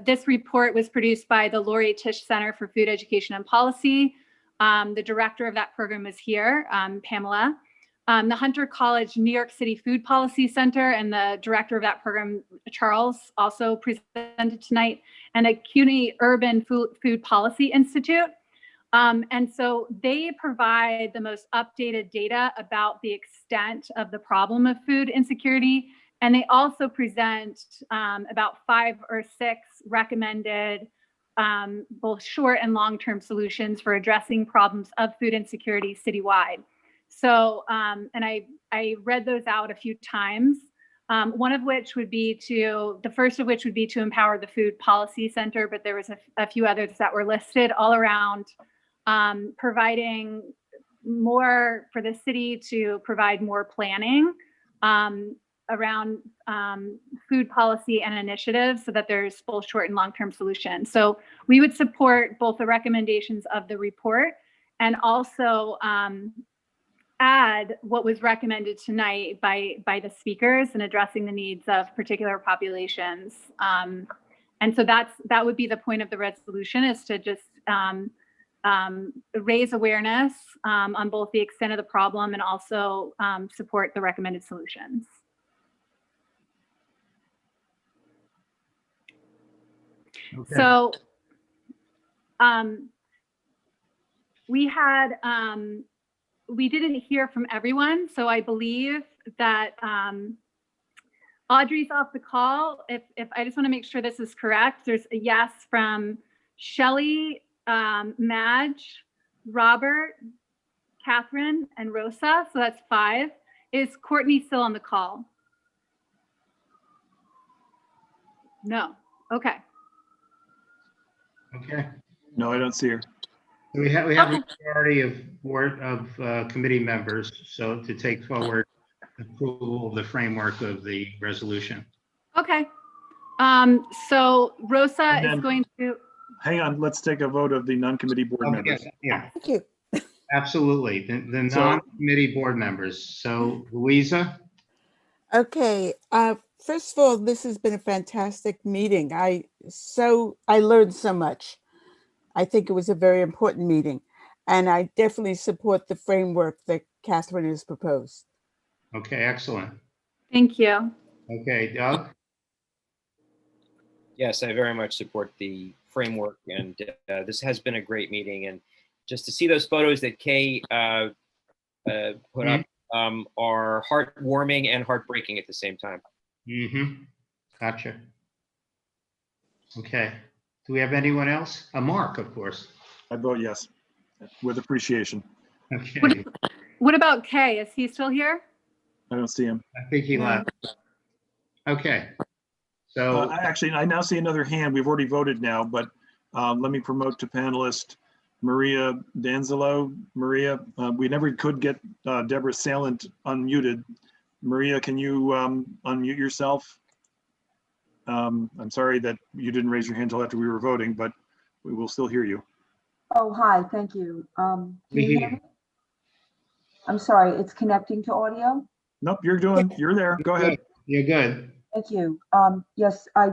This report was produced by the Laurie Tisch Center for Food Education and Policy. The director of that program is here, Pamela. The Hunter College New York City Food Policy Center and the director of that program, Charles, also presented tonight, and a CUNY Urban Food Policy Institute. And so they provide the most updated data about the extent of the problem of food insecurity. And they also present about 5 or 6 recommended both short and long-term solutions for addressing problems of food insecurity citywide. So, and I read those out a few times. One of which would be the first of which would be to empower the Food Policy Center, but there was a few others that were listed all around providing more for the city to provide more planning around food policy and initiatives so that there's both short and long-term solutions. So we would support both the recommendations of the report and also add what was recommended tonight by the speakers in addressing the needs of particular populations. And so that would be the point of the resolution, is to just raise awareness on both the extent of the problem and also support the recommended solutions. Okay. So we didn't hear from everyone, so I believe that Audrey's off the call. If I just want to make sure this is correct, there's a yes from Shelley, Madge, Robert, Catherine, and Rosa. So that's 5. Is Courtney still on the call? No. Okay. Okay. No, I don't see her. We have a majority of committee members, so to take forward approval of the framework of the resolution. Okay. So Rosa is going to. Hang on, let's take a vote of the non-committee board members. Yeah. Thank you. Absolutely. The non-committee board members. So Louisa? Okay. First of all, this has been a fantastic meeting. I learned so much. I think it was a very important meeting, and I definitely support the framework that Catherine has proposed. Okay, excellent. Thank you. Okay, Doug? Yes, I very much support the framework, and this has been a great meeting. And just to see those photos that Kay put up are heartwarming and heartbreaking at the same time. Mm-hmm. Gotcha. Okay. Do we have anyone else? Mark, of course. I vote yes, with appreciation. Okay. What about Kay? Is he still here? I don't see him. I think he left. Okay. So actually, I now see another hand. We've already voted now, but let me promote to panelist Maria Danzelo. Maria, we never could get Deborah Salent unmuted. Maria, can you unmute yourself? I'm sorry that you didn't raise your hand until after we were voting, but we will still hear you. Oh, hi, thank you. Can you hear me? I'm sorry, it's connecting to audio? Nope, you're there. Go ahead. You're good. Thank you. Yes, I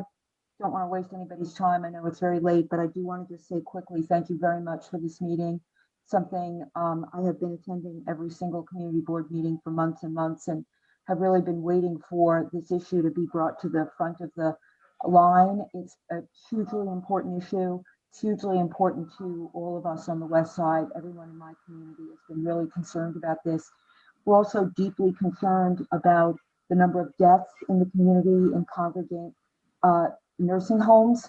don't want to waste anybody's time. I know it's very late, but I do want to just say quickly, thank you very much for this meeting. Something I have been attending every single community board meeting for months and months, and have really been waiting for this issue to be brought to the front of the line. It's a hugely important issue. It's hugely important to all of us on the West Side. Everyone in my community has been really concerned about this. We're also deeply concerned about the number of deaths in the community in congregate nursing homes.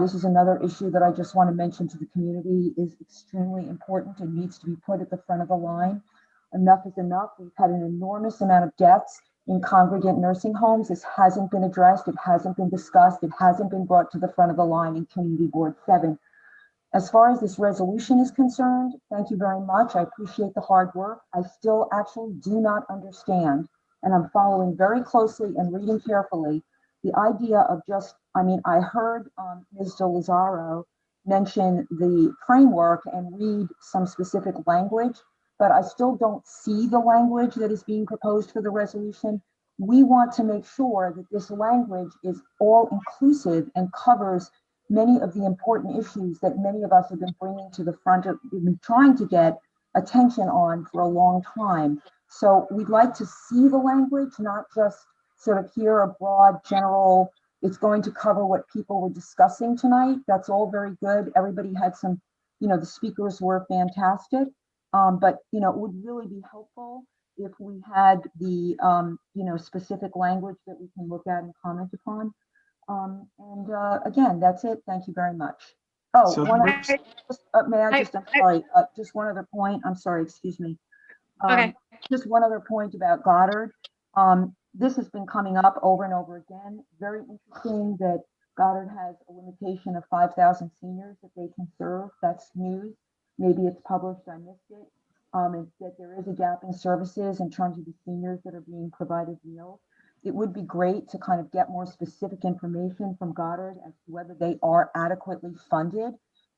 This is another issue that I just want to mention to the community is extremely important and needs to be put at the front of the line. Enough is enough. We've had an enormous amount of deaths in congregate nursing homes. This hasn't been addressed. It hasn't been discussed. It hasn't been brought to the front of the line in Community Board 7. As far as this resolution is concerned, thank you very much. I appreciate the hard work. I still actually do not understand, and I'm following very closely and reading carefully, the idea of just, I mean, I heard Ms. De Lazaro mention the framework and read some specific language, but I still don't see the language that is being proposed for the resolution. We want to make sure that this language is all inclusive and covers many of the important issues that many of us have been bringing to the front of, we've been trying to get attention on for a long time. So we'd like to see the language, not just sort of hear a broad general, it's going to cover what people were discussing tonight. That's all very good. Everybody had some, you know, the speakers were fantastic. But, you know, it would really be helpful if we had the, you know, specific language that we can look at and comment upon. Again, that's it. Thank you very much. Oh, So one other, I'm sorry, just one other point. I'm sorry, excuse me. Okay. Just one other point about Goddard. This has been coming up over and over again. Very interesting that Goddard has a limitation of 5,000 seniors that they can serve. That's news. Maybe it's published, I missed it. And that there is a gap in services in terms of the seniors that are being provided meals. It would be great to kind of get more specific information from Goddard as to whether they are adequately funded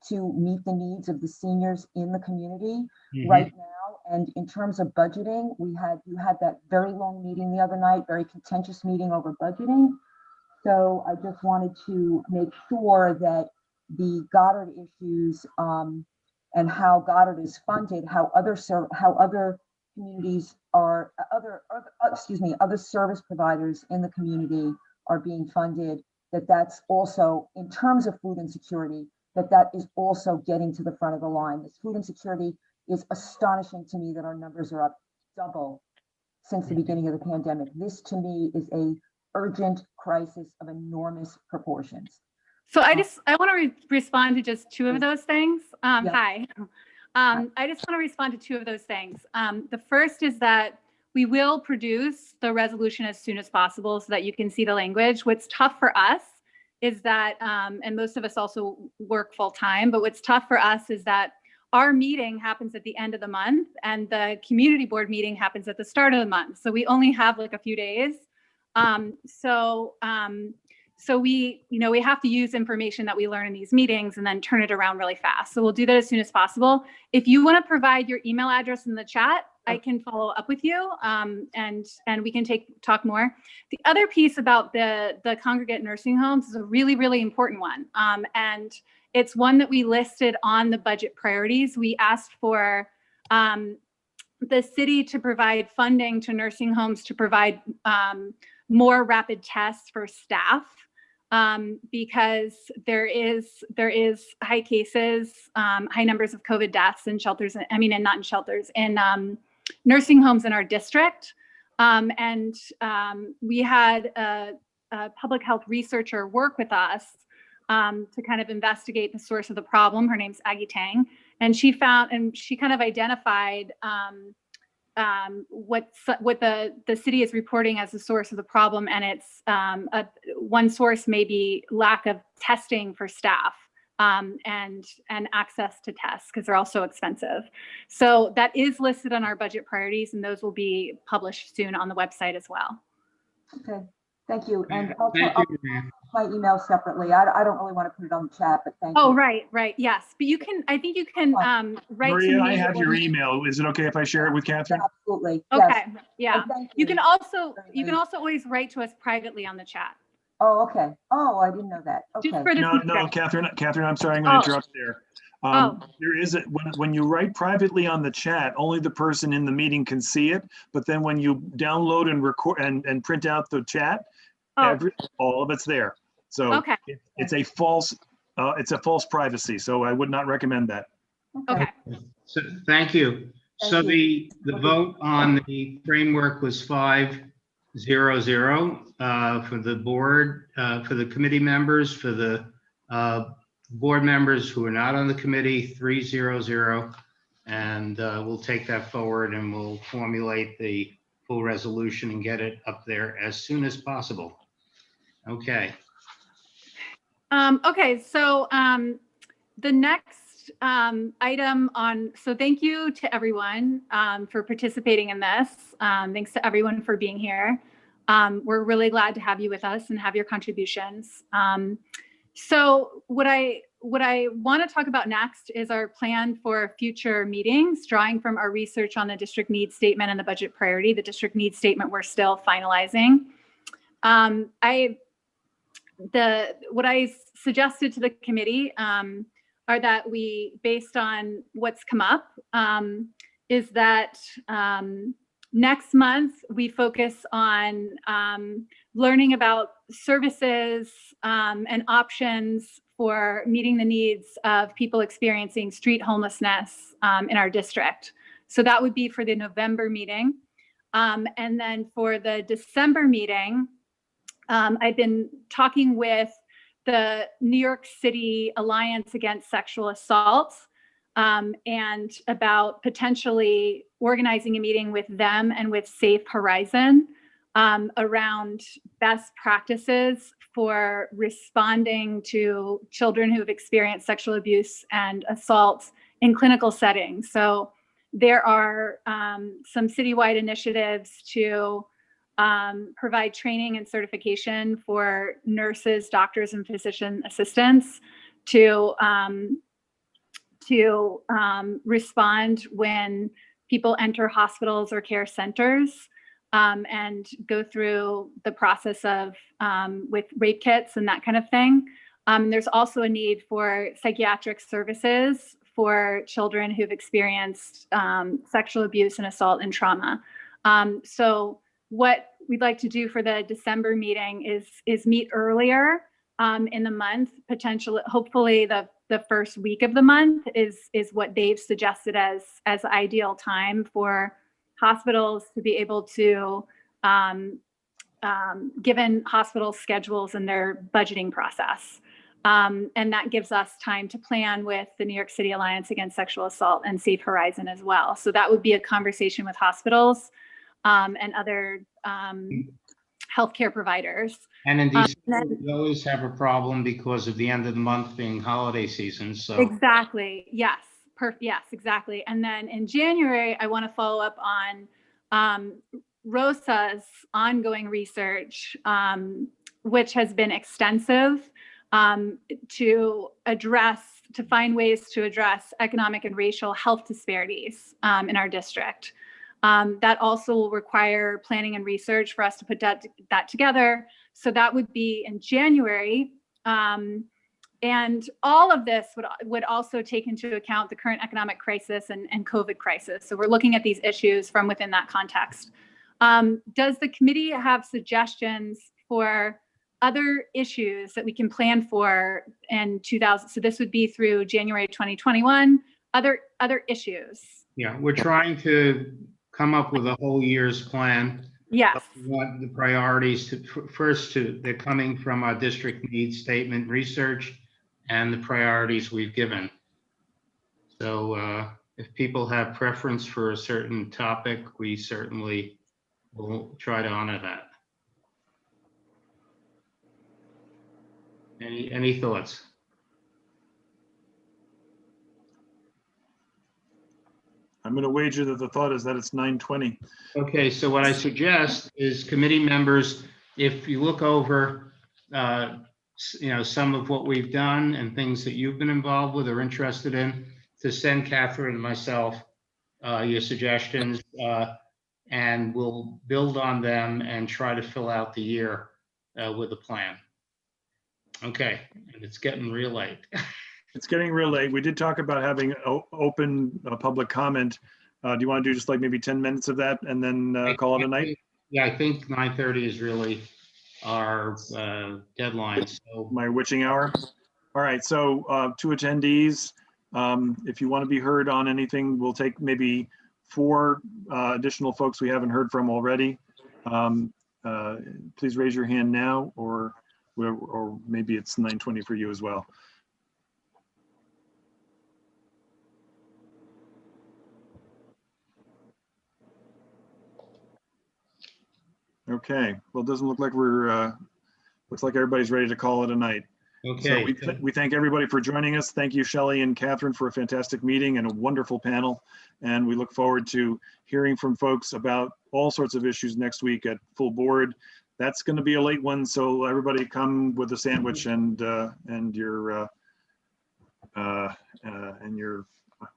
to meet the needs of the seniors in the community right now. And in terms of budgeting, you had that very long meeting the other night, very contentious meeting over budgeting. So I just wanted to make sure that the Goddard issues and how Goddard is funded, how other communities are, other service providers in the community are being funded, that's also, in terms of food insecurity, that is also getting to the front of the line. This food insecurity is astonishing to me that our numbers are up double since the beginning of the pandemic. This to me is a urgent crisis of enormous proportions. So I want to respond to just two of those things. Hi. I just want to respond to two of those things. The first is that we will produce the resolution as soon as possible so that you can see the language. What's tough for us is that, and most of us also work full time, but what's tough for us is that our meeting happens at the end of the month and the community board meeting happens at the start of the month. So we only have like a few days. So we have to use information that we learn in these meetings and then turn it around really fast. So we'll do that as soon as possible. If you want to provide your email address in the chat, I can follow up with you and we can talk more. The other piece about the congregate nursing homes is a really, really important one. And it's one that we listed on the budget priorities. We asked for the city to provide funding to nursing homes to provide more rapid tests for staff. Because there is high cases, high numbers of COVID deaths in shelters, and not in shelters, in nursing homes in our district. We had a public health researcher work with us to kind of investigate the source of the problem. Her name's Aggie Tang. And she kind of identified what the city is reporting as the source of the problem, and it's one source may be lack of testing for staff and access to tests because they're also expensive. So that is listed on our budget priorities, and those will be published soon on the website as well. Okay, thank you. And I'll my email separately. I don't really want to put it on the chat, but thank you. Oh, right, yes. But you can, I think you can write Maria, to me. I have your email. Is it okay if I share it with Catherine? Yeah, absolutely. Okay, yes. yeah. You can also always write to us privately on the chat. Oh, okay. Oh, I didn't know that. Okay. Just for the No, Catherine, I'm sorry, I'm going to interrupt there. There is when you write privately on the chat, only the person in the meeting can see it. But then when you download and record and print out the chat, all of it's there. So it's a false privacy. So I would not recommend that. Okay. So thank you. So the vote on the framework was 5-0-0 for the board, for the committee members, for the board members who are not on the committee, 3-0-0. And we'll take that forward and we'll formulate the full resolution and get it up there as soon as possible. Okay. Okay, so the next item on, so thank you to everyone for participating in this. Thanks to everyone for being here. We're really glad to have you with us and have your contributions. So what I want to talk about next is our plan for future meetings, drawing from our research on the district needs statement and the budget priority. The district needs statement we're still finalizing. What I suggested to the committee are that we, based on what's come up, is that next month we focus on learning about services and options for meeting the needs of people experiencing street homelessness in our district. So that would be for the November meeting. And then for the December meeting, I've been talking with the New York City Alliance Against Sexual Assault and about potentially organizing a meeting with them and with Safe Horizon around best practices for responding to children who have experienced sexual abuse and assault in clinical settings. So there are some citywide initiatives to provide training and certification for nurses, doctors, and physician assistants to respond when people enter hospitals or care centers and go through the process of with rape kits and that kind of thing. There's also a need for psychiatric services for children who've experienced sexual abuse and assault and trauma. So what we'd like to do for the December meeting is meet earlier in the month, potentially, hopefully the first week of the month is what they've suggested as ideal time for hospitals to be able to, given hospital schedules and their budgeting process. And that gives us time to plan with the New York City Alliance Against Sexual Assault and Safe Horizon as well. So that would be a conversation with hospitals and other healthcare providers. And in December, we always have a problem because of the end of the month being holiday season. So exactly, yes, yes, exactly. And then in January, I want to follow up on Rosa's ongoing research, which has been extensive, to find ways to address economic and racial health disparities in our district. That also will require planning and research for us to put that together. So that would be in January. And all of this would also take into account the current economic crisis and COVID crisis. So we're looking at these issues from within that context. Does the committee have suggestions for other issues that we can plan for in 2000? So this would be through January 2021, other issues. yeah, we're trying to come up with a whole year's plan. Yes. We want the priorities they're coming from our district needs statement research and the priorities we've given. So if people have preference for a certain topic, we certainly will try to honor that. Any thoughts? I'm going to wager that the thought is that it's 9:20. Okay, so what I suggest is committee members, if you look over, some of what we've done and things that you've been involved with or interested in, to send Catherine and myself your suggestions, and we'll build on them and try to fill out the year with a plan. Okay, and it's getting real late. It's getting real late. We did talk about having open public comment. Do you want to do just like maybe 10 minutes of that and then call it a night? Yeah, I think 9:30 is really our deadline. So my witching hour. All right, so 2 attendees. If you want to be heard on anything, we'll take maybe 4 additional folks we haven't heard from already. Please raise your hand now, or maybe it's 9:20 for you as well. Okay, well, it doesn't look like looks like everybody's ready to call it a night. So Okay. we thank everybody for joining us. Thank you, Shelley and Catherine, for a fantastic meeting and a wonderful panel. And we look forward to hearing from folks about all sorts of issues next week at full board. That's going to be a late one, so everybody come with a sandwich and your I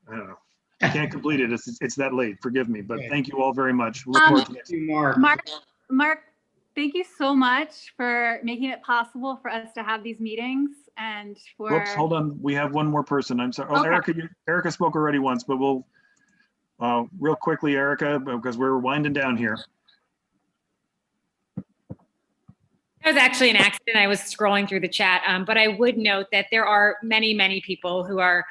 don't know. I can't complete it. It's that late. Forgive me, but thank you all very much. Look forward to next week. Mark, thank you so much for making it possible for us to have these meetings and for. Whoops, hold on. We have one more person. I'm sorry. Oh, Okay. Erica spoke already once, but we'll real quickly, Erica, because we're winding down here. That was actually an accident. I was scrolling through the chat, but I would note that there are many, many people who are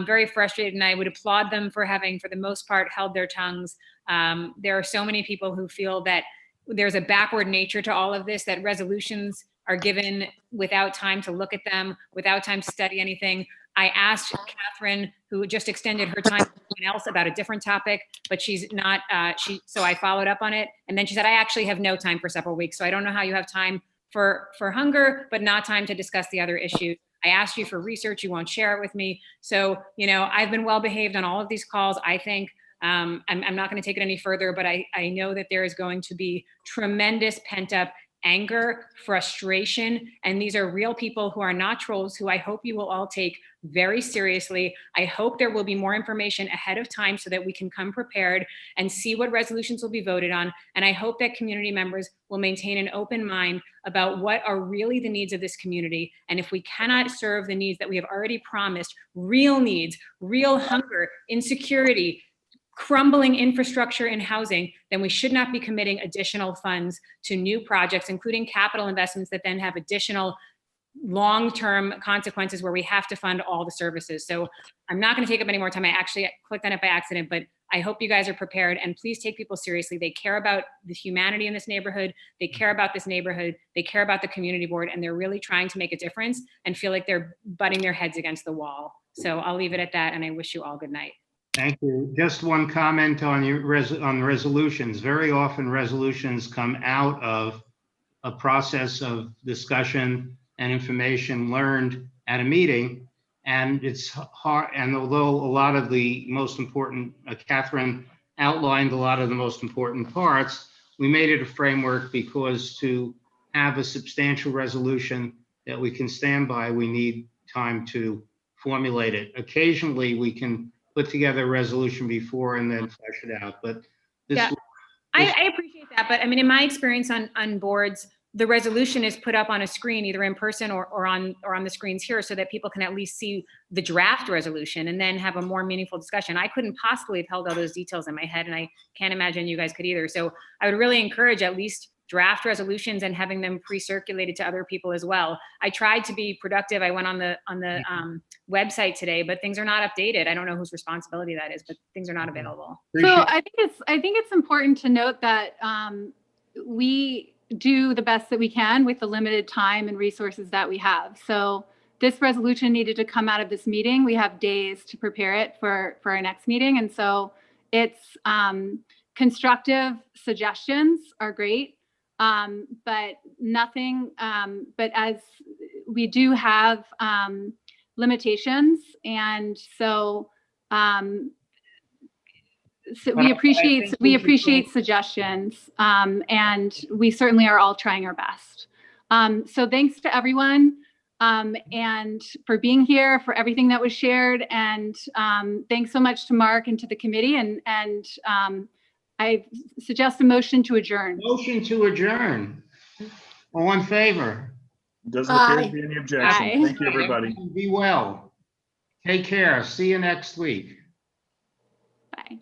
very frustrated, and I would applaud them for having, for the most part, held their tongues. There are so many people who feel that there's a backward nature to all of this, that resolutions are given without time to look at them, without time to study anything. I asked Catherine, who just extended her time to someone else about a different topic, but she's not, so I followed up on it. And then she said, I actually have no time for several weeks. So I don't know how you have time for hunger, but not time to discuss the other issues. I asked you for research, you won't share it with me. So, you know, I've been well behaved on all of these calls. I think I'm not going to take it any further, but I know that there is going to be tremendous pent up anger, frustration, and these are real people who are not trolls, who I hope you will all take very seriously. I hope there will be more information ahead of time so that we can come prepared and see what resolutions will be voted on. And I hope that community members will maintain an open mind about what are really the needs of this community. And if we cannot serve the needs that we have already promised, real needs, real hunger, insecurity, crumbling infrastructure and housing, then we should not be committing additional funds to new projects, including capital investments that then have additional long-term consequences where we have to fund all the services. So I'm not going to take up any more time. I actually clicked on it by accident, but I hope you guys are prepared, and please take people seriously. They care about the humanity in this neighborhood. They care about this neighborhood. They care about the community board, and they're really trying to make a difference and feel like they're butting their heads against the wall. So I'll leave it at that, and I wish you all good night. Thank you. Just one comment on on resolutions. Very often resolutions come out of a process of discussion and information learned at a meeting. And it's hard, and although a lot of the most important, Catherine outlined a lot of the most important parts, we made it a framework because to have a substantial resolution that we can stand by, we need time to formulate it. Occasionally we can put together a resolution before and then flesh it out. But this, yeah, I appreciate that. But I mean, in my experience on boards, the resolution is put up on a screen, either in person or on the screens here, so that people can at least see the draft resolution and then have a more meaningful discussion. I couldn't possibly have held all those details in my head, and I can't imagine you guys could either. So I would really encourage at least draft resolutions and having them pre-circulated to other people as well. I tried to be productive. I went on the website today, but things are not updated. I don't know whose responsibility that is, but things are not available. So I think it's important to note that we do the best that we can with the limited time and resources that we have. So this resolution needed to come out of this meeting. We have days to prepare it for our next meeting, and so it's constructive suggestions are great. But nothing, but as we do have limitations, and so we appreciate suggestions, and we certainly are all trying our best. So thanks to everyone, and for being here, for everything that was shared, and thanks so much to Mark and to the committee, and I suggest a motion to adjourn. Motion to adjourn. All in favor? Doesn't appear to be any objection. Thank you, everybody. Be well. Take care. See you next week. Bye.